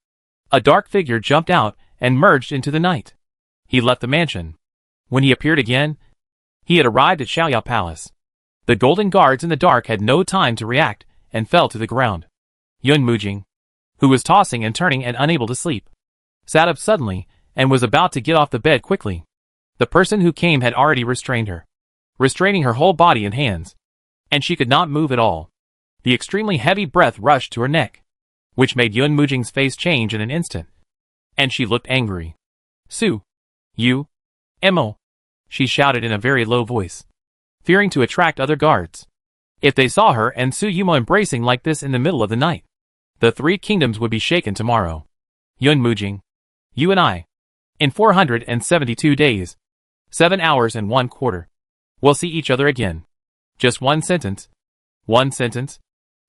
a dark figure jumped out and merged into the night. He left the mansion. When he appeared again, he had arrived at Xiaoyao Palace. The golden guards in the dark had no time to react and fell to the ground. Yun Mujing, who was tossing and turning and unable to sleep, sat up suddenly and was about to get off the bed quickly. The person who came had already restrained her, restraining her whole body and hands, and she could not move at all. The extremely heavy breath rushed to her neck, which made Yun Mujing's face change in an instant, and she looked angry. Su, you, Mo, she shouted in a very low voice, fearing to attract other guards. If they saw her and Su Yumo embracing like this in the middle of the night, the three kingdoms would be shaken tomorrow. Yun Mujing, you and I, in 472 days, 7 hours and 1/4, we'll see each other again. Just one sentence. One sentence.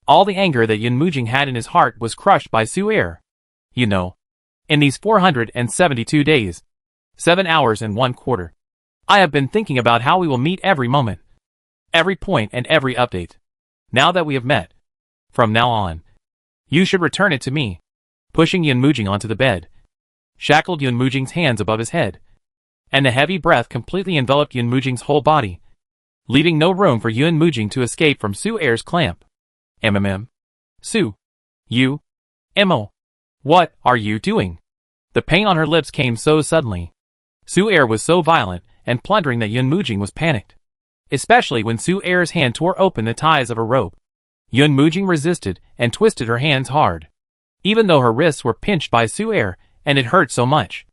All the anger that Yun Mujing had in his heart was crushed by Su Er. You know, in these 472 days, 7 hours and 1/4, I have been thinking about how we will meet every moment, every point and every update. Now that we have met, from now on, you should return it to me. Pushing Yun Mujing onto the bed, shackled Yun Mujing's hands above his head, and the heavy breath completely enveloped Yun Mujing's whole body, leaving no room for Yun Mujing to escape from Su Er's clamp. Su. You. Mo. What are you doing? The pain on her lips came so suddenly. Su Er was so violent and plundering that Yun Mujing was panicked, especially when Su Er's hand tore open the ties of her robe. Yun Mujing resisted and twisted her hands hard. Even though her wrists were pinched by Su Er and it hurt so much,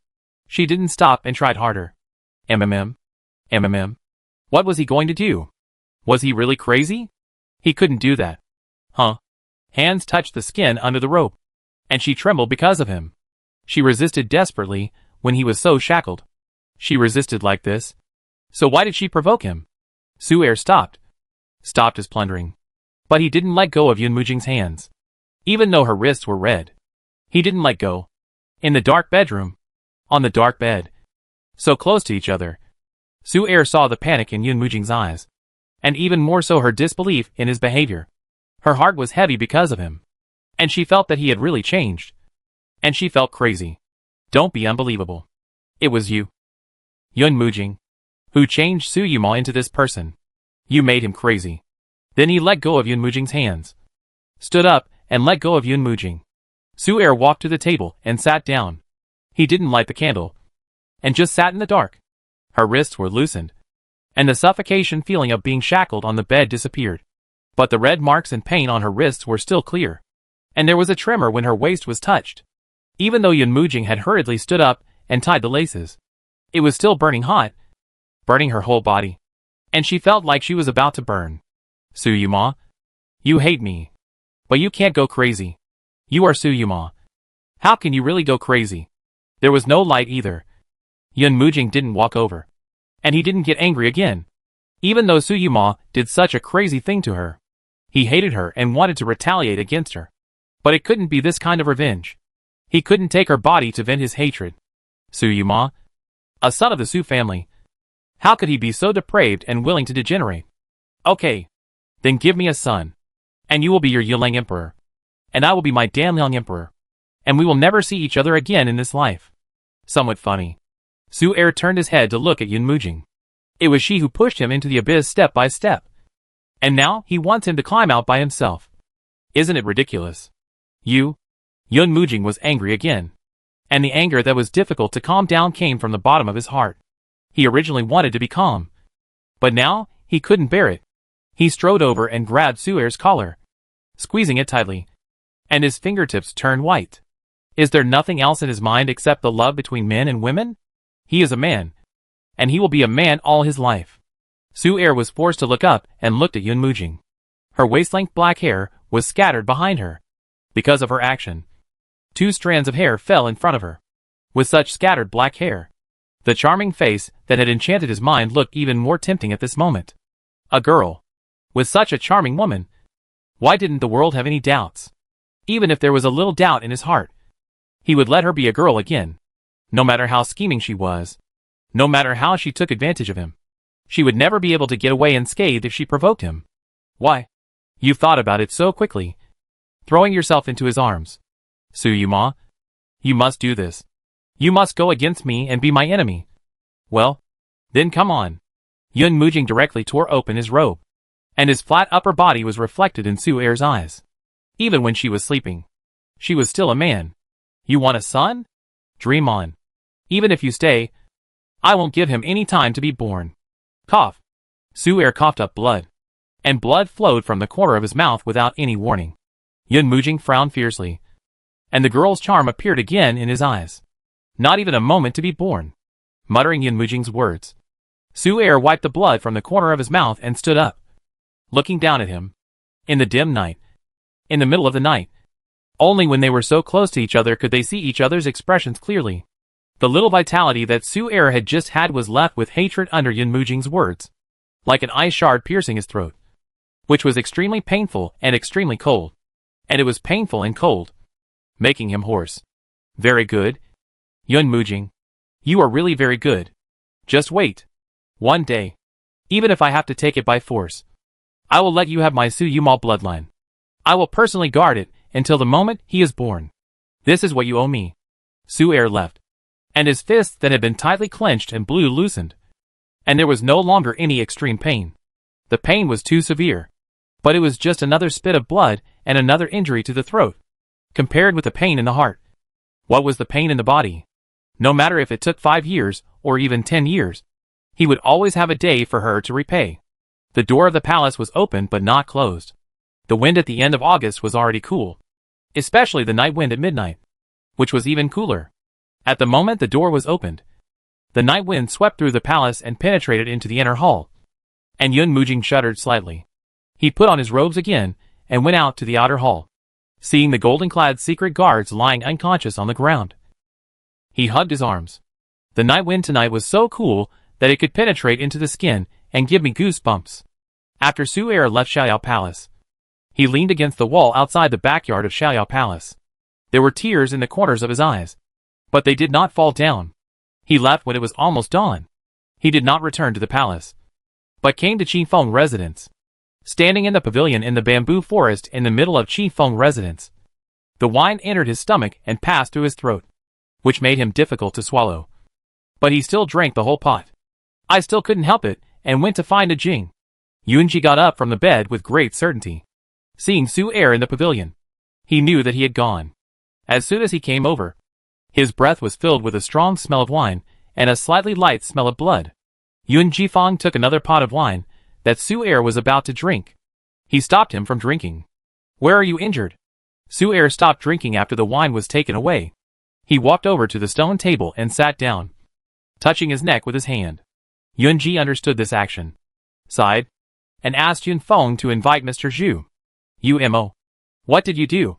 she didn't stop and tried harder. What was he going to do? Was he really crazy? He couldn't do that. Huh? Hands touched the skin under the rope, and she trembled because of him. She resisted desperately when he was so shackled. She resisted like this. So why did she provoke him? Su Er stopped his plundering. But he didn't let go of Yun Mujing's hands. Even though her wrists were red, he didn't let go. In the dark bedroom, on the dark bed, so close to each other, Su Er saw the panic in Yun Mujing's eyes, and even more so her disbelief in his behavior. Her heart was heavy because of him, and she felt that he had really changed. And she felt crazy. Don't be unbelievable. It was you, Yun Mujing, who changed Su Yumo into this person. You made him crazy. Then he let go of Yun Mujing's hands, stood up, and let go of Yun Mujing. Su Er walked to the table and sat down. He didn't light the candle, and just sat in the dark. Her wrists were loosened, and the suffocation feeling of being shackled on the bed disappeared. But the red marks and pain on her wrists were still clear, and there was a tremor when her waist was touched. Even though Yun Mujing had hurriedly stood up and tied the laces. It was still burning hot, burning her whole body, and she felt like she was about to burn. Soo-yuma, you hate me. But you can't go crazy. You are Soo-yuma. How can you really go crazy? There was no light either. Yun Mujing didn't walk over. And he didn't get angry again. Even though Soo-yuma did such a crazy thing to her. He hated her and wanted to retaliate against her. But it couldn't be this kind of revenge. He couldn't take her body to vent his hatred. Soo-yuma, a son of the Su family. How could he be so depraved and willing to degenerate? Okay. Then give me a son. And you will be your Yilang Emperor. And I will be my Danliang Emperor. And we will never see each other again in this life. Somewhat funny. Su-er turned his head to look at Yun Mujing. It was she who pushed him into the abyss step by step. And now he wants him to climb out by himself. Isn't it ridiculous? Yun Mujing was angry again. And the anger that was difficult to calm down came from the bottom of his heart. He originally wanted to be calm. But now, he couldn't bear it. He strode over and grabbed Su-er's collar, squeezing it tightly. And his fingertips turned white. Is there nothing else in his mind except the love between men and women? He is a man. And he will be a man all his life. Su-er was forced to look up and looked at Yun Mujing. Her waist-length black hair was scattered behind her. Because of her action, 2 strands of hair fell in front of her. With such scattered black hair, the charming face that had enchanted his mind looked even more tempting at this moment. A girl. With such a charming woman. Why didn't the world have any doubts? Even if there was a little doubt in his heart, he would let her be a girl again. No matter how scheming she was. No matter how she took advantage of him. She would never be able to get away unscathed if she provoked him. Why? You thought about it so quickly. Throwing yourself into his arms. Soo-yuma, you must do this. You must go against me and be my enemy. Well, then come on. Yun Mujing directly tore open his robe. And his flat upper body was reflected in Su-er's eyes. Even when she was sleeping. She was still a man. You want a son? Dream on. Even if you stay, I won't give him any time to be born. Cough. Su-er coughed up blood. And blood flowed from the corner of his mouth without any warning. Yun Mujing frowned fiercely. And the girl's charm appeared again in his eyes. Not even a moment to be born. Muttering Yun Mujing's words, Su-er wiped the blood from the corner of his mouth and stood up. Looking down at him. In the dim night. In the middle of the night. Only when they were so close to each other could they see each other's expressions clearly. The little vitality that Su-er had just had was left with hatred under Yun Mujing's words. Like an ice shard piercing his throat. Which was extremely painful and extremely cold. And it was painful and cold. Making him hoarse. Very good. Yun Mujing. You are really very good. Just wait. One day. Even if I have to take it by force. I will let you have my Soo-yuma bloodline. I will personally guard it until the moment he is born. This is what you owe me. Su-er left. And his fists that had been tightly clenched and blew loosened. And there was no longer any extreme pain. The pain was too severe. But it was just another spit of blood and another injury to the throat. Compared with the pain in the heart. What was the pain in the body? No matter if it took 5 years, or even 10 years. He would always have a day for her to repay. The door of the palace was open but not closed. The wind at the end of August was already cool. Especially the night wind at midnight. Which was even cooler. At the moment the door was opened. The night wind swept through the palace and penetrated into the inner hall. And Yun Mujing shuddered slightly. He put on his robes again, and went out to the outer hall. Seeing the golden-clad secret guards lying unconscious on the ground. He hugged his arms. The night wind tonight was so cool that it could penetrate into the skin and give me goosebumps. After Su-er left Xiaoyao Palace, he leaned against the wall outside the backyard of Xiaoyao Palace. There were tears in the corners of his eyes. But they did not fall down. He left when it was almost dawn. He did not return to the palace, but came to Qifeng residence. Standing in the pavilion in the bamboo forest in the middle of Qifeng residence, the wine entered his stomach and passed through his throat, which made him difficult to swallow. But he still drank the whole pot. I still couldn't help it, and went to find a Jing. Yunji got up from the bed with great certainty. Seeing Su-er in the pavilion, he knew that he had gone. As soon as he came over, his breath was filled with a strong smell of wine, and a slightly light smell of blood. Yun Jifang took another pot of wine that Su-er was about to drink. He stopped him from drinking. Where are you injured? Su-er stopped drinking after the wine was taken away. He walked over to the stone table and sat down, touching his neck with his hand. Yunji understood this action, sighed, and asked Yunfeng to invite Mr. Zhu. Mo, what did you do?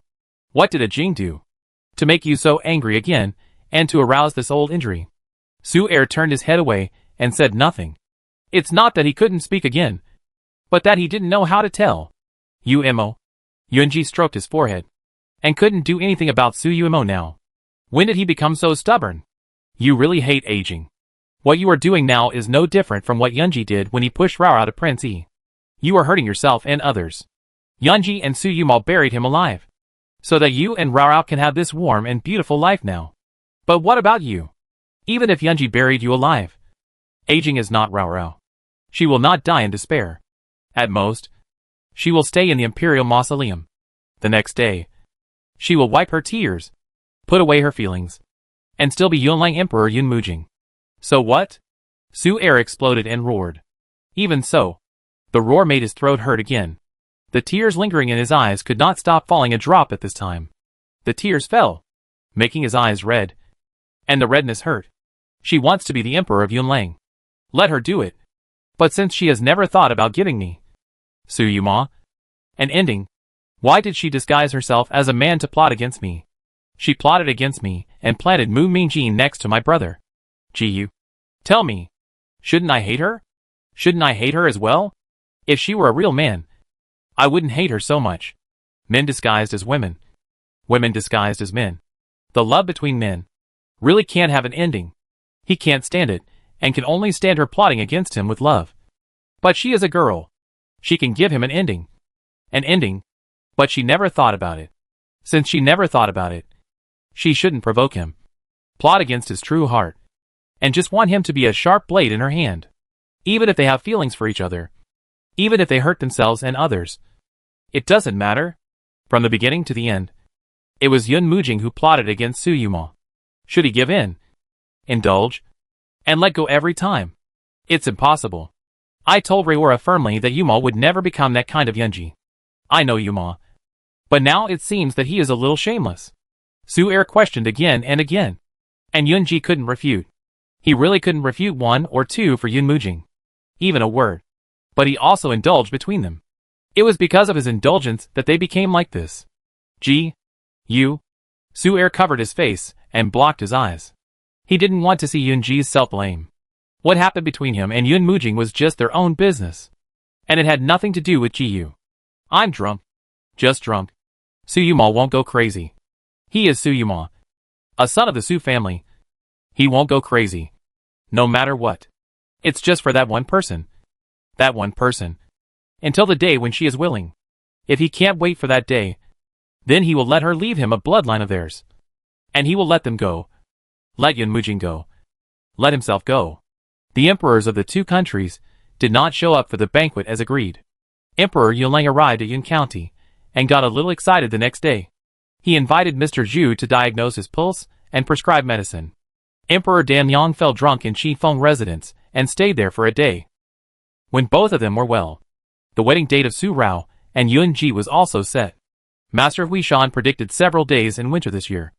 What did a Jing do to make you so angry again, and to arouse this old injury? Su Er turned his head away and said nothing. It's not that he couldn't speak again, but that he didn't know how to tell. Mo. Yunji stroked his forehead, and couldn't do anything about Su Mo now. When did he become so stubborn? You really hate aging. What you are doing now is no different from what Yunji did when he pushed Rao to Prince E. You are hurting yourself and others. Yunji and Su Mo buried him alive, so that you and Rao can have this warm and beautiful life now. But what about you? Even if Yunji buried you alive, aging is not Rao. She will not die in despair. At most, she will stay in the imperial mausoleum. The next day, she will wipe her tears, put away her feelings, and still be Yunlang Emperor Yun Mujing. So what? Su Er exploded and roared. Even so, the roar made his throat hurt again. The tears lingering in his eyes could not stop falling a drop at this time. The tears fell, making his eyes red, and the redness hurt. She wants to be the Emperor of Yunlang. Let her do it. But since she has never thought about giving me, Su Ma, an ending, why did she disguise herself as a man to plot against me? She plotted against me and planted Mu Mingjin next to my brother. Ji, tell me, shouldn't I hate her? Shouldn't I hate her as well? If she were a real man, I wouldn't hate her so much. Men disguised as women, women disguised as men. The love between men really can't have an ending. He can't stand it, and can only stand her plotting against him with love. But she is a girl. She can give him an ending. An ending. But she never thought about it. Since she never thought about it, she shouldn't provoke him, plot against his true heart, and just want him to be a sharp blade in her hand. Even if they have feelings for each other, even if they hurt themselves and others, it doesn't matter. From the beginning to the end, it was Yun Mujing who plotted against Su Yuma. Should he give in, indulge, and let go every time? It's impossible. I told Reora firmly that Yuma would never become that kind of Yunji. I know Yuma, but now it seems that he is a little shameless. Su Er questioned again and again, and Yunji couldn't refute. He really couldn't refute one or two for Yun Mujing, even a word. But he also indulged between them. It was because of his indulgence that they became like this. Su Er covered his face and blocked his eyes. He didn't want to see Yunji's self-blame. What happened between him and Yun Mujing was just their own business, and it had nothing to do with Ji. I'm drunk. Just drunk. Su Yuma won't go crazy. He is Su Yuma, a son of the Su family. He won't go crazy, no matter what. It's just for that one person. That one person. Until the day when she is willing. If he can't wait for that day, then he will let her leave him a bloodline of theirs. And he will let them go. Let Yun Mujing go. Let himself go. The emperors of the two countries did not show up for the banquet as agreed. Emperor Yunlang arrived at Yun County, and got a little excited the next day. He invited Mr. Zhu to diagnose his pulse and prescribe medicine. Emperor Danyang fell drunk in Qifeng residence, and stayed there for a day. When both of them were well, the wedding date of Su Rao and Yun Ji was also set. Master Huishan predicted several days in winter this year.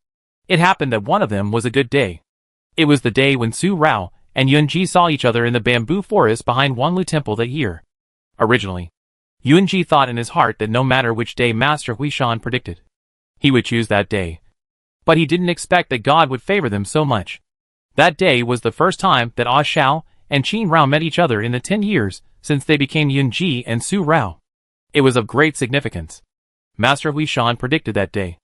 It happened that one of them was a good day. It was the day when Su Rao and Yun Ji saw each other in the bamboo forest behind Wanlu Temple that year. Originally, Yun Ji thought in his heart that no matter which day Master Huishan predicted, he would choose that day. But he didn't expect that God would favor them so much. That day was the first time that Ah Shao and Qin Rao met each other in the 10 years since they became Yun Ji and Su Rao. It was of great significance. Master Huishan predicted that day,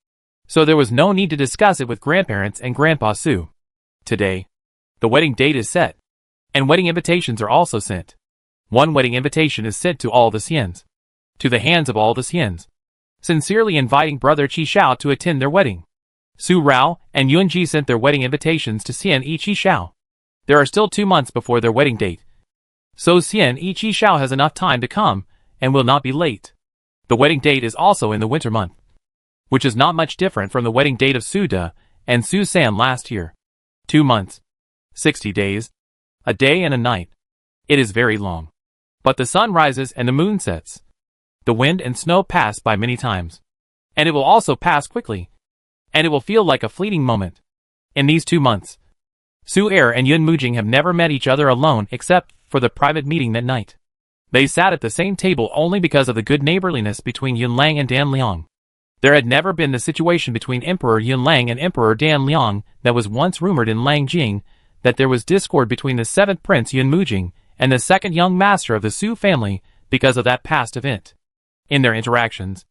so there was no need to discuss it with grandparents and Grandpa Su. Today, the wedding date is set, and wedding invitations are also sent. One wedding invitation is sent to all the Xians, to the hands of all the Xians, sincerely inviting brother Qi Shao to attend their wedding. Su Rao and Yun Ji sent their wedding invitations to Xian Yi Qi Shao. There are still 2 months before their wedding date, so Xian Yi Qi Shao has enough time to come, and will not be late. The wedding date is also in the winter month, which is not much different from the wedding date of Su De and Su San last year. 2 months, 60 days, a day and a night. It is very long. But the sun rises and the moon sets. The wind and snow pass by many times, and it will also pass quickly, and it will feel like a fleeting moment. In these 2 months, Su Er and Yun Mujing have never met each other alone except for the private meeting that night. They sat at the same table only because of the good neighborliness between Yun Lang and Dan Liang. There had never been the situation between Emperor Yun Lang and Emperor Dan Liang that was once rumored in Langjing, that there was discord between the 7th Prince Yun Mujing and the 2nd young master of the Su family because of that past event. In their interactions,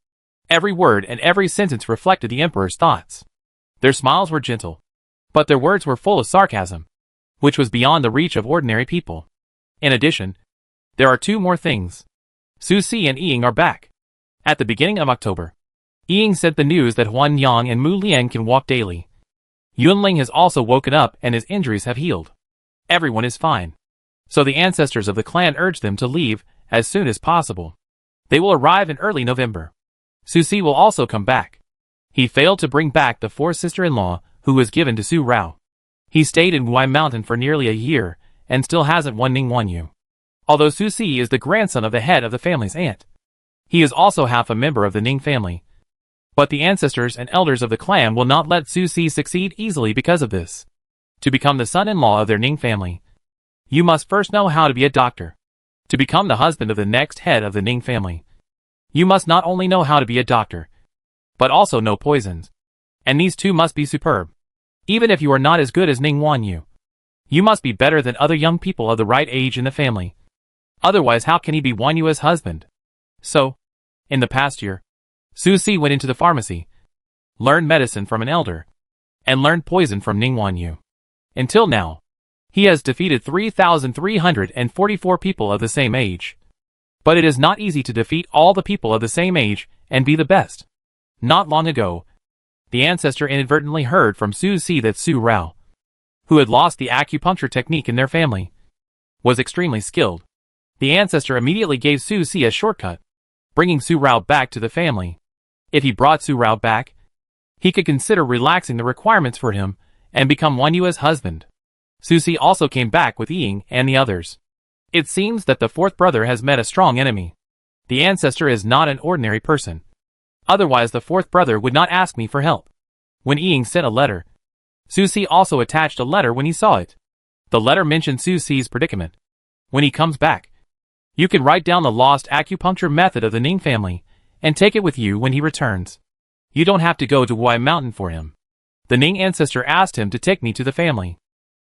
every word and every sentence reflected the emperor's thoughts. Their smiles were gentle, but their words were full of sarcasm, which was beyond the reach of ordinary people. In addition, there are 2 more things. Su Si and Ying are back. At the beginning of October, Ying sent the news that Huan Yang and Mu Lian can walk daily. Yunling has also woken up and his injuries have healed. Everyone is fine. So the ancestors of the clan urge them to leave as soon as possible. They will arrive in early November. Su Si will also come back. He failed to bring back the 4th sister-in-law who was given to Su Rao. He stayed in Guai Mountain for nearly a year and still hasn't won Ning Wanyu. Although Su Si is the grandson of the head of the family's aunt, he is also half a member of the Ning family. But the ancestors and elders of the clan will not let Su Si succeed easily because of this. To become the son-in-law of their Ning family, you must first know how to be a doctor. To become the husband of the next head of the Ning family, you must not only know how to be a doctor, but also know poisons. And these 2 must be superb. Even if you are not as good as Ning Wanyu, you must be better than other young people of the right age in the family. Otherwise, how can he be Wanyu's husband? So, in the past year, Su Si went into the pharmacy, learned medicine from an elder, and learned poison from Ning Wanyu. Until now, he has defeated 3,344 people of the same age. But it is not easy to defeat all the people of the same age and be the best. Not long ago, the ancestor inadvertently heard from Su Si that Su Rao, who had lost the acupuncture technique in their family, was extremely skilled. The ancestor immediately gave Su Si a shortcut, bringing Su Rao back to the family. If he brought Su Rao back, he could consider relaxing the requirements for him and become Wanyu's husband. Su Si also came back with Ying and the others. It seems that the 4th brother has met a strong enemy. The ancestor is not an ordinary person. Otherwise the 4th brother would not ask me for help. When Ying sent a letter, Su Si also attached a letter when he saw it. The letter mentioned Su Si's predicament. When he comes back, you can write down the lost acupuncture method of the Ning family and take it with you when he returns. You don't have to go to Guai Mountain for him. The Ning ancestor asked him to take me to the family.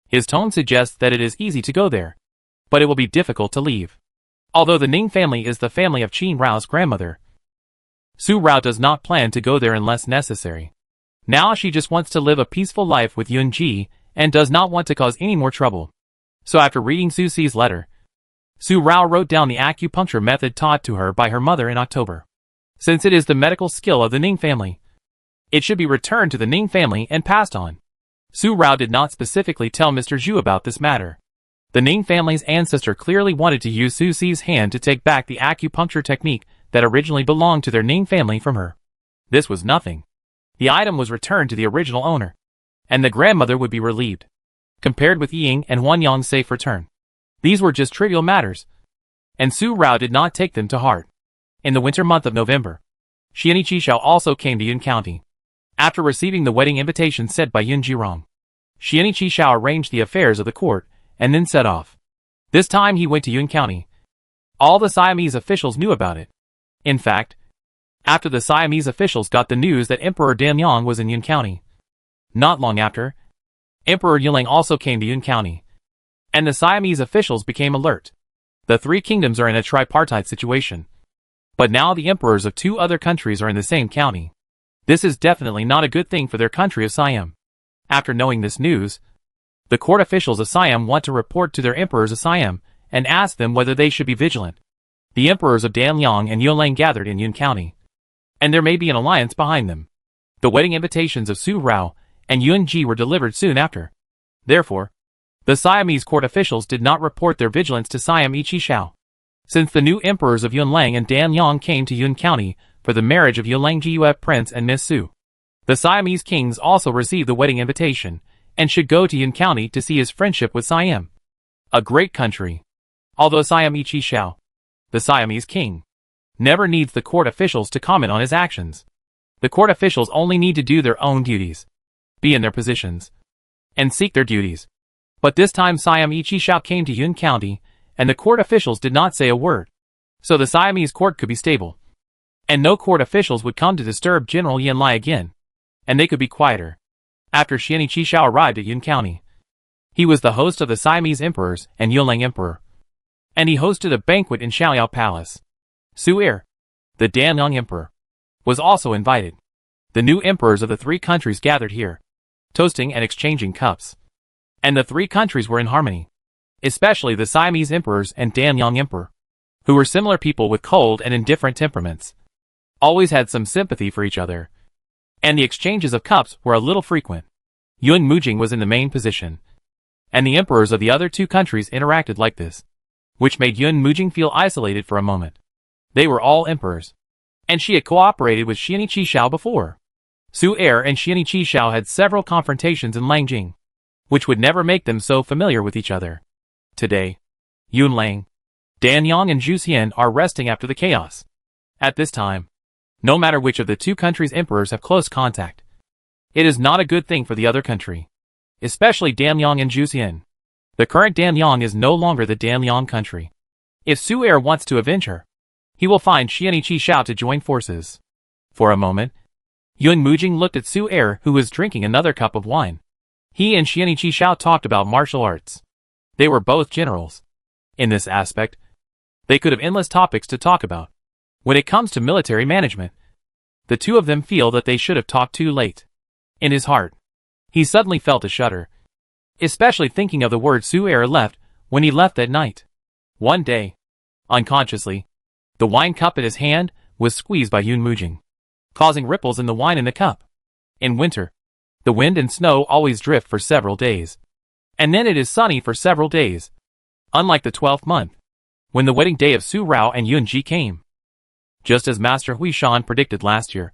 His tone suggests that it is easy to go there, but it will be difficult to leave. Although the Ning family is the family of Qin Rao's grandmother, Su Rao does not plan to go there unless necessary. Now she just wants to live a peaceful life with Yun Ji and does not want to cause any more trouble. So after reading Su Si's letter, Su Rao wrote down the acupuncture method taught to her by her mother in October. Since it is the medical skill of the Ning family, it should be returned to the Ning family and passed on. Su Rao did not specifically tell Mr. Zhu about this matter. The Ning family's ancestor clearly wanted to use Su Si's hand to take back the acupuncture technique that originally belonged to their Ning family from her. This was nothing. The item was returned to the original owner, and the grandmother would be relieved. Compared with Ying and Huan Yang's safe return, these were just trivial matters, and Su Rao did not take them to heart. In the winter month of November, Xian Qishao also came to Yun County. After receiving the wedding invitation sent by Yun Jirong, Xian Qishao arranged the affairs of the court and then set off. This time he went to Yun County. All the Siamese officials knew about it. In fact, after the Siamese officials got the news that Emperor Danyang was in Yun County, not long after, Emperor Yuling also came to Yun County, and the Siamese officials became alert. The 3 kingdoms are in a tripartite situation, but now the emperors of 2 other countries are in the same county. This is definitely not a good thing for their country of Siam. After knowing this news, the court officials of Siam want to report to their emperors of Siam and ask them whether they should be vigilant. The emperors of Danyang and Yuling gathered in Yun County, and there may be an alliance behind them. The wedding invitations of Su Rao and Yun Ji were delivered soon after. Therefore, the Siamese court officials did not report their vigilance to Siam Qishao. Since the new emperors of Yunlang and Danyang came to Yun County for the marriage of Yulang Jiue Prince and Miss Su, the Siamese kings also received the wedding invitation and should go to Yun County to see his friendship with Siam. A great country. Although Siam Qishao, the Siamese king, never needs the court officials to comment on his actions. The court officials only need to do their own duties, be in their positions, and seek their duties. But this time Siam Ichi Shao came to Yun County, and the court officials did not say a word. So the Siamese court could be stable. And no court officials would come to disturb General Yin Lai again. And they could be quieter. After Xian Ichi Shao arrived at Yun County, he was the host of the Siamese emperors and Yunlang emperor. And he hosted a banquet in Xiaoliao Palace. Su Er, the Danyang emperor, was also invited. The new emperors of the three countries gathered here, toasting and exchanging cups. And the three countries were in harmony. Especially the Siamese emperors and Danyang emperor, who were similar people with cold and indifferent temperaments, always had some sympathy for each other. And the exchanges of cups were a little frequent. Yun Mujing was in the main position, and the emperors of the other two countries interacted like this, which made Yun Mujing feel isolated for a moment. They were all emperors, and she had cooperated with Xian Ichi Shao before. Su Er and Xian Ichi Shao had several confrontations in Langjing, which would never make them so familiar with each other. Today, Yunlang, Danyang and Zhuxian are resting after the chaos. At this time, no matter which of the two countries' emperors have close contact, it is not a good thing for the other country, especially Danyang and Zhuxian. The current Danyang is no longer the Danyang country. If Su Er wants to avenge her, he will find Xian Ichi Shao to join forces. For a moment, Yun Mujing looked at Su Er, who was drinking another cup of wine. He and Xian Ichi Shao talked about martial arts. They were both generals. In this aspect, they could have endless topics to talk about. When it comes to military management, the two of them feel that they should have talked too late. In his heart, he suddenly felt a shudder, especially thinking of the words Su Er left when he left that night. One day, unconsciously, the wine cup in his hand was squeezed by Yun Mujing, causing ripples in the wine in the cup. In winter, the wind and snow always drift for several days, and then it is sunny for several days, unlike the 12th month, when the wedding day of Su Rao and Yun Ji came. Just as Master Huishan predicted last year,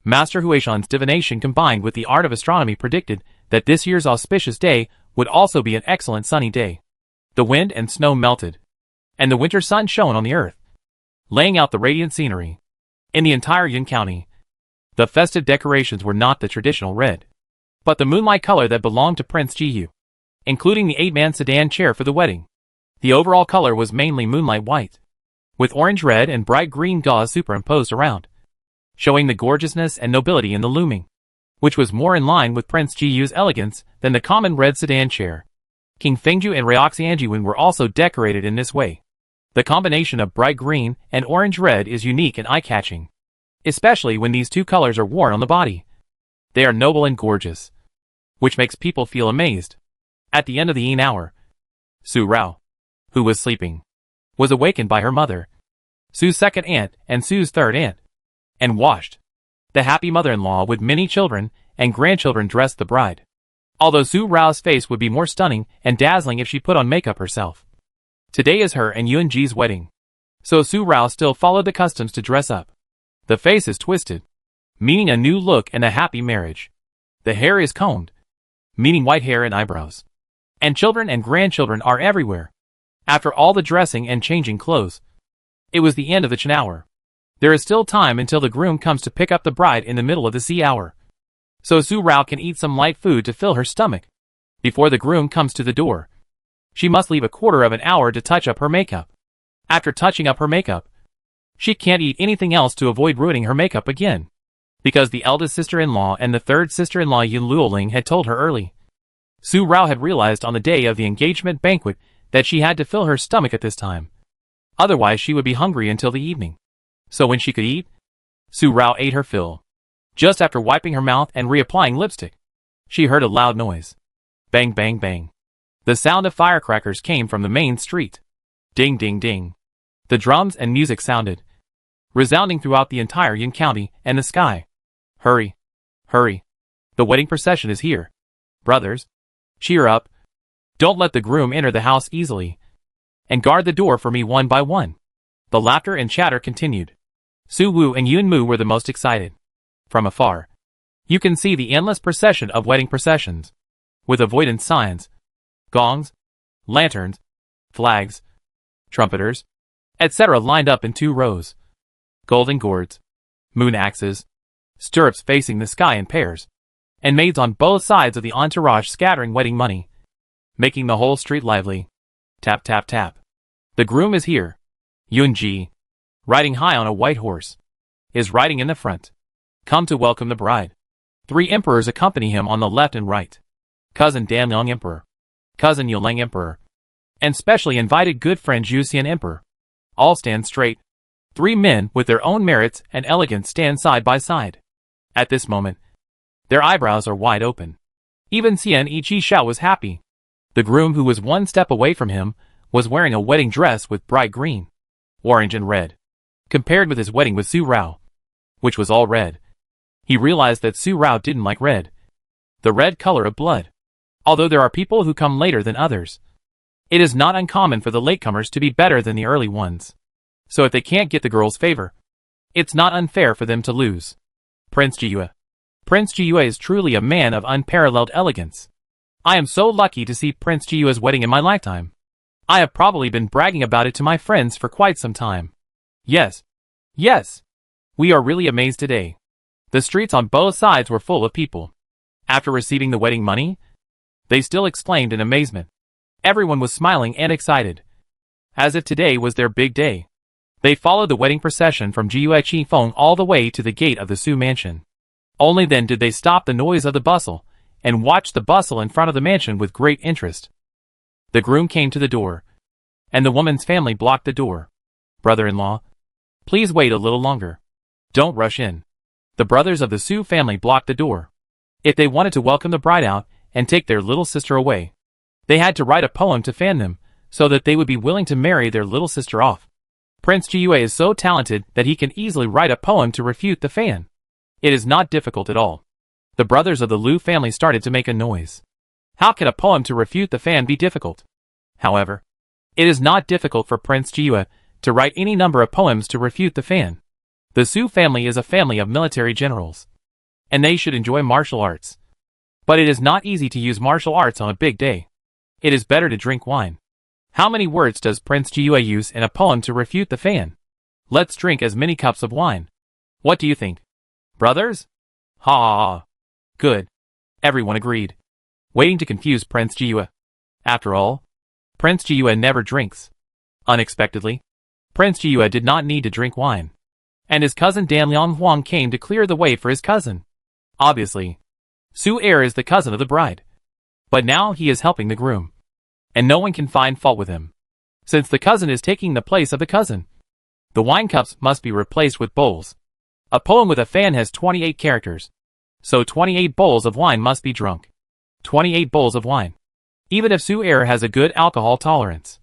Master Huishan's divination combined with the art of astronomy predicted that this year's auspicious day would also be an excellent sunny day. The wind and snow melted, and the winter sun shone on the earth, laying out the radiant scenery. In the entire Yun County, the festive decorations were not the traditional red, but the moonlight color that belonged to Prince Ji, including the 8-man sedan chair for the wedding. The overall color was mainly moonlight white, with orange red and bright green gauze superimposed around, showing the gorgeousness and nobility in the looming, which was more in line with Prince Jiu's elegance than the common red sedan chair. King Fengju and Ryoxianjiwen were also decorated in this way. The combination of bright green and orange red is unique and eye-catching, especially when these two colors are worn on the body. They are noble and gorgeous, which makes people feel amazed. At the end of the Yin hour, Su Rao, who was sleeping, was awakened by her mother, Su's second aunt and Su's third aunt, and washed. The happy mother-in-law with many children and grandchildren dressed the bride, although Su Rao's face would be more stunning and dazzling if she put on makeup herself. Today is her and Yun Ji's wedding, so Su Rao still followed the customs to dress up. The face is twisted, meaning a new look and a happy marriage. The hair is combed, meaning white hair and eyebrows. And children and grandchildren are everywhere. After all the dressing and changing clothes, it was the end of the Chen hour. There is still time until the groom comes to pick up the bride in the middle of the C hour, so Su Rao can eat some light food to fill her stomach before the groom comes to the door. She must leave a quarter of an hour to touch up her makeup. After touching up her makeup, she can't eat anything else to avoid ruining her makeup again, because the eldest sister-in-law and the third sister-in-law Yun Luoling had told her early. Su Rao had realized on the day of the engagement banquet that she had to fill her stomach at this time. Otherwise she would be hungry until the evening. So when she could eat, Su Rao ate her fill. Just after wiping her mouth and reapplying lipstick, she heard a loud noise. Bang bang bang. The sound of firecrackers came from the main street. Ding ding ding. The drums and music sounded, resounding throughout the entire Yun County and the sky. Hurry, hurry. The wedding procession is here. Brothers, cheer up. Don't let the groom enter the house easily, and guard the door for me one by one. The laughter and chatter continued. Su Wu and Yun Mu were the most excited. From afar, you can see the endless procession of wedding processions, with avoidance signs, gongs, lanterns, flags, trumpeters, etc. lined up in 2 rows. Golden gourds, moon axes, stirrups facing the sky in pairs, and maids on both sides of the entourage scattering wedding money, making the whole street lively. Tap tap tap. The groom is here. Yunji, riding high on a white horse, is riding in the front, come to welcome the bride. 3 emperors accompany him on the left and right. Cousin Danliang Emperor, Cousin Yulang Emperor, and specially invited good friend Juxian Emperor. All stand straight. 3 men with their own merits and elegance stand side by side. At this moment, their eyebrows are wide open. Even Xian Ichi Xiao was happy. The groom, who was 1 step away from him, was wearing a wedding dress with bright green, orange and red. Compared with his wedding with Su Rao, which was all red, he realized that Su Rao didn't like red, the red color of blood. Although there are people who come later than others, it is not uncommon for the latecomers to be better than the early ones. So if they can't get the girl's favor, it's not unfair for them to lose. Prince Jiyue. Prince Jiyue is truly a man of unparalleled elegance. I am so lucky to see Prince Jiyue's wedding in my lifetime. I have probably been bragging about it to my friends for quite some time. Yes. Yes. We are really amazed today. The streets on both sides were full of people. After receiving the wedding money, they still exclaimed in amazement. Everyone was smiling and excited, as if today was their big day. They followed the wedding procession from Jiyue Qifeng all the way to the gate of the Su mansion. Only then did they stop the noise of the bustle, and watch the bustle in front of the mansion with great interest. The groom came to the door, and the woman's family blocked the door. Brother-in-law, please wait a little longer. Don't rush in. The brothers of the Su family blocked the door. If they wanted to welcome the bride out and take their little sister away, they had to write a poem to fan them, so that they would be willing to marry their little sister off. Prince Jiyue is so talented that he can easily write a poem to refute the fan. It is not difficult at all. The brothers of the Liu family started to make a noise. How can a poem to refute the fan be difficult? However, it is not difficult for Prince Jiyue to write any number of poems to refute the fan. The Su family is a family of military generals, and they should enjoy martial arts. But it is not easy to use martial arts on a big day. It is better to drink wine. How many words does Prince Jiyue use in a poem to refute the fan? Let's drink as many cups of wine. What do you think? Brothers? Ha ha ha. Good. Everyone agreed, waiting to confuse Prince Jiyue. After all, Prince Jiyue never drinks. Unexpectedly, Prince Jiyue did not need to drink wine, and his cousin Danliang Huang came to clear the way for his cousin. Obviously, Su Er is the cousin of the bride, but now he is helping the groom, and no one can find fault with him, since the cousin is taking the place of the cousin. The wine cups must be replaced with bowls. A poem with a fan has 28 characters, so 28 bowls of wine must be drunk. 28 bowls of wine. Even if Su Er has a good alcohol tolerance,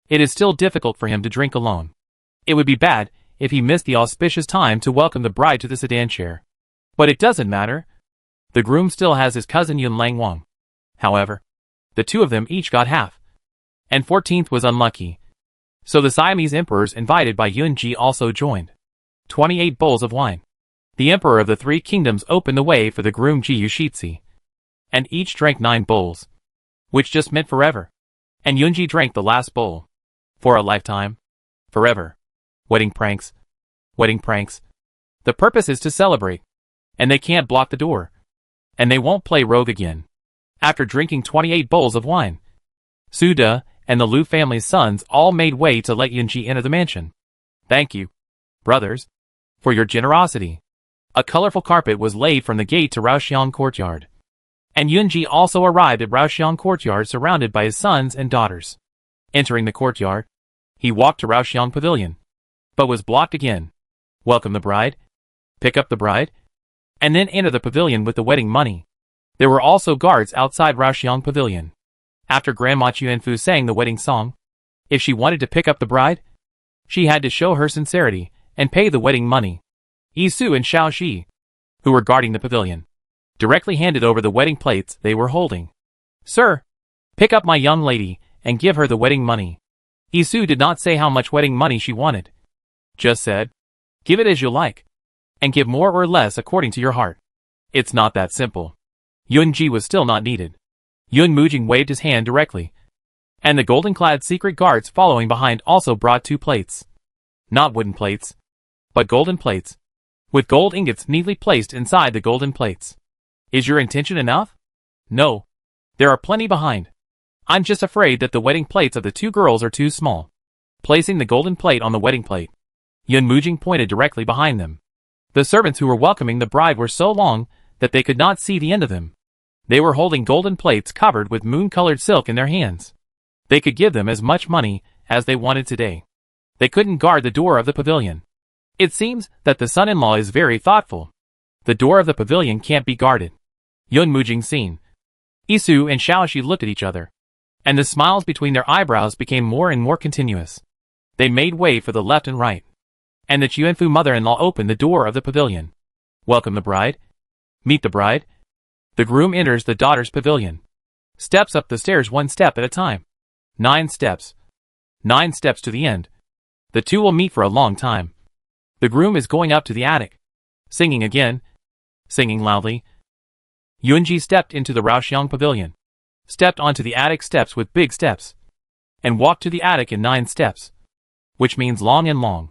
it is still difficult for him to drink alone. It would be bad if he missed the auspicious time to welcome the bride to the sedan chair. But it doesn't matter. The groom still has his cousin Yunlang Wang. However, the 2 of them each got half, and 14th was unlucky. So the Siamese emperors invited by Yunji also joined. 28 bowls of wine. The emperor of the 3 kingdoms opened the way for the groom Jiyu Shitsi, and each drank 9 bowls, which just meant forever. And Yunji drank the last bowl. For a lifetime. Forever. Wedding pranks. Wedding pranks. The purpose is to celebrate, and they can't block the door, and they won't play rogue again. After drinking 28 bowls of wine, Su De and the Liu family's sons all made way to let Yunji enter the mansion. Thank you, brothers, for your generosity. A colorful carpet was laid from the gate to Raoxiang courtyard, and Yunji also arrived at Raoxiang courtyard surrounded by his sons and daughters. Entering the courtyard, he walked to Raoxiang pavilion, but was blocked again. Welcome the bride, pick up the bride, and then enter the pavilion with the wedding money. There were also guards outside Raoxiang pavilion. After Grandma Chuanfu sang the wedding song, if she wanted to pick up the bride, she had to show her sincerity and pay the wedding money. Yi Su and Xiao Shi, who were guarding the pavilion, directly handed over the wedding plates they were holding. Sir, pick up my young lady and give her the wedding money. Yi Su did not say how much wedding money she wanted, just said, give it as you like, and give more or less according to your heart. It's not that simple. Yunji was still not needed. Yun Mujing waved his hand directly, and the golden-clad secret guards following behind also brought 2 plates. Not wooden plates, but golden plates, with gold ingots neatly placed inside the golden plates. Is your intention enough? No. There are plenty behind. I'm just afraid that the wedding plates of the two girls are too small. Placing the golden plate on the wedding plate, Yun Mujing pointed directly behind them. The servants who were welcoming the bride were so long that they could not see the end of them. They were holding golden plates covered with moon-colored silk in their hands. They could give them as much money as they wanted today. They couldn't guard the door of the pavilion. It seems that the son-in-law is very thoughtful. The door of the pavilion can't be guarded. Yun Mujing seen. Isu and Xiaoxi looked at each other, and the smiles between their eyebrows became more and more continuous. They made way for the left and right, and the Chuanfu mother-in-law opened the door of the pavilion. Welcome the bride. Meet the bride. The groom enters the daughter's pavilion. Steps up the stairs one step at a time. 9 steps. 9 steps to the end. The two will meet for a long time. The groom is going up to the attic. Singing again. Singing loudly. Yunji stepped into the Raoxiang pavilion. Stepped onto the attic steps with big steps. And walked to the attic in 9 steps. Which means long and long.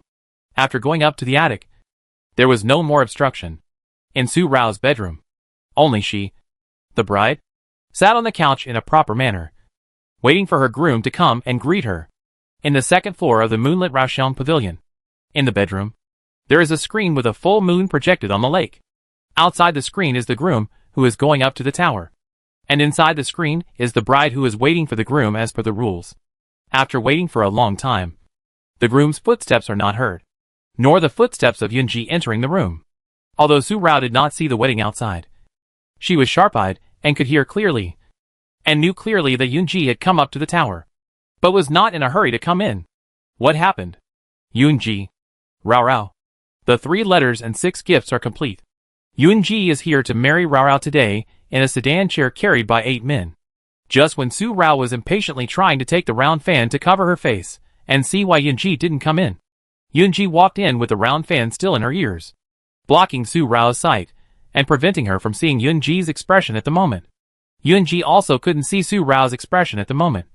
After going up to the attic, there was no more obstruction. In Su Rao's bedroom, only she, the bride, sat on the couch in a proper manner, waiting for her groom to come and greet her. In the second floor of the moonlit Raoxiang pavilion, in the bedroom, there is a screen with a full moon projected on the lake. Outside the screen is the groom, who is going up to the tower. And inside the screen is the bride who is waiting for the groom as per the rules. After waiting for a long time, the groom's footsteps are not heard, nor the footsteps of Yunji entering the room. Although Su Rao did not see the wedding outside, she was sharp-eyed and could hear clearly, and knew clearly that Yunji had come up to the tower, but was not in a hurry to come in. What happened? Yunji. Rao Rao. The 3 letters and 6 gifts are complete. Yunji is here to marry Rao Rao today in a sedan chair carried by 8 men. Just when Su Rao was impatiently trying to take the round fan to cover her face and see why Yunji didn't come in, Yunji walked in with the round fan still in her ears, blocking Su Rao's sight and preventing her from seeing Yunji's expression at the moment. Yunji also couldn't see Su Rao's expression at the moment,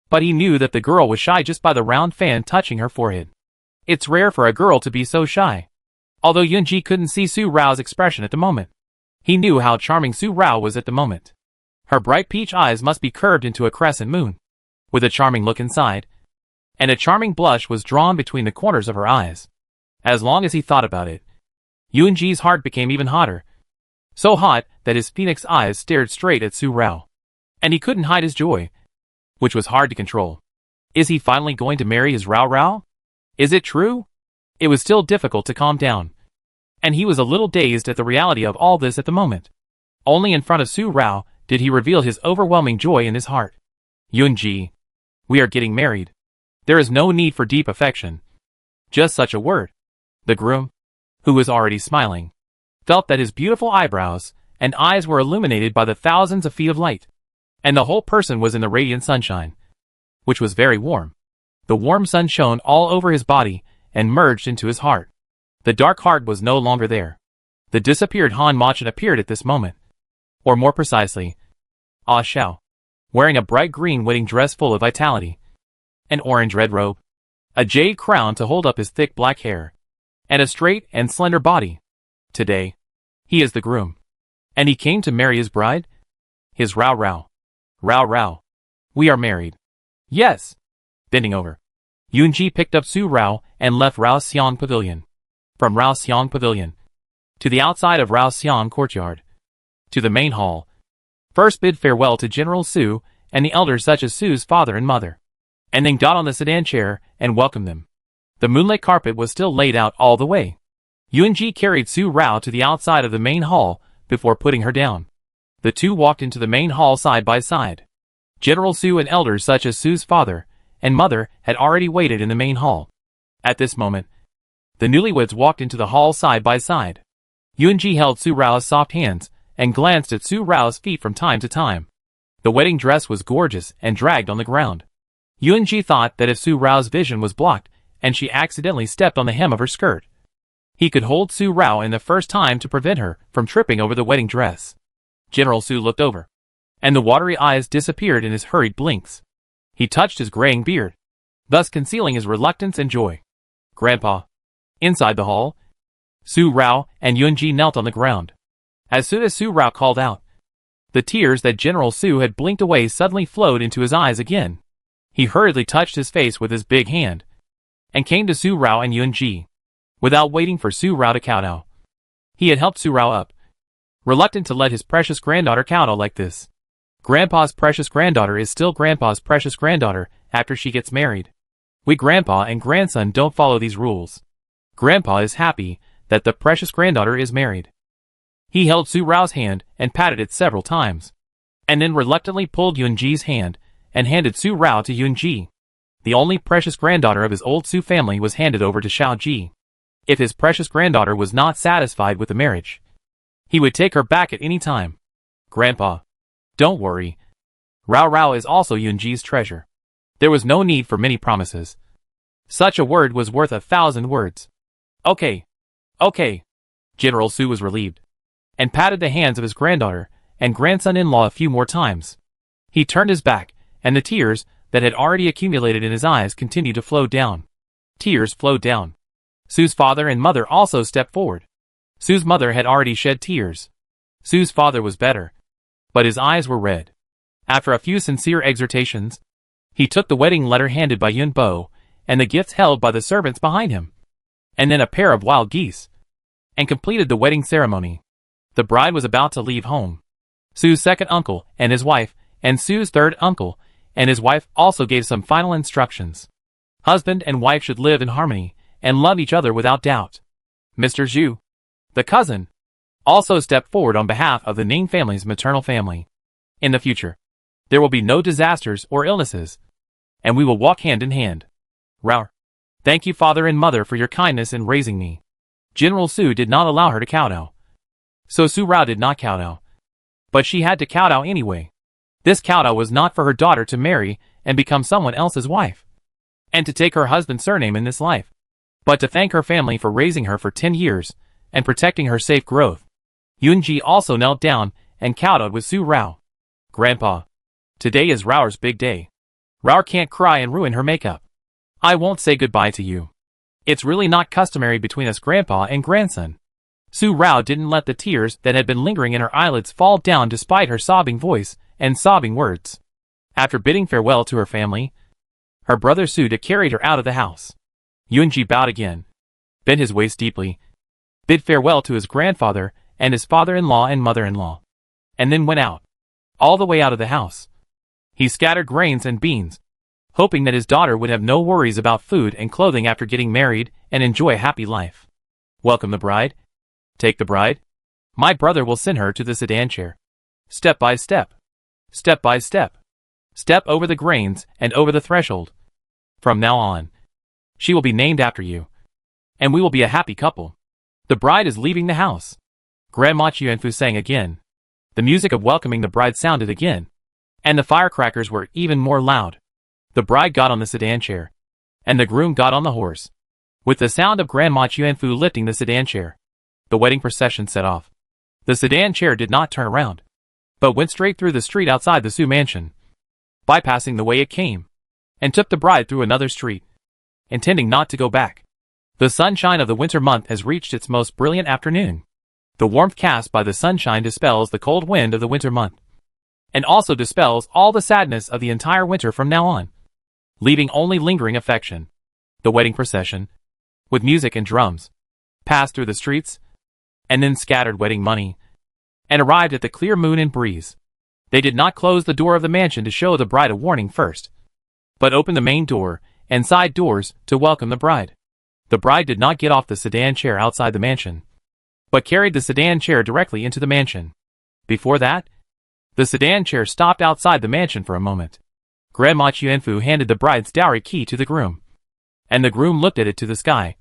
but he knew that the girl was shy just by the round fan touching her forehead. It's rare for a girl to be so shy. Although Yunji couldn't see Su Rao's expression at the moment, he knew how charming Su Rao was at the moment. Her bright peach eyes must be curved into a crescent moon, with a charming look inside, and a charming blush was drawn between the corners of her eyes. As long as he thought about it, Yunji's heart became even hotter. So hot that his phoenix eyes stared straight at Su Rao, and he couldn't hide his joy, which was hard to control. Is he finally going to marry his Rao Rao? Is it true? It was still difficult to calm down, and he was a little dazed at the reality of all this at the moment. Only in front of Su Rao did he reveal his overwhelming joy in his heart. Yunji, we are getting married. There is no need for deep affection. Just such a word. The groom, who was already smiling, felt that his beautiful eyebrows and eyes were illuminated by the thousands of feet of light, and the whole person was in the radiant sunshine, which was very warm. The warm sun shone all over his body and merged into his heart. The dark heart was no longer there. The disappeared Han Machin appeared at this moment. Or more precisely, Ah Xiao, wearing a bright green wedding dress full of vitality, an orange-red robe, a jade crown to hold up his thick black hair, and a straight and slender body. Today, he is the groom, and he came to marry his bride? His Rao Rao. Rao Rao. We are married. Yes. Bending over, Yunji picked up Su Rao and left Raoxiang Pavilion. From Raoxiang Pavilion, to the outside of Raoxiang Courtyard, to the main hall. First bid farewell to General Su and the elders such as Su's father and mother, and then got on the sedan chair and welcomed them. The moonlit carpet was still laid out all the way. Yunji carried Su Rao to the outside of the main hall before putting her down. The two walked into the main hall side by side. General Su and elders such as Su's father and mother had already waited in the main hall. At this moment, the newlyweds walked into the hall side by side. Yunji held Su Rao's soft hands and glanced at Su Rao's feet from time to time. The wedding dress was gorgeous and dragged on the ground. Yunji thought that if Su Rao's vision was blocked and she accidentally stepped on the hem of her skirt, he could hold Su Rao in the first time to prevent her from tripping over the wedding dress. General Su looked over, and the watery eyes disappeared in his hurried blinks. He touched his graying beard, thus concealing his reluctance and joy. Grandpa. Inside the hall, Su Rao and Yunji knelt on the ground. As soon as Su Rao called out, the tears that General Su had blinked away suddenly flowed into his eyes again. He hurriedly touched his face with his big hand, and came to Su Rao and Yunji, without waiting for Su Rao to kowtow. He had helped Su Rao up, reluctant to let his precious granddaughter kowtow like this. Grandpa's precious granddaughter is still Grandpa's precious granddaughter after she gets married. We grandpa and grandson don't follow these rules. Grandpa is happy that the precious granddaughter is married. He held Su Rao's hand and patted it several times, and then reluctantly pulled Yunji's hand and handed Su Rao to Yunji. The only precious granddaughter of his old Su family was handed over to Xiao Ji. If his precious granddaughter was not satisfied with the marriage, he would take her back at any time. Grandpa, don't worry. Rao Rao is also Yunji's treasure. There was no need for many promises. Such a word was worth 1,000 words. Okay. General Su was relieved, and patted the hands of his granddaughter and grandson-in-law a few more times. He turned his back, and the tears that had already accumulated in his eyes continued to flow down. Tears flowed down. Su's father and mother also stepped forward. Su's mother had already shed tears. Su's father was better, but his eyes were red. After a few sincere exhortations, he took the wedding letter handed by Yun Bo, and the gifts held by the servants behind him, and then a pair of wild geese, and completed the wedding ceremony. The bride was about to leave home. Su's second uncle and his wife, and Su's third uncle and his wife also gave some final instructions. Husband and wife should live in harmony and love each other without doubt. Mr. Zhu, the cousin, also stepped forward on behalf of the Ning family's maternal family. In the future, there will be no disasters or illnesses, and we will walk hand in hand. Rao, thank you father and mother for your kindness in raising me. General Su did not allow her to kowtow, so Su Rao did not kowtow. But she had to kowtow anyway. This kowtow was not for her daughter to marry and become someone else's wife, and to take her husband's surname in this life, but to thank her family for raising her for 10 years and protecting her safe growth. Yunji also knelt down and kowtowed with Su Rao. Grandpa, today is Rao's big day. Rao can't cry and ruin her makeup. I won't say goodbye to you. It's really not customary between us grandpa and grandson. Su Rao didn't let the tears that had been lingering in her eyelids fall down despite her sobbing voice and sobbing words. After bidding farewell to her family, her brother Suda carried her out of the house. Yunji bowed again, bent his waist deeply, bid farewell to his grandfather and his father-in-law and mother-in-law, and then went out. All the way out of the house, he scattered grains and beans, hoping that his daughter would have no worries about food and clothing after getting married and enjoy a happy life. Welcome the bride. Take the bride. My brother will send her to the sedan chair. Step by step. Step by step. Step over the grains and over the threshold. From now on, she will be named after you, and we will be a happy couple. The bride is leaving the house. Grandma Chuanfu sang again. The music of welcoming the bride sounded again, and the firecrackers were even more loud. The bride got on the sedan chair, and the groom got on the horse. With the sound of Grandma Chuanfu lifting the sedan chair, the wedding procession set off. The sedan chair did not turn around, but went straight through the street outside the Su mansion, bypassing the way it came, and took the bride through another street, intending not to go back. The sunshine of the winter month has reached its most brilliant afternoon. The warmth cast by the sunshine dispels the cold wind of the winter month, and also dispels all the sadness of the entire winter from now on, leaving only lingering affection. The wedding procession, with music and drums, passed through the streets, and then scattered wedding money, and arrived at the clear moon and breeze. They did not close the door of the mansion to show the bride a warning first, but opened the main door and side doors to welcome the bride. The bride did not get off the sedan chair outside the mansion, but carried the sedan chair directly into the mansion. Before that, the sedan chair stopped outside the mansion for a moment. Grandma Chuanfu handed the bride's dowry key to the groom, and the groom looked at it to the sky,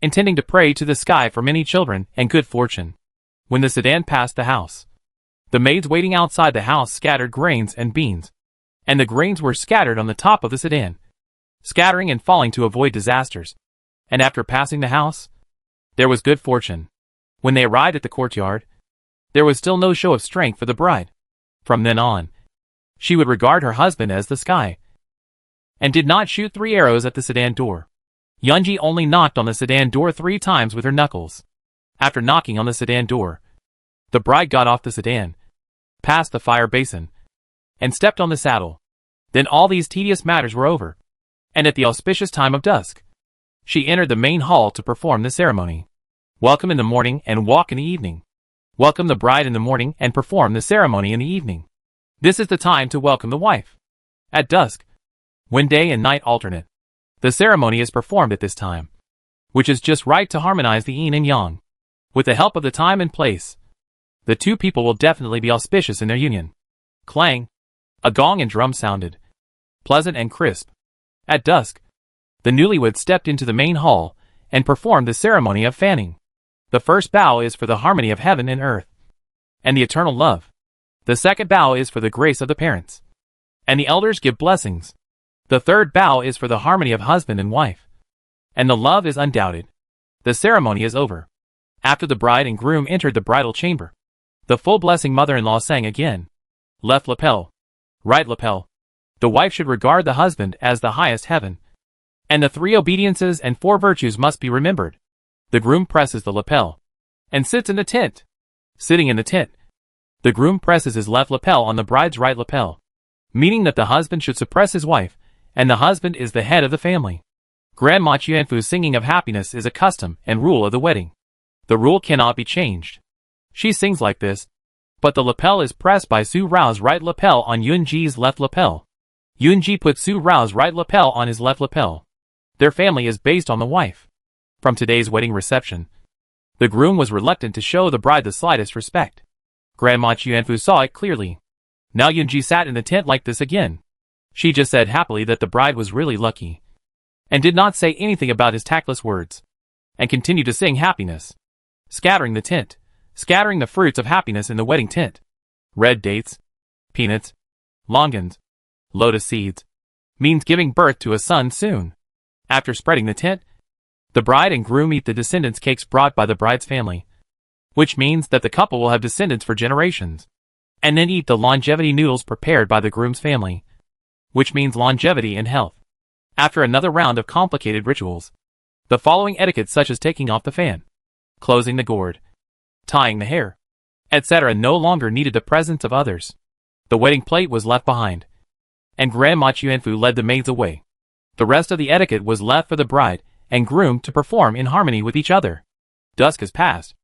intending to pray to the sky for many children and good fortune. When the sedan passed the house, the maids waiting outside the house scattered grains and beans, and the grains were scattered on the top of the sedan, scattering and falling to avoid disasters. And after passing the house, there was good fortune. When they arrived at the courtyard, there was still no show of strength for the bride. From then on, she would regard her husband as the sky, and did not shoot 3 arrows at the sedan door. Yunji only knocked on the sedan door 3 times with her knuckles. After knocking on the sedan door, The bride got off the sedan, passed the fire basin, and stepped on the saddle. Then all these tedious matters were over, and at the auspicious time of dusk, she entered the main hall to perform the ceremony. Welcome in the morning and walk in the evening. Welcome the bride in the morning and perform the ceremony in the evening. This is the time to welcome the wife. At dusk, when day and night alternate, the ceremony is performed at this time, which is just right to harmonize the yin and yang. With the help of the time and place, the two people will definitely be auspicious in their union. Clang! A gong and drum sounded, pleasant and crisp. At dusk, the newlyweds stepped into the main hall and performed the ceremony of fanning. The first bow is for the harmony of heaven and earth, and the eternal love. The second bow is for the grace of the parents, and the elders give blessings. The third bow is for the harmony of husband and wife, and the love is undoubted. The ceremony is over. After the bride and groom entered the bridal chamber, the full blessing mother-in-law sang again. Left lapel, right lapel. The wife should regard the husband as the highest heaven, and the 3 obediences and 4 virtues must be remembered. The groom presses the lapel and sits in the tent. Sitting in the tent, the groom presses his left lapel on the bride's right lapel, meaning that the husband should suppress his wife, and the husband is the head of the family. Grandma Chuanfu's singing of happiness is a custom and rule of the wedding. The rule cannot be changed. She sings like this, but the lapel is pressed by Su Rao's right lapel on Yunji's left lapel. Yunji puts Su Rao's right lapel on his left lapel. Their family is based on the wife. From today's wedding reception, the groom was reluctant to show the bride the slightest respect. Grandma Chuanfu saw it clearly. Now Yunji sat in the tent like this again. She just said happily that the bride was really lucky, and did not say anything about his tactless words, and continued to sing happiness. Scattering the tent, scattering the fruits of happiness in the wedding tent. Red dates, peanuts, longans, lotus seeds, means giving birth to a son soon. After spreading the tent, the bride and groom eat the descendants cakes brought by the bride's family, which means that the couple will have descendants for generations, and then eat the longevity noodles prepared by the groom's family, which means longevity and health. After another round of complicated rituals, the following etiquette such as taking off the fan, closing the gourd, tying the hair, etc. no longer needed the presence of others. The wedding plate was left behind, and Grandma Chuanfu led the maids away. The rest of the etiquette was left for the bride and groom to perform in harmony with each other. Dusk has passed,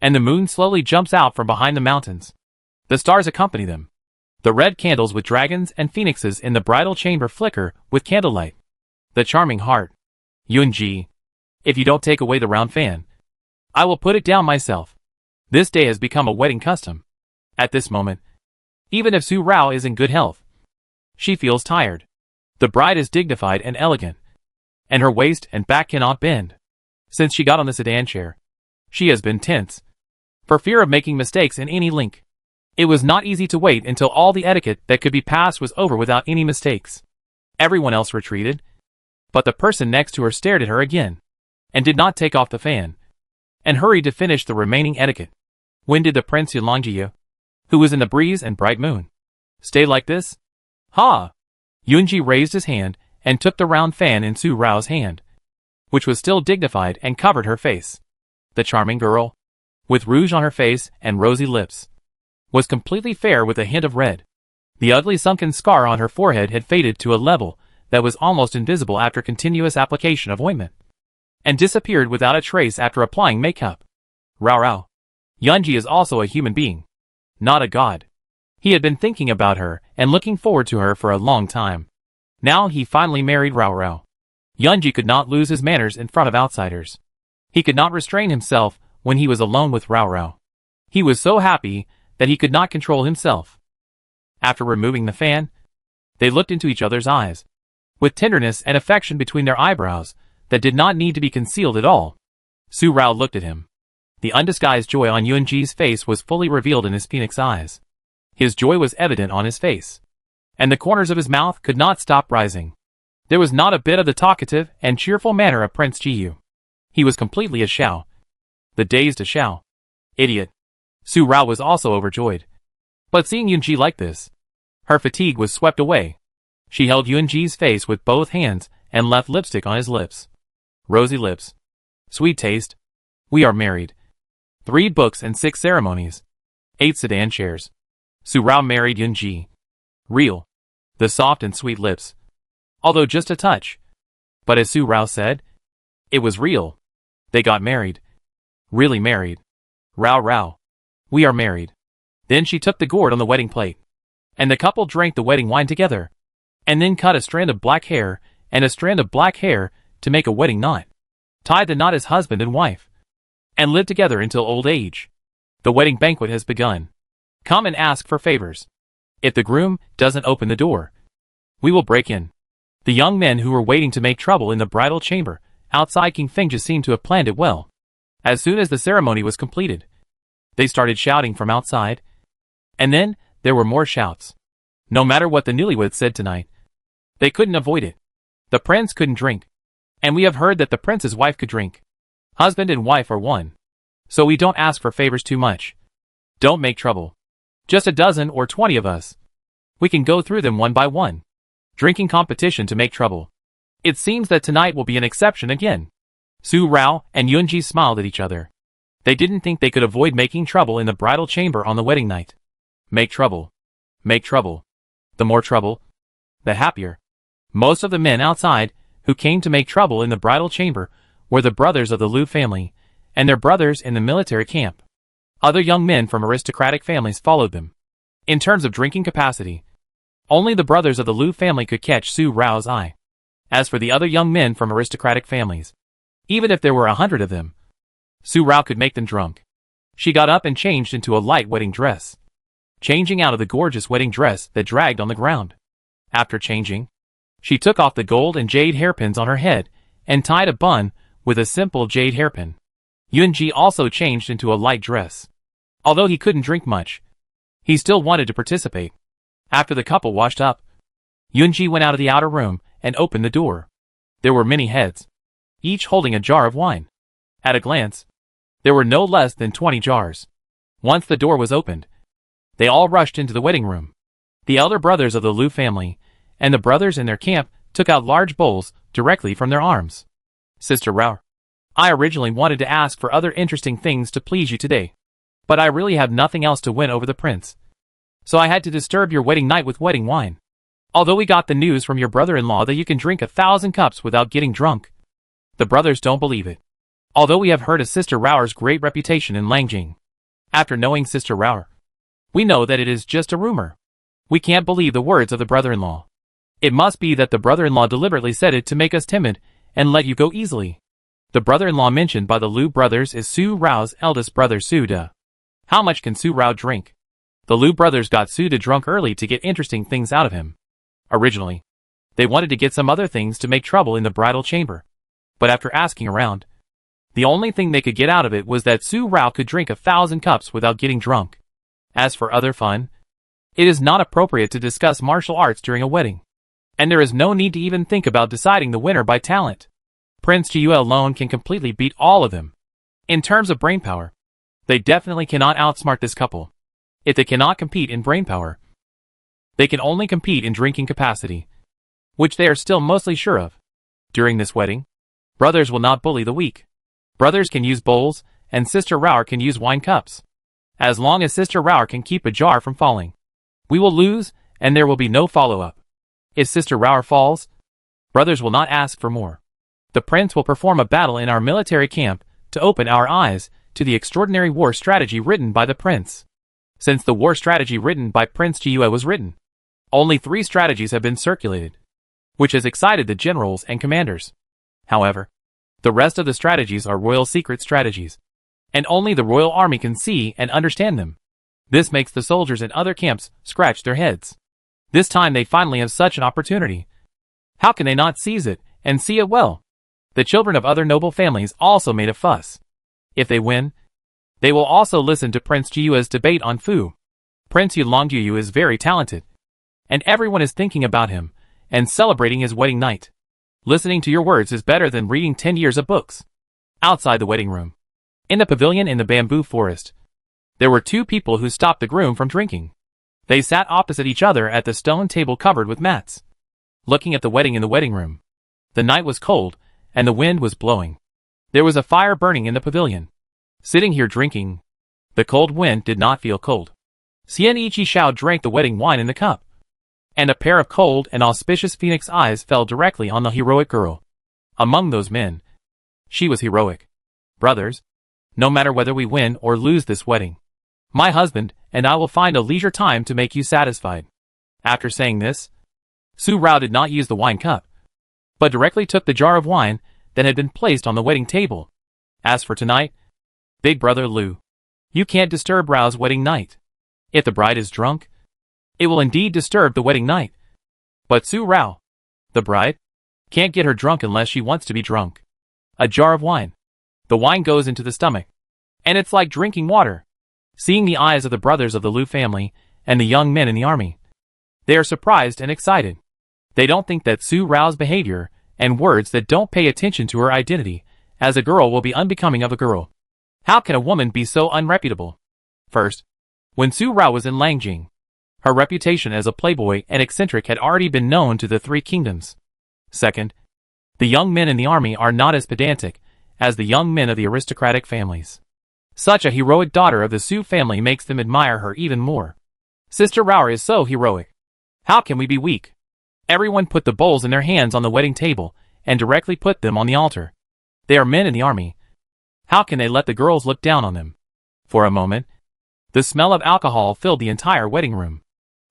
and the moon slowly jumps out from behind the mountains. The stars accompany them. The red candles with dragons and phoenixes in the bridal chamber flicker with candlelight. The charming heart. Yunji, if you don't take away the round fan, I will put it down myself. This day has become a wedding custom. At this moment, even if Su Rao is in good health, she feels tired. The bride is dignified and elegant, and her waist and back cannot bend. Since she got on the sedan chair, she has been tense, for fear of making mistakes in any link. It was not easy to wait until all the etiquette that could be passed was over without any mistakes. Everyone else retreated, but the person next to her stared at her again, and did not take off the fan, and hurried to finish the remaining etiquette. When did the Prince Yulongjiu, who was in the breeze and bright moon, stay like this? Ha! Yunji raised his hand and took the round fan in Su Rao's hand, which was still dignified and covered her face. The charming girl, with rouge on her face and rosy lips, was completely fair with a hint of red. The ugly sunken scar on her forehead had faded to a level that was almost invisible after continuous application of ointment, and disappeared without a trace after applying makeup. Rao. Yunji is also a human being, not a god. He had been thinking about her and looking forward to her for a long time. Now he finally married Rao. Yunji could not lose his manners in front of outsiders. He could not restrain himself when he was alone with Rao. He was so happy that he could not control himself. After removing the fan, they looked into each other's eyes, with tenderness and affection between their eyebrows that did not need to be concealed at all. Su Rao looked at him. The undisguised joy on Yunji's face was fully revealed in his phoenix eyes. His joy was evident on his face, and the corners of his mouth could not stop rising. There was not a bit of the talkative and cheerful manner of Prince Jiyu. He was completely a Xiao. The dazed Xiao. Idiot. Su Rao was also overjoyed. But seeing Yunji like this, her fatigue was swept away. She held Yunji's face with both hands and left lipstick on his lips. Rosy lips. Sweet taste. We are married. 3 books and 6 ceremonies. 8 sedan chairs. Su Rao married Yunji. Real. The soft and sweet lips. Although just a touch. But as Su Rao said, it was real. They got married. Really married. Rao Rao. We are married. Then she took the gourd on the wedding plate. And the couple drank the wedding wine together. And then cut a strand of black hair and a strand of black hair to make a wedding knot. Tied the knot as husband and wife. And lived together until old age. The wedding banquet has begun. Come and ask for favors. If the groom doesn't open the door, we will break in. The young men who were waiting to make trouble in the bridal chamber outside King Fengja seemed to have planned it well. As soon as the ceremony was completed, they started shouting from outside. And then, there were more shouts. No matter what the newlyweds said tonight, they couldn't avoid it. The prince couldn't drink. And we have heard that the prince's wife could drink. Husband and wife are one. So we don't ask for favors too much. Don't make trouble. Just a dozen or 20 of us. We can go through them one by one. Drinking competition to make trouble. It seems that tonight will be an exception again. Su Rao and Yunji smiled at each other. They didn't think they could avoid making trouble in the bridal chamber on the wedding night. Make trouble. Make trouble. The more trouble, the happier. Most of the men outside who came to make trouble in the bridal chamber were the brothers of the Liu family and their brothers in the military camp. Other young men from aristocratic families followed them. In terms of drinking capacity, only the brothers of the Liu family could catch Su Rao's eye. As for the other young men from aristocratic families, even if there were 100 of them, Su Rao could make them drunk. She got up and changed into a light wedding dress, changing out of the gorgeous wedding dress that dragged on the ground. After changing, she took off the gold and jade hairpins on her head and tied a bun with a simple jade hairpin. Yunji also changed into a light dress. Although he couldn't drink much, he still wanted to participate. After the couple washed up, Yunji went out of the outer room and opened the door. There were many heads, each holding a jar of wine. At a glance, there were no less than 20 jars. Once the door was opened, they all rushed into the wedding room. The elder brothers of the Liu family and the brothers in their camp took out large bowls directly from their arms. Sister Rao, I originally wanted to ask for other interesting things to please you today, but I really have nothing else to win over the prince. So I had to disturb your wedding night with wedding wine. Although we got the news from your brother-in-law that you can drink 1,000 cups without getting drunk, the brothers don't believe it. Although we have heard of Sister Rao's great reputation in Langjing. After knowing Sister Rao, we know that it is just a rumor. We can't believe the words of the brother-in-law. It must be that the brother-in-law deliberately said it to make us timid and let you go easily. The brother-in-law mentioned by the Liu brothers is Su Rao's eldest brother Su De. How much can Su Rao drink? The Liu brothers got Su De drunk early to get interesting things out of him. Originally, they wanted to get some other things to make trouble in the bridal chamber. But after asking around, the only thing they could get out of it was that Su Rao could drink 1,000 cups without getting drunk. As for other fun, it is not appropriate to discuss martial arts during a wedding. And there is no need to even think about deciding the winner by talent. Prince Jiyue alone can completely beat all of them. In terms of brainpower, they definitely cannot outsmart this couple. If they cannot compete in brainpower, they can only compete in drinking capacity, which they are still mostly sure of. During this wedding, brothers will not bully the weak. Brothers can use bowls, and Sister Rao can use wine cups. As long as Sister Rao can keep a jar from falling, we will lose, and there will be no follow-up. If Sister Rao falls, brothers will not ask for more. The prince will perform a battle in our military camp to open our eyes to the extraordinary war strategy written by the prince. Since the war strategy written by Prince Jiyue was written, only 3 strategies have been circulated, which has excited the generals and commanders. However, the rest of the strategies are royal secret strategies, and only the royal army can see and understand them. This makes the soldiers in other camps scratch their heads. This time they finally have such an opportunity. How can they not seize it, and see it well? The children of other noble families also made a fuss. If they win, they will also listen to Prince Jiyue's debate on Fu. Prince Yulongjiu is very talented, and everyone is thinking about him, and celebrating his wedding night. Listening to your words is better than reading 10 years of books. Outside the wedding room, in the pavilion in the bamboo forest, there were 2 people who stopped the groom from drinking. They sat opposite each other at the stone table covered with mats, looking at the wedding in the wedding room. The night was cold, and the wind was blowing. There was a fire burning in the pavilion. Sitting here drinking, The cold wind did not feel cold. Xian Ichi-Shao drank the wedding wine in the cup, and a pair of cold and auspicious phoenix eyes fell directly on the heroic girl. Among those men, she was heroic. Brothers, no matter whether we win or lose this wedding, my husband and I will find a leisure time to make you satisfied. After saying this, Su Rao did not use the wine cup, but directly took the jar of wine that had been placed on the wedding table. As for tonight, Big Brother Lu, you can't disturb Rao's wedding night. If the bride is drunk, it will indeed disturb the wedding night. But Su Rao, the bride, can't get her drunk unless she wants to be drunk. A jar of wine. The wine goes into the stomach, and it's like drinking water. Seeing the eyes of the brothers of the Lu family and the young men in the army, they are surprised and excited. They don't think that Su Rao's behavior and words that don't pay attention to her identity as a girl will be unbecoming of a girl. How can a woman be so unreputable? First, when Su Rao was in Langjing, her reputation as a playboy and eccentric had already been known to the three kingdoms. Second, the young men in the army are not as pedantic as the young men of the aristocratic families. Such a heroic daughter of the Su family makes them admire her even more. Sister Rao is so heroic. How can we be weak? Everyone put the bowls in their hands on the wedding table and directly put them on the altar. They are men in the army. How can they let the girls look down on them? For a moment, the smell of alcohol filled the entire wedding room.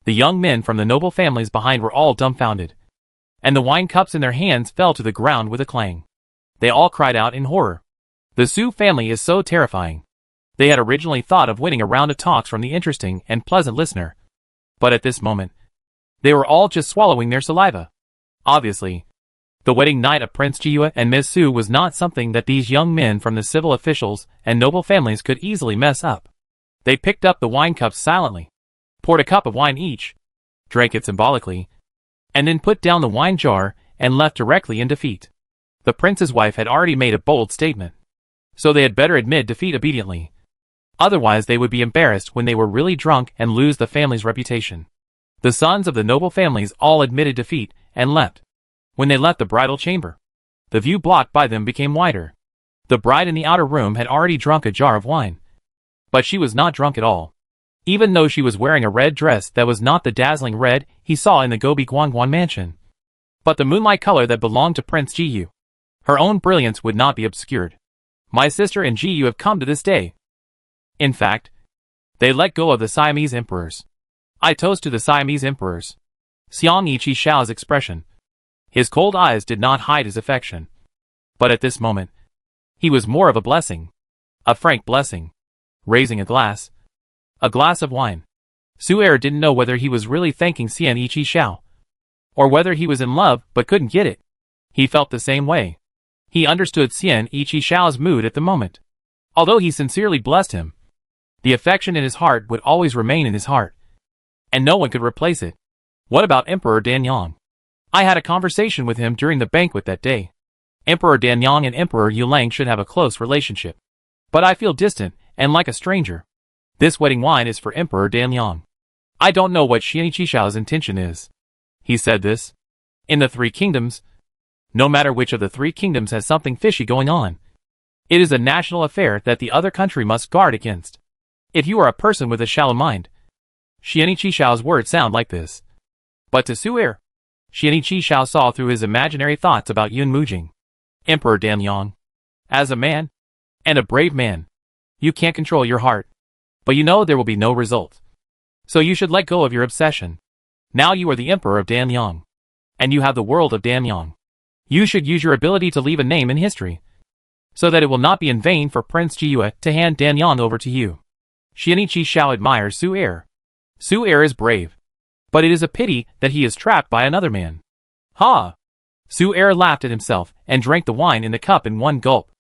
The young men from the noble families behind were all dumbfounded, and the wine cups in their hands fell to the ground with a clang. They all cried out in horror. The Su family is so terrifying. They had originally thought of winning a round of talks from the interesting and pleasant listener, but at this moment, they were all just swallowing their saliva. Obviously, the wedding night of Prince Jiyue and Ms. Su was not something that these young men from the civil officials and noble families could easily mess up. They picked up the wine cups silently, poured a cup of wine each, drank it symbolically, and then put down the wine jar and left directly in defeat. The prince's wife had already made a bold statement, so they had better admit defeat obediently. Otherwise they would be embarrassed when they were really drunk and lose the family's reputation. The sons of the noble families all admitted defeat and left. When they left the bridal chamber, the view blocked by them became wider. The bride in the outer room had already drunk a jar of wine, but she was not drunk at all, even though she was wearing a red dress that was not the dazzling red he saw in the Gobi Guangguan mansion, but the moonlight color that belonged to Prince Jiyue. Her own brilliance would not be obscured. My sister and Jiyue have come to this day. In fact, they let go of the Siamese emperors. I toast to the Siamese emperors. Xiang Ichi-Shao's expression. His cold eyes did not hide his affection. But at this moment, he was more of a blessing. A frank blessing. Raising a glass of wine. Su-Er didn't know whether he was really thanking Xian Ichi-Shao, or whether he was in love but couldn't get it. He felt the same way. He understood Xian Ichi-Shao's mood at the moment. Although he sincerely blessed him, the affection in his heart would always remain in his heart, and no one could replace it. What about Emperor Danyang? I had a conversation with him during the banquet that day. Emperor Danyang and Emperor Yulang should have a close relationship, but I feel distant and like a stranger. This wedding wine is for Emperor Danyang. I don't know what Xian Ichi-Shao's intention is. He said this. In the three kingdoms, no matter which of the three kingdoms has something fishy going on, it is a national affair that the other country must guard against. If you are a person with a shallow mind, Xian Ichi-Shao's words sound like this. But to Su-Er, Xian Ichi-Shao saw through his imaginary thoughts about Yun Mujing. Emperor Danyang, as a man, and a brave man, you can't control your heart, but you know there will be no result. So you should let go of your obsession. Now you are the Emperor of Danyang, and you have the world of Danyang. You should use your ability to leave a name in history, so that it will not be in vain for Prince Jiyue to hand Danyang over to you. Xian Ichi-Shao admires Su-Er. Su-Er is brave, but it is a pity that he is trapped by another man. Ha! Su-Er laughed at himself and drank the wine in the cup in one gulp.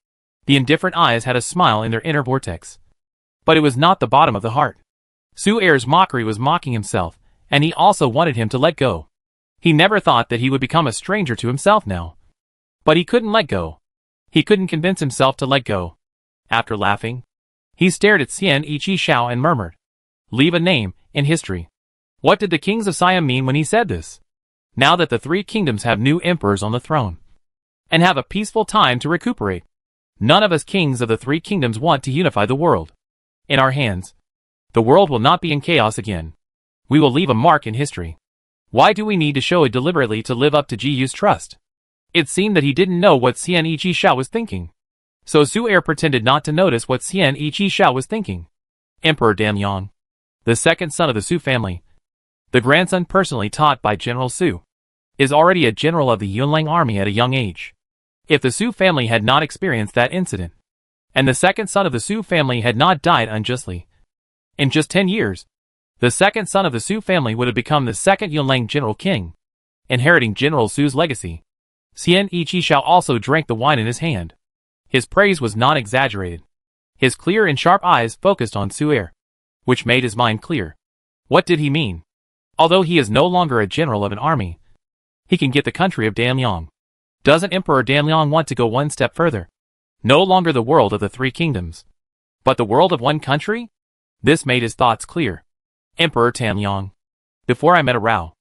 The indifferent eyes had a smile in their inner vortex, but it was not the bottom of the heart. Su-Er's mockery was mocking himself, and he also wanted him to let go. He never thought that he would become a stranger to himself now. But he couldn't let go. He couldn't convince himself to let go. After laughing, he stared at Xian Ichi-Shao and murmured, "Leave a name in history." What did the kings of Siam mean when he said this? Now that the three kingdoms have new emperors on the throne, and have a peaceful time to recuperate, none of us kings of the three kingdoms want to unify the world. in our hands. The world will not be in chaos again. We will leave a mark in history. Why do we need to show it deliberately to live up to Ji trust? It seemed that he didn't know what Xian Yiqi was thinking. So Su pretended not to notice what Xian Yiqi was thinking. Emperor Damyang, the second son of the Su family, the grandson personally taught by General Su, is already a general of the Yunlang army at a young age. If the Su family had not experienced that incident, and the second son of the Su family had not died unjustly, in just 10 years, the second son of the Su family would have become the second Yunlang General King, inheriting General Su's legacy. Xian Yiqi also drank the wine in his hand. His praise was not exaggerated. His clear and sharp eyes focused on Su, which made his mind clear. What did he mean? Although he is no longer a general of an army, he can get the country of Damyang. Doesn't Emperor Damyang want to go one step further? No longer the world of the three kingdoms, but the world of one country? This made his thoughts clear. Emperor Damyang. Before I met Rao,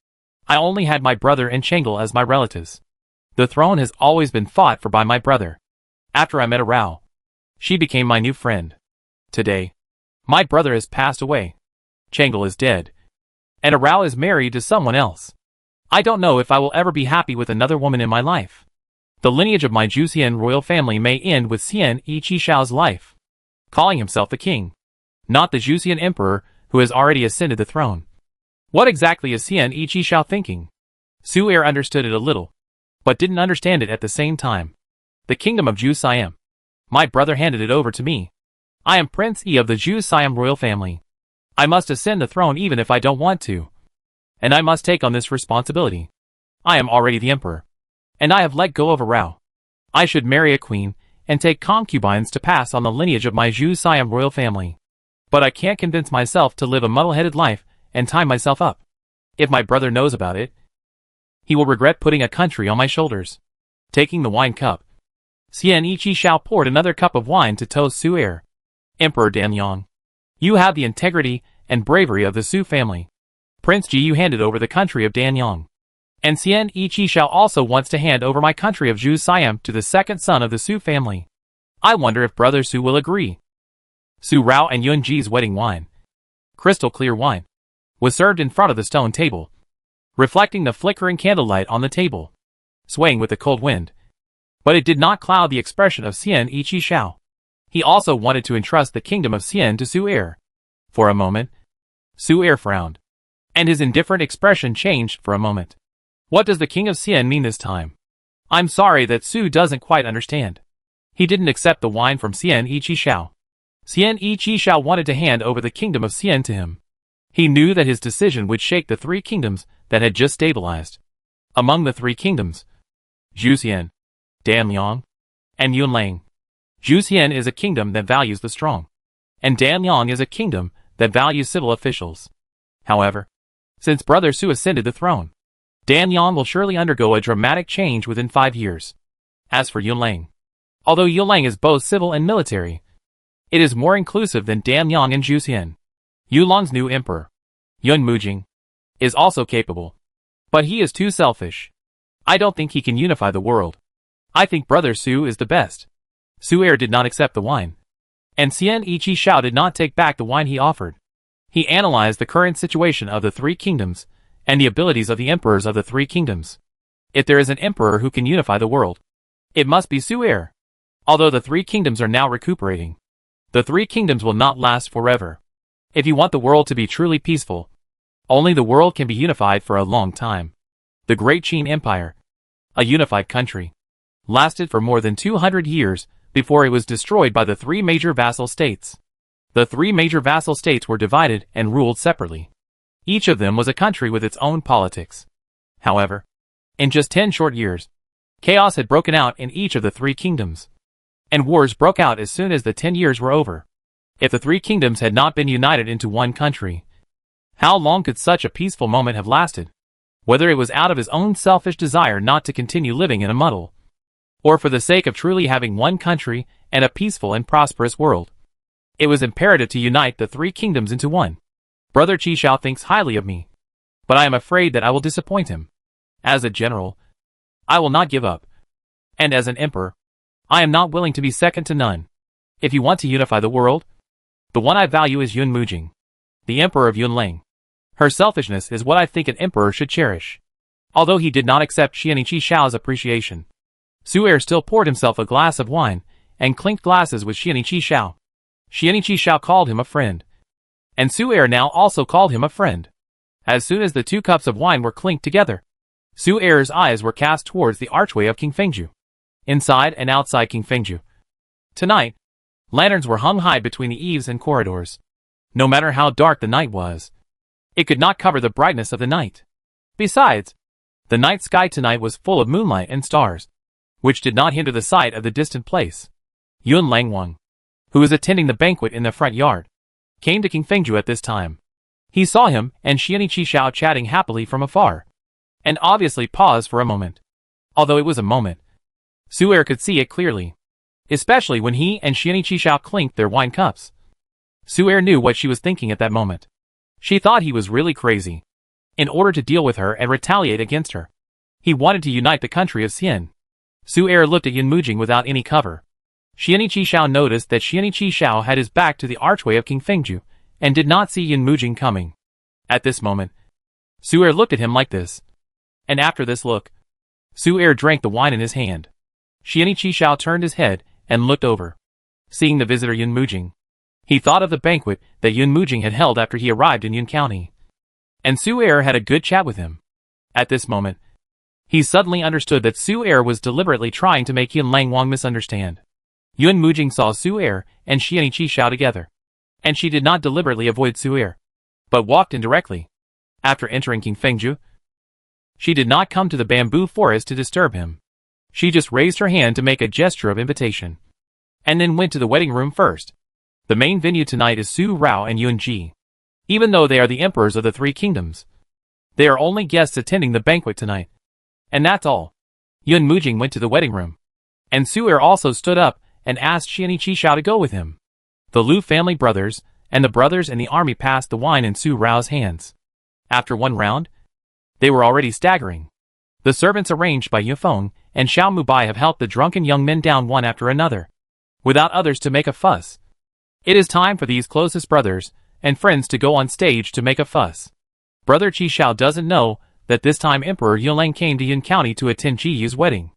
I only had my brother and Chengel as my relatives. The throne has always been fought for by my brother. After I met Rao, she became my new friend. Today, my brother has passed away. Chengel is dead. And Rao is married to someone else. I don't know if I will ever be happy with another woman in my life. The lineage of my Juxian royal family may end with Xian Yiqi life, calling himself the king, not the Juxian emperor who has already ascended the throne. What exactly is Xian Yiqi thinking? Su understood it a little, but didn't understand it at the same time. The kingdom of Ju Siam. My brother handed it over to me. I am Prince Yi of the Ju Siam royal family. I must ascend the throne even if I don't want to. And I must take on this responsibility. I am already the emperor. And I have let go of Rao. I should marry a queen and take concubines to pass on the lineage of my Ju Siam royal family. But I can't convince myself to live a muddle-headed life and tie myself up. If my brother knows about it, he will regret putting a country on my shoulders. Taking the wine cup, Xian Yiqi poured another cup of wine to toast Su. Emperor Damyang, you have the integrity and bravery of the Su family. Prince Ji Yu handed over the country of Danyang. And Xian Yiqi also wants to hand over my country of Ju Siam to the second son of the Su family. I wonder if Brother Su will agree. Su Rao and Yun Ji's wedding wine, crystal clear wine, was served in front of the stone table, reflecting the flickering candlelight on the table, swaying with the cold wind. But it did not cloud the expression of Xian Yiqi. He also wanted to entrust the kingdom of Xian to Su. For a moment, Su frowned, and his indifferent expression changed for a moment. What does the king of Xian mean this time? I'm sorry that Su doesn't quite understand. He didn't accept the wine from Xian Yiqi. Xian Yiqi wanted to hand over the kingdom of Xian to him. He knew that his decision would shake the three kingdoms that had just stabilized. Among the three kingdoms, Juxian, Damyang, and Yunlang. Juxian is a kingdom that values the strong, and Damyang is a kingdom that values civil officials. However, since Brother Su ascended the throne, Damyang will surely undergo a dramatic change within 5 years. As for Yunlang, although Yunlang is both civil and military, it is more inclusive than Damyang and Juxian. Yulang's new emperor, Yun Mujing, is also capable, but he is too selfish. I don't think he can unify the world. I think Brother Su is the best. Su did not accept the wine, and Xian Yiqi did not take back the wine he offered. He analyzed the current situation of the three kingdoms and the abilities of the emperors of the three kingdoms. If there is an emperor who can unify the world, it must be Su. Although the three kingdoms are now recuperating, the three kingdoms will not last forever. If you want the world to be truly peaceful, only the world can be unified for a long time. The Great Qin Empire, a unified country, lasted for more than 200 years before it was destroyed by the three major vassal states. The three major vassal states were divided and ruled separately. Each of them was a country with its own politics. However, in just 10 short years, chaos had broken out in each of the three kingdoms, and wars broke out as soon as the 10 years were over. If the three kingdoms had not been united into one country, how long could such a peaceful moment have lasted? Whether it was out of his own selfish desire not to continue living in a muddle, or for the sake of truly having one country and a peaceful and prosperous world, it was imperative to unite the three kingdoms into one. Brother Qishao thinks highly of me, but I am afraid that I will disappoint him. As a general, I will not give up. And as an emperor, I am not willing to be second to none. If you want to unify the world, The one I value is Yun Mujing, the emperor of Yunlang. Her selfishness is what I think an emperor should cherish. Although he did not accept Qianiqi Xiao's appreciation, Su-er still poured himself a glass of wine and clinked glasses with Qianiqi Xiao. Qianiqi Xiao called him a friend, and Su-er now also called him a friend. As soon as the 2 cups of wine were clinked together, Su-er's eyes were cast towards the archway of King Fengju, inside and outside King Fengju. Tonight, lanterns were hung high between the eaves and corridors. No matter how dark the night was, it could not cover the brightness of the night. Besides, the night sky tonight was full of moonlight and stars, which did not hinder the sight of the distant place. Yun Langwang, who was attending the banquet in the front yard, came to King Fengju at this time. He saw him and Qianiqi Xiao chatting happily from afar, and obviously paused for a moment. Although it was a moment, Su-er could see it clearly, especially when he and Qianiqi Xiao clinked their wine cups. Su-er knew what she was thinking at that moment. She thought he was really crazy. In order to deal with her and retaliate against her, he wanted to unite the country of Xian. Su-er looked at Yun Mujing without any cover. Qianiqi Xiao noticed that Qianiqi Xiao had his back to the archway of King Fengju, and did not see Yun Mujing coming. At this moment, Su-er looked at him like this. And after this look, Su-er drank the wine in his hand. Qianiqi Xiao turned his head and looked over. Seeing the visitor Yun Mujing, he thought of the banquet that Yun Mujing had held after he arrived in Yun County. And Su-er had a good chat with him. At this moment, he suddenly understood that Su-er was deliberately trying to make Yun Langwang misunderstand. Yun Mujing saw Su-er and Qianiqi Xiao together, and she did not deliberately avoid Su-er, but walked in directly. After entering King Fengju, she did not come to the bamboo forest to disturb him. She just raised her hand to make a gesture of invitation, and then went to the wedding room first. The main venue tonight is Su Rao and Yun Ji. Even though they are the emperors of the 3 kingdoms, they are only guests attending the banquet tonight. And that's all. Yun Mujing went to the wedding room, and Su-er also stood up and asked Qianiqi Xiao to go with him. The Lu family brothers and the brothers in the army passed the wine in Su Rao's hands. After 1 round, they were already staggering. The servants arranged by Yufeng and Xiao Mubai have helped the drunken young men down one after another, without others to make a fuss. It is time for these closest brothers and friends to go on stage to make a fuss. Brother Qi Xiao doesn't know that this time Emperor Yunlang came to Yun County to attend Ji Yu's wedding.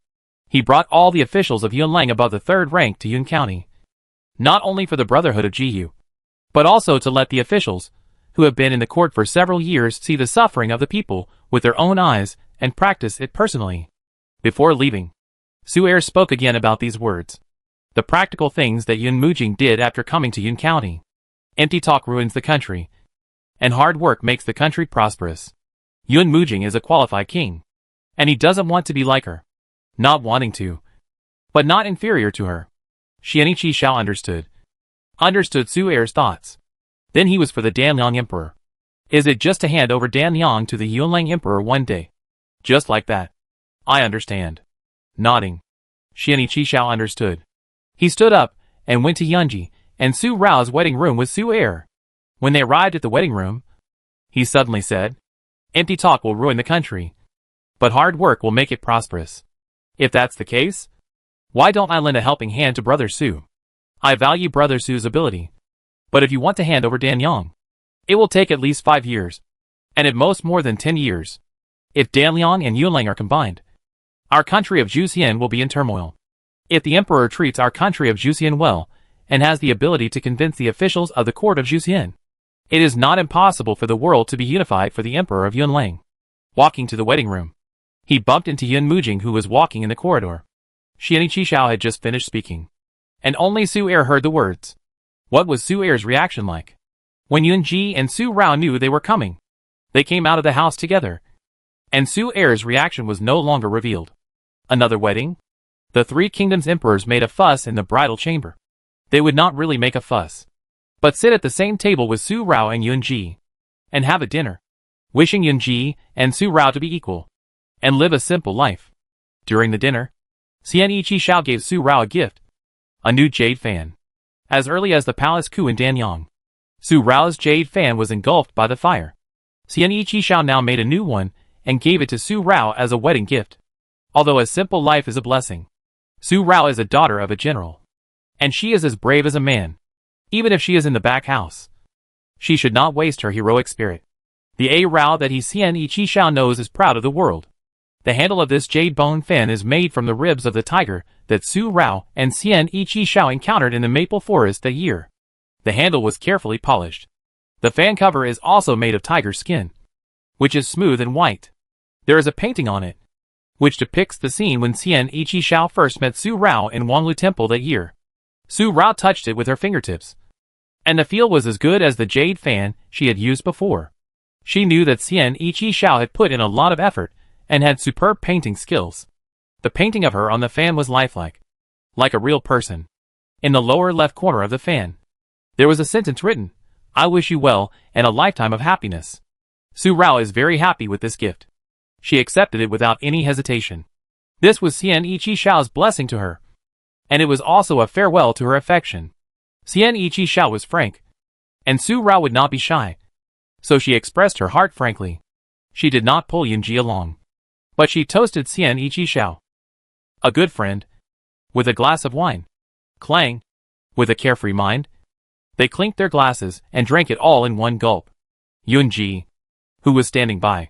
He brought all the officials of Yunlang above the 3rd rank to Yun County, not only for the brotherhood of Ji Yu, but also to let the officials, who have been in the court for several years, see the suffering of the people with their own eyes and practice it personally. Before leaving, Su-er spoke again about these words. The practical things that Yun Mujing did after coming to Yun County. Empty talk ruins the country, and hard work makes the country prosperous. Yun Mujing is a qualified king, and he doesn't want to be like her. Not wanting to, but not inferior to her. Qianiqi Xiao understood Su-er's thoughts. Then he was for the Danyang Emperor. Is it just to hand over Danyang to the Yunlang Emperor one day? Just like that. I understand. Nodding, Qianiqi Xiao understood. He stood up and went to Yunji and Su Rao's wedding room with Su-er. When they arrived at the wedding room, he suddenly said, "Empty talk will ruin the country, but hard work will make it prosperous. If that's the case, why don't I lend a helping hand to Brother Su? I value Brother Su's ability, but if you want to hand over Danyang, it will take at least 5 years, and at most more than 10 years. If Danyang and Yunlang are combined, our country of Juxian will be in turmoil. If the emperor treats our country of Juxian well, and has the ability to convince the officials of the court of Juxian, it is not impossible for the world to be unified for the emperor of Yunlang." Walking to the wedding room, he bumped into Yun Mujing, who was walking in the corridor. Qianiqi Xiao had just finished speaking, and only Su-er heard the words. What was Su-er's reaction like? When Yun Ji and Su Rao knew they were coming, they came out of the house together, and Su-er's reaction was no longer revealed. Another wedding? The 3 kingdoms' emperors made a fuss in the bridal chamber. They would not really make a fuss, but sit at the same table with Su Rao and Yun Ji, and have a dinner, wishing Yun Ji and Su Rao to be equal, and live a simple life. During the dinner, Qianiqi Xiao gave Su Rao a gift, a new jade fan. As early as the palace coup in Danyang, Su Rao's jade fan was engulfed by the fire. Qianiqi Xiao now made a new one and gave it to Su Rao as a wedding gift. Although a simple life is a blessing, Su Rao is a daughter of a general, and she is as brave as a man. even if she is in the back house. She should not waste her heroic spirit. The A Rao that he Xian Ichi Xiao knows is proud of the world. The handle of this jade bone fin is made from the ribs of the tiger that Su Rao and Xian Ichi Xiao encountered in the maple forest that year. The handle was carefully polished. The fan cover is also made of tiger skin, which is smooth and white. There is a painting on it, which depicts the scene when Xian Ichi Xiao first met Su Rao in Wanlu Temple that year. Su Rao touched it with her fingertips, and the feel was as good as the jade fan she had used before. She knew that Xian Ichi Xiao had put in a lot of effort and had superb painting skills. The painting of her on the fan was lifelike, like a real person. In the lower left corner of the fan, there was a sentence written, "I wish you well and a lifetime of happiness." Su Rao is very happy with this gift. She accepted it without any hesitation. This was Xian Ichi Xiao's blessing to her, and it was also a farewell to her affection. Xian Ichi Xiao was frank, and Su Rao would not be shy, so she expressed her heart frankly. She did not pull Yunji along, but she toasted Xian Ichi Xiao, a good friend, with a glass of wine. Clang! With a carefree mind, they clinked their glasses and drank it all in one gulp. Yunji, who was standing by,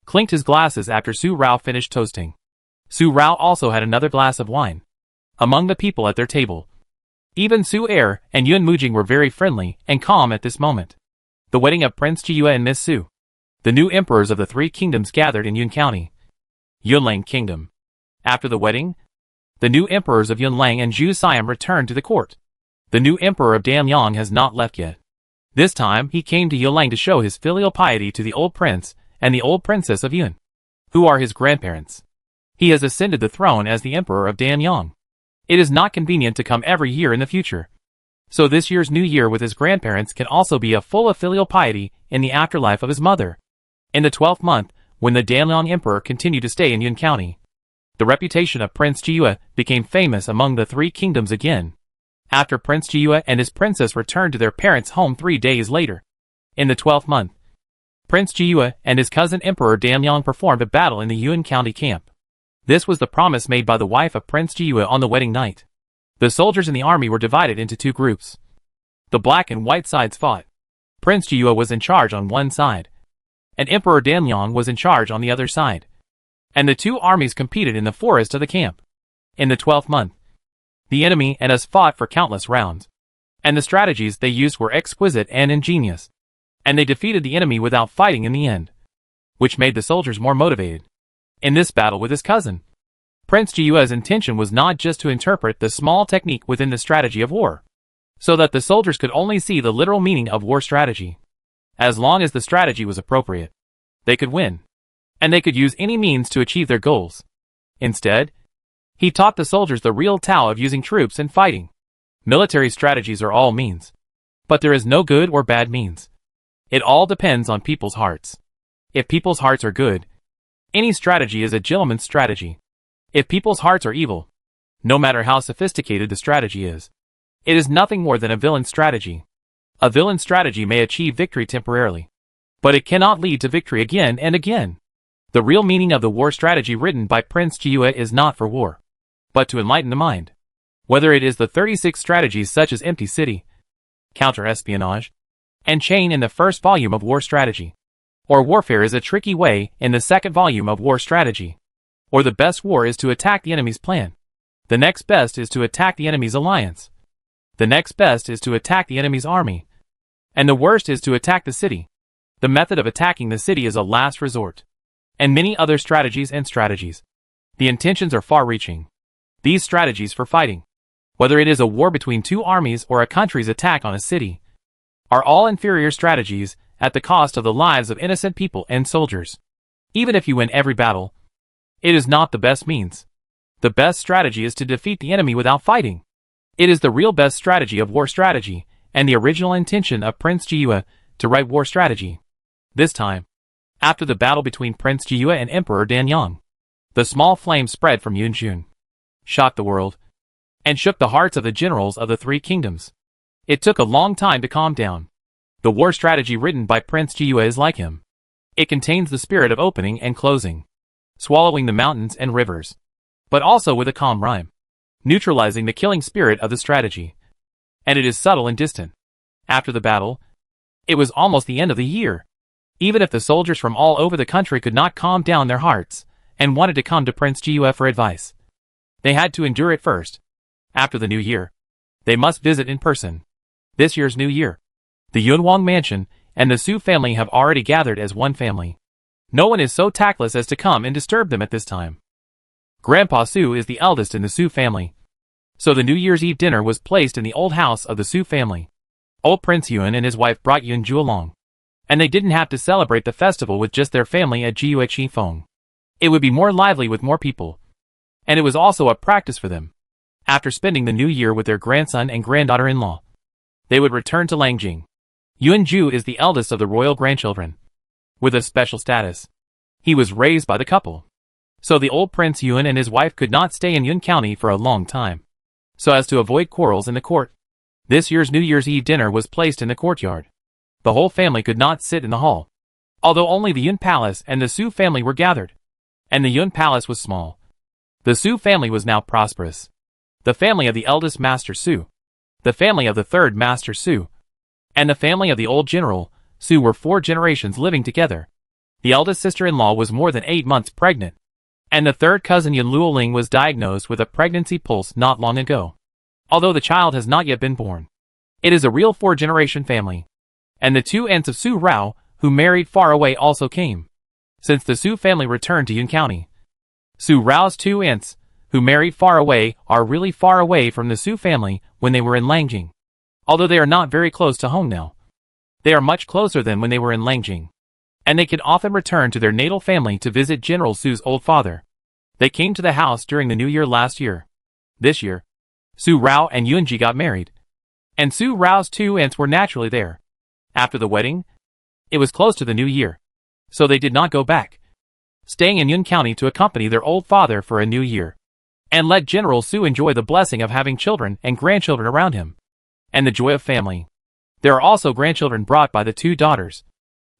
clinked his glasses after Su Rao finished toasting. Su Rao also had another glass of wine. Among the people at their table, even Su Er and Yun Mujing were very friendly and calm at this moment. The wedding of Prince Jiyue and Miss Su, the new emperors of the three kingdoms, gathered in Yun County, Yunlang Kingdom. After the wedding, the new emperors of Yunlang and Zhu Siam returned to the court. The new emperor of Danyang has not left yet. This time he came to Yunlang to show his filial piety to the old prince and the old princess of Yun, who are his grandparents. He has ascended the throne as the emperor of Danyang. It is not convenient to come every year in the future, so this year's New Year with his grandparents can also be a full of filial piety in the afterlife of his mother. In the 12th month, when the Danyang emperor continued to stay in Yun County, the reputation of Prince Jiyue became famous among the three kingdoms again. After Prince Jiyue and his princess returned to their parents' home 3 days later, in the 12th month, Prince Jiyue and his cousin Emperor Danyang performed a battle in the Yun County camp. This was the promise made by the wife of Prince Jiyue on the wedding night. The soldiers in the army were divided into two groups. The black and white sides fought. Prince Jiyue was in charge on one side, and Emperor Danyang was in charge on the other side. And the two armies competed in the forest of the camp. In the 12th month, the enemy and us fought for countless rounds, and the strategies they used were exquisite and ingenious, and they defeated the enemy without fighting in the end, which made the soldiers more motivated. In this battle with his cousin, Prince Jiyue's intention was not just to interpret the small technique within the strategy of war, so that the soldiers could only see the literal meaning of war strategy. As long as the strategy was appropriate, they could win, and they could use any means to achieve their goals. Instead, he taught the soldiers the real Tao of using troops and fighting. Military strategies are all means, but there is no good or bad means. It all depends on people's hearts. If people's hearts are good, any strategy is a gentleman's strategy. If people's hearts are evil, no matter how sophisticated the strategy is, it is nothing more than a villain's strategy. A villain's strategy may achieve victory temporarily, but it cannot lead to victory again and again. The real meaning of the war strategy written by Prince Jiyue is not for war, but to enlighten the mind. Whether it is the 36 strategies such as empty city, counter-espionage, and chain in the first volume of war strategy, or warfare is a tricky way in the second volume of war strategy, or the best war is to attack the enemy's plan. The next best is to attack the enemy's alliance. The next best is to attack the enemy's army. And the worst is to attack the city. The method of attacking the city is a last resort. And many other strategies and strategies. The intentions are far-reaching. These strategies for fighting, whether it is a war between two armies or a country's attack on a city, are all inferior strategies at the cost of the lives of innocent people and soldiers. Even if you win every battle, it is not the best means. The best strategy is to defeat the enemy without fighting. It is the real best strategy of war strategy, and the original intention of Prince Jiyue to write war strategy. This time, after the battle between Prince Jiyue and Emperor Danyang, the small flame spread from Yunjun, shocked the world, and shook the hearts of the generals of the three kingdoms. It took a long time to calm down. The war strategy written by Prince Jiyue is like him. It contains the spirit of opening and closing, swallowing the mountains and rivers, but also with a calm rhyme, neutralizing the killing spirit of the strategy. and it is subtle and distant. After the battle, it was almost the end of the year. Even if the soldiers from all over the country could not calm down their hearts, and wanted to come to Prince Jiue for advice, they had to endure it first. After the new year, they must visit in person. This year's new year, the Yunwang mansion and the Su family have already gathered as one family. No one is so tactless as to come and disturb them at this time. Grandpa Su is the eldest in the Su family, so the New Year's Eve dinner was placed in the old house of the Su family. Old Prince Yun and his wife brought Yunju along, and they didn't have to celebrate the festival with just their family at Jiue Qifeng. It would be more lively with more people, and it was also a practice for them. After spending the new year with their grandson and granddaughter-in-law, they would return to Langjing. Yunju is the eldest of the royal grandchildren, with a special status. He was raised by the couple, so the old Prince Yun and his wife could not stay in Yun County for a long time, so as to avoid quarrels in the court. This year's New Year's Eve dinner was placed in the courtyard. The whole family could not sit in the hall, although only the Yun Palace and the Su family were gathered, and the Yun Palace was small. The Su family was now prosperous. The family of the eldest Master Su, the family of the third Master Su, and the family of the old General Su were 4 generations living together. The eldest sister-in-law was more than 8 months pregnant, and the third cousin Yun Luoling was diagnosed with a pregnancy pulse not long ago. Although the child has not yet been born, it is a real 4-generation family. And the 2 aunts of Su Rao, who married far away, also came. Since the Su family returned to Yun County, Su Rao's 2 aunts, who married far away, are really far away from the Su family when they were in Langjing. Although they are not very close to home now, they are much closer than when they were in Langjing, and they can often return to their natal family to visit General Su's old father. They came to the house during the new year last year. This year, Su Rao and Yunji got married, and Su Rao's 2 aunts were naturally there. After the wedding, it was close to the new year, so they did not go back, staying in Yun County to accompany their old father for a new year, and let General Su enjoy the blessing of having children and grandchildren around him, and the joy of family. There are also grandchildren brought by the 2 daughters,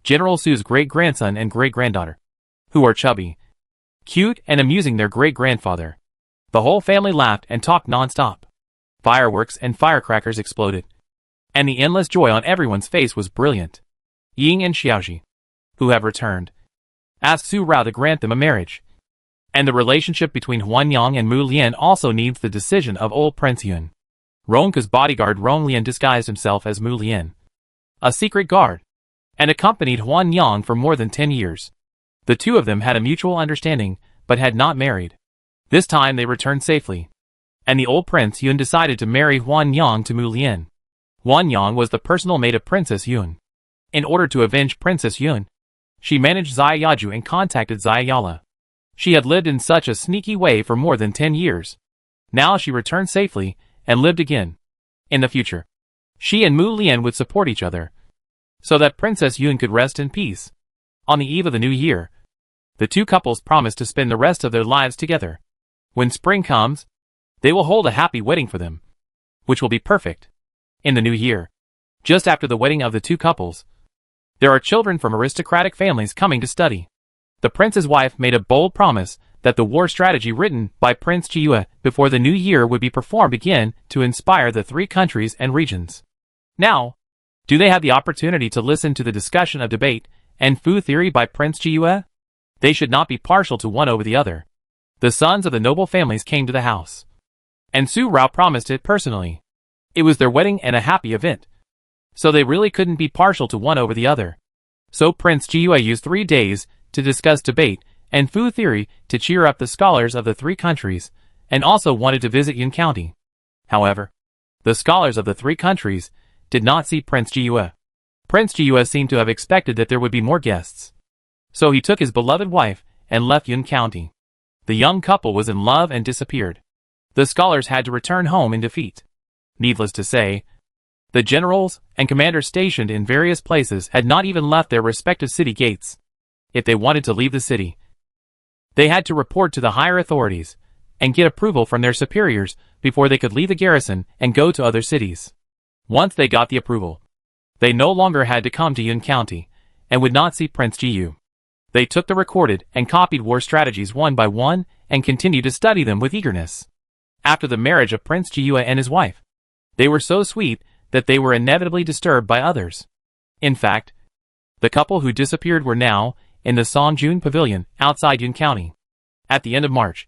General Su's great-grandson and great-granddaughter, who are chubby, cute, and amusing their great-grandfather. The whole family laughed and talked non-stop. Fireworks and firecrackers exploded, and the endless joy on everyone's face was brilliant. Ying and Xiaoji, who have returned, asked Su Rao to grant them a marriage, and the relationship between Huan Yang and Mu Lian also needs the decision of old Prince Yun. Rongka's bodyguard Rong Lian disguised himself as Mu Lian, a secret guard, and accompanied Huan Yang for more than 10 years. The 2 of them had a mutual understanding, but had not married. This time they returned safely, and the old Prince Yun decided to marry Huan Yang to Mu Lian. Huan Yang was the personal maid of Princess Yun. In order to avenge Princess Yun, she managed Xia Yaju and contacted Xia Yala. She had lived in such a sneaky way for more than 10 years. Now she returned safely and lived again. In the future, she and Mu Lian would support each other, so that Princess Yun could rest in peace. On the eve of the new year, the 2 couples promised to spend the rest of their lives together. When spring comes, they will hold a happy wedding for them, which will be perfect. In the new year, just after the wedding of the 2 couples, there are children from aristocratic families coming to study. The prince's wife made a bold promise that the war strategy written by Prince Jiue before the new year would be performed again to inspire the 3 countries and regions. Now, do they have the opportunity to listen to the discussion of debate and Fu theory by Prince Jiue? They should not be partial to one over the other. The sons of the noble families came to the house, and Su Rao promised it personally. It was their wedding and a happy event, so they really couldn't be partial to one over the other. So Prince Jiue used 3 days to discuss debate and Fu theory to cheer up the scholars of the 3 countries, and also wanted to visit Yun County. However, the scholars of the 3 countries did not see Prince Jiue. Prince Jiue seemed to have expected that there would be more guests, so he took his beloved wife and left Yun County. The young couple was in love and disappeared. The scholars had to return home in defeat. Needless to say, the generals and commanders stationed in various places had not even left their respective city gates. If they wanted to leave the city, they had to report to the higher authorities and get approval from their superiors before they could leave the garrison and go to other cities. Once they got the approval, they no longer had to come to Yun County and would not see Prince Jiu. They took the recorded and copied war strategies one by one and continued to study them with eagerness. After the marriage of Prince Jiue and his wife, They were so sweet that they were inevitably disturbed by others. In fact, the couple who disappeared were now in the Songjun Pavilion outside Yun County. At the end of March,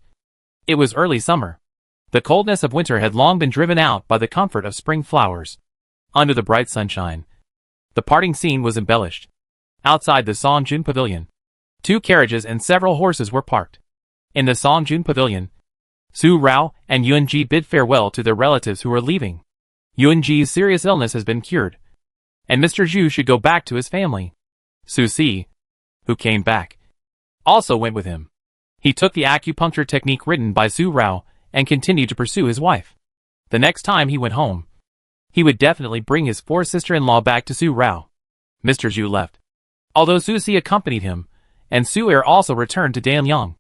it was early summer. The coldness of winter had long been driven out by the comfort of spring flowers. Under the bright sunshine, the parting scene was embellished. Outside the Songjun Pavilion, 2 carriages and several horses were parked. In the Songjun Pavilion, Su Rao and Yun-ji bid farewell to their relatives who were leaving. Yun-ji's serious illness has been cured, and Mr. Zhu should go back to his family. Su Si, who came back, also went with him. He took the acupuncture technique written by Su Rao and continued to pursue his wife. The next time he went home, he would definitely bring his 4 sister-in-law back to Su Rao. Mr. Zhu left, although Su Si accompanied him, and Su Er also returned to Danyang.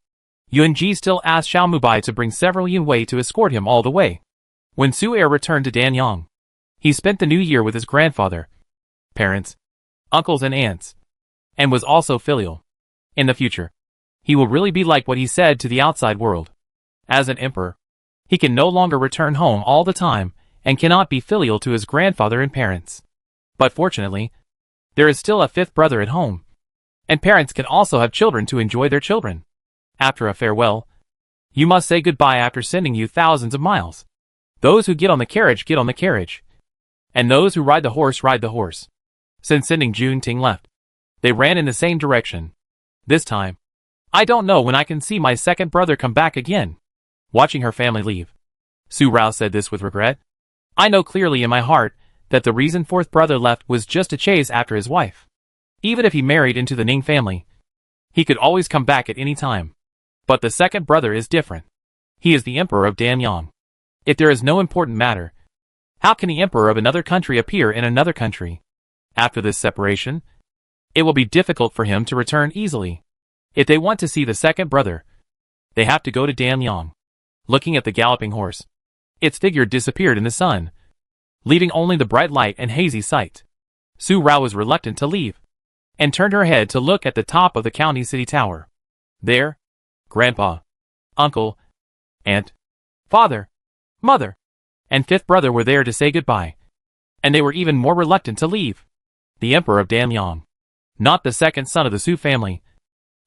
Yun-ji still asked Xiao Mubai to bring several Yun Wei to escort him all the way. When Su Er returned to Danyang, he spent the new year with his grandfather, parents, uncles and aunts, and was also filial. In the future, he will really be like what he said to the outside world. As an emperor, he can no longer return home all the time and cannot be filial to his grandfather and parents. But fortunately, there is still a 5th brother at home, and parents can also have children to enjoy their children. After a farewell, you must say goodbye after sending you thousands of miles. Those who get on the carriage get on the carriage, and those who ride the horse ride the horse. Since sending Jun Ting left, they ran in the same direction. This time, I don't know when I can see my 2nd brother come back again. Watching her family leave, Su Rao said this with regret. I know clearly in my heart that the reason 4th brother left was just to chase after his wife. Even if he married into the Ning family, he could always come back at any time. But the 2nd brother is different. He is the emperor of Danyang. If there is no important matter, how can the emperor of another country appear in another country? After this separation, it will be difficult for him to return easily. If they want to see the 2nd brother, they have to go to Danyang. Looking at the galloping horse, its figure disappeared in the sun, leaving only the bright light and hazy sight. Su Rao was reluctant to leave, and turned her head to look at the top of the county city tower. There, Grandpa, Uncle, Aunt, Father, Mother, and 5th brother were there to say goodbye, and they were even more reluctant to leave. The emperor of Danyang, not the 2nd son of the Su family.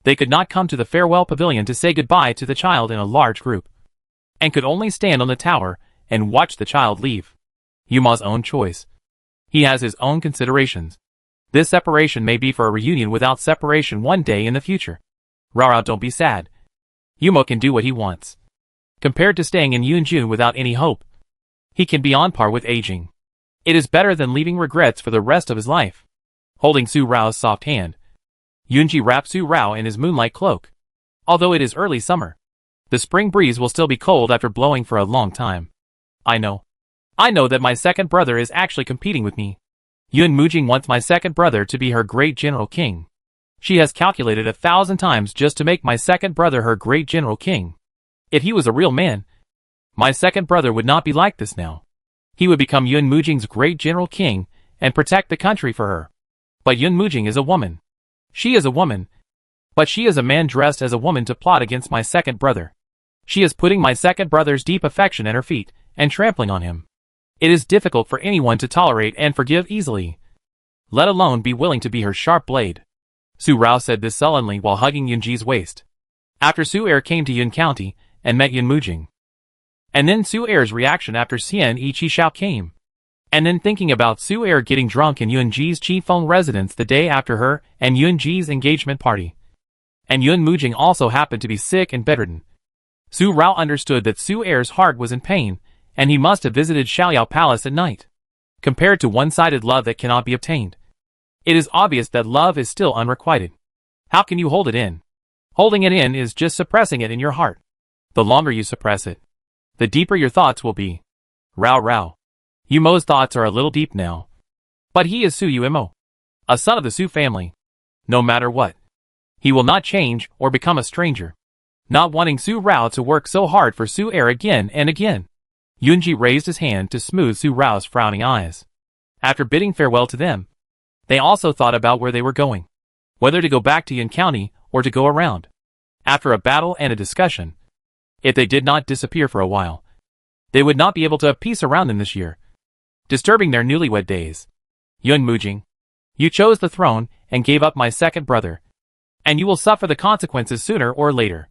They could not come to the farewell pavilion to say goodbye to the child in a large group, and could only stand on the tower and watch the child leave. Yuma's own choice. He has his own considerations. This separation may be for a reunion without separation one day in the future. Rara, don't be sad. Yuma can do what he wants. Compared to staying in Yunjun without any hope, he can be on par with aging. It is better than leaving regrets for the rest of his life. Holding Su Rao's soft hand, Yunji wrapped Su Rao in his moonlight cloak. Although it is early summer, the spring breeze will still be cold after blowing for a long time. I know that my 2nd brother is actually competing with me. Yun Mujing wants my 2nd brother to be her great general king. She has calculated 1,000 times just to make my 2nd brother her great general king. If he was a real man, my 2nd brother would not be like this now. He would become Yun Mujing's great general king and protect the country for her. But Yun Mujing is a woman. She is a woman, but she is a man dressed as a woman to plot against my 2nd brother. She is putting my 2nd brother's deep affection at her feet and trampling on him. It is difficult for anyone to tolerate and forgive easily, let alone be willing to be her sharp blade. Su Rao said this sullenly while hugging Yunji's waist. After Su Er came to Yun County and met Yun Mujing. And then Su Er's reaction after Xian Yi Xiao came. And then thinking about Su Er getting drunk in Yunji's Qifeng residence the day after her and Yunji's engagement party. And Yun Mujing also happened to be sick and bedridden. Su Rao understood that Su Er's heart was in pain, and he must have visited Xiaoyao Palace at night. Compared to one-sided love that cannot be obtained, it is obvious that love is still unrequited. How can you hold it in? Holding it in is just suppressing it in your heart. The longer you suppress it, the deeper your thoughts will be. Rao. Yumo's thoughts are a little deep now. But he is Su Yumo, a son of the Su family. No matter what, he will not change or become a stranger. Not wanting Su Rao to work so hard for Su Er again and again, Yunji raised his hand to smooth Su Rao's frowning eyes. After bidding farewell to them, they also thought about where they were going, whether to go back to Yun County or to go around. After a battle and a discussion, if they did not disappear for a while, they would not be able to have peace around them this year. disturbing their newlywed days. Yun Mujing, you chose the throne and gave up my second brother, and you will suffer the consequences sooner or later.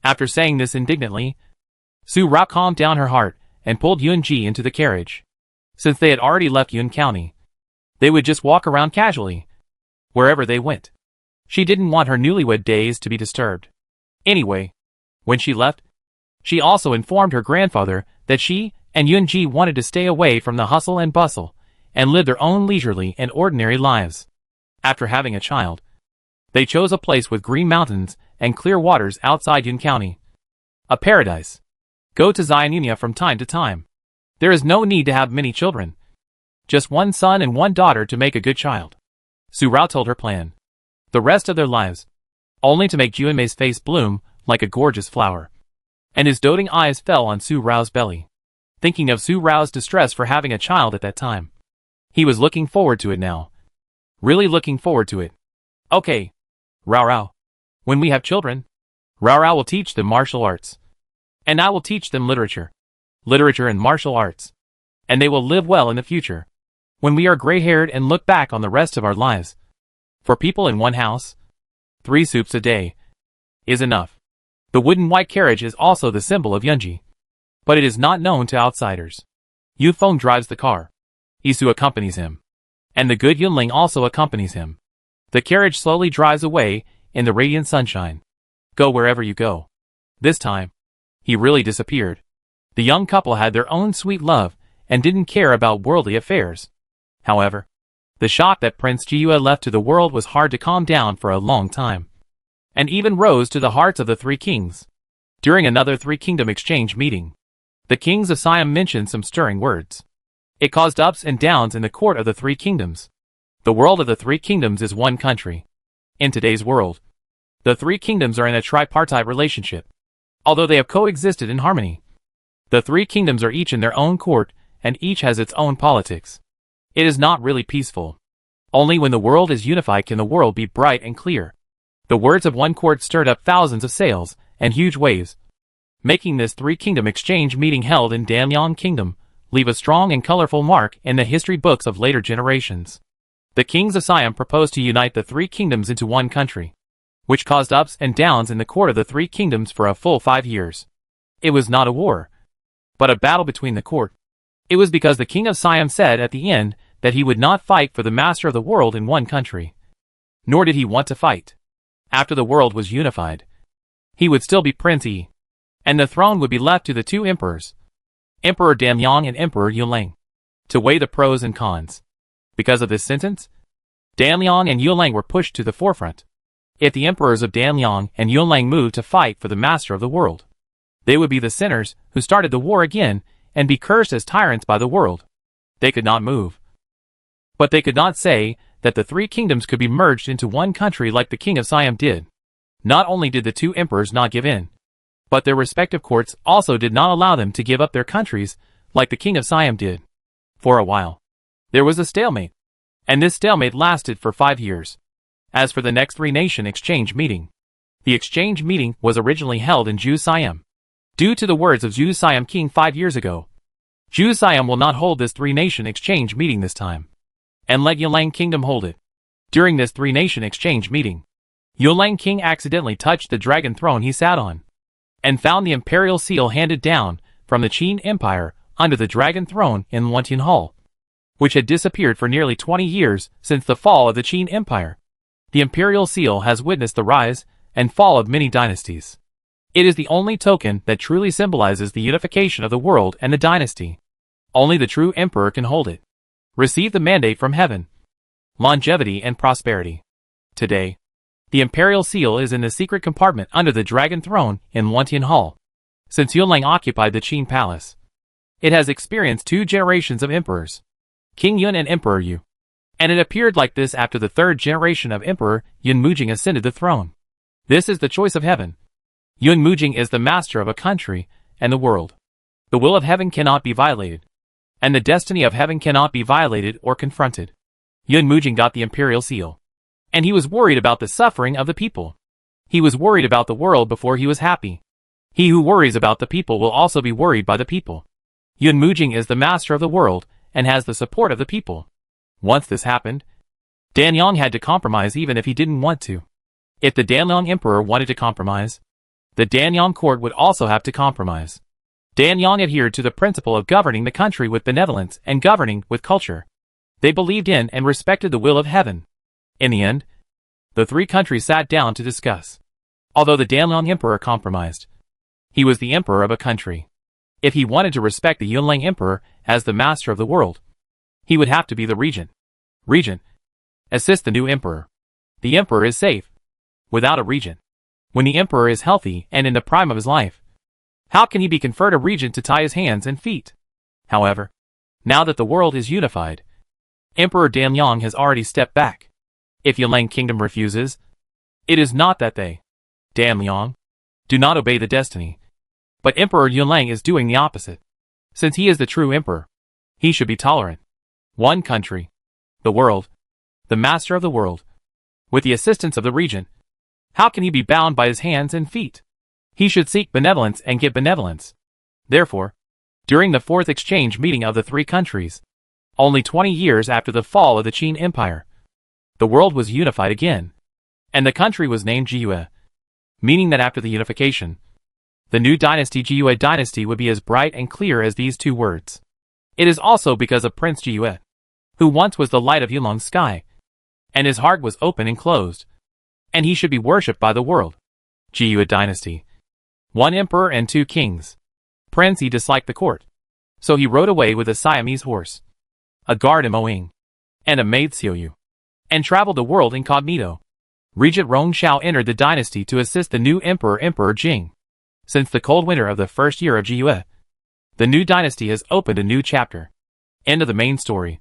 After saying this indignantly, Su Rao calmed down her heart and pulled Yun Ji into the carriage. Since they had already left Yun County, they would just walk around casually, wherever they went. She didn't want her newlywed days to be disturbed. Anyway, when she left, she also informed her grandfather that she and Yun Ji wanted to stay away from the hustle and bustle and live their own leisurely and ordinary lives. After having a child, they chose a place with green mountains and clear waters outside Yun County. A paradise. Go to Zionia from time to time. There is no need to have many children. Just one son and one daughter to make a good child. Su Rao told her plan. The rest of their lives, only to make Juanmei's face bloom like a gorgeous flower. And his doting eyes fell on Su Rao's belly. Thinking of Su Rao's distress for having a child at that time. He was looking forward to it now. Really looking forward to it. Okay, Rao Rao. When we have children, Rao Rao will teach them martial arts. And I will teach them literature. Literature and martial arts. And they will live well in the future. When we are gray-haired and look back on the rest of our lives. For people in one house, 3 soups a day is enough. The wooden white carriage is also the symbol of Yunji. But it is not known to outsiders. Yu Feng drives the car. Isu accompanies him. And the good Yunling also accompanies him. The carriage slowly drives away in the radiant sunshine. Go wherever you go. This time, he really disappeared. The young couple had their own sweet love and didn't care about worldly affairs. However, the shock that Prince Jiyue left to the world was hard to calm down for a long time. And even rose to the hearts of the 3 kings. During another 3 kingdom exchange meeting, the kings of Siam mentioned some stirring words. It caused ups and downs in the court of the 3 kingdoms. The world of the 3 kingdoms is one country. In today's world, the 3 kingdoms are in a tripartite relationship. Although they have coexisted in harmony. The 3 kingdoms are each in their own court, and each has its own politics. It is not really peaceful. Only when the world is unified can the world be bright and clear. The words of one court stirred up thousands of sails and huge waves, making this 3 kingdom exchange meeting held in Danyang Kingdom leave a strong and colorful mark in the history books of later generations. The kings of Siam proposed to unite the 3 kingdoms into one country, which caused ups and downs in the court of the 3 kingdoms for a full 5 years. It was not a war, but a battle between the court. It was because the king of Siam said at the end that he would not fight for the master of the world in one country. Nor did he want to fight. After the world was unified, he would still be Prince Yi, and the throne would be left to the 2 emperors, Emperor Damyang and Emperor Yuling, to weigh the pros and cons. Because of this sentence, Damyang and Yuling were pushed to the forefront. If the emperors of Damyang and Yuling moved to fight for the master of the world, they would be the sinners who started the war again and be cursed as tyrants by the world. They could not move. But they could not say that the 3 kingdoms could be merged into one country like the king of Siam did. Not only did the 2 emperors not give in, but their respective courts also did not allow them to give up their countries like the king of Siam did. For a while, there was a stalemate, and this stalemate lasted for 5 years. As for the next 3-nation exchange meeting, the exchange meeting was originally held in Ju Siam. Due to the words of Ju Siam King 5 years ago, Ju Siam will not hold this 3-nation exchange meeting this time, and let Yulang Kingdom hold it. During this 3-nation exchange meeting, Yulang King accidentally touched the dragon throne he sat on, and found the imperial seal handed down from the Qin Empire under the dragon throne in Luantian Hall, which had disappeared for nearly 20 years since the fall of the Qin Empire. The imperial seal has witnessed the rise and fall of many dynasties. It is the only token that truly symbolizes the unification of the world and the dynasty. Only the true emperor can hold it. Receive the mandate from heaven. Longevity and prosperity. Today, the imperial seal is in the secret compartment under the dragon throne in Luantian Hall. Since Yulang occupied the Qin Palace, it has experienced 2 generations of emperors, King Yun and Emperor Yu. And it appeared like this after the 3rd generation of Emperor Yun Mujing ascended the throne. This is the choice of heaven. Yun Mujing is the master of a country and the world. The will of heaven cannot be violated, and the destiny of heaven cannot be violated or confronted. Yun Mujing got the imperial seal, and he was worried about the suffering of the people. He was worried about the world before he was happy. He who worries about the people will also be worried by the people. Yun Mujing is the master of the world and has the support of the people. Once this happened, Danyang had to compromise even if he didn't want to. If the Danyang emperor wanted to compromise, the Danyang court would also have to compromise. Danyang adhered to the principle of governing the country with benevolence and governing with culture. They believed in and respected the will of heaven. In the end, the three countries sat down to discuss. Although the Danyang emperor compromised, he was the emperor of a country. If he wanted to respect the Yunlang emperor as the master of the world, he would have to be the regent. Regent. Assist the new emperor. The emperor is safe without a regent. When the emperor is healthy and in the prime of his life, how can he be conferred a regent to tie his hands and feet? However, now that the world is unified, Emperor Danyang has already stepped back. If Yunlang Kingdom refuses, it is not that they, Danyang, do not obey the destiny, but Emperor Yunlang is doing the opposite. Since he is the true emperor, he should be tolerant. One country, the world, the master of the world, with the assistance of the regent. How can he be bound by his hands and feet? He should seek benevolence and get benevolence. Therefore, during the fourth exchange meeting of the three countries, only 20 years after the fall of the Qin Empire, the world was unified again, and the country was named Jiyue, meaning that after the unification, the new dynasty Jiyue dynasty would be as bright and clear as these two words. It is also because of Prince Jiyue, who once was the light of Yunlang's sky, and his heart was open and closed, and he should be worshipped by the world. Jiyue dynasty. One emperor and two kings. Prince he disliked the court, so he rode away with a Siamese horse, a guard Moing, and a maid Xiuyu, and traveled the world incognito. Regent Rong Xiao entered the dynasty to assist the new emperor Emperor Jing. Since the cold winter of the first year of Jiyue, the new dynasty has opened a new chapter. End of the main story.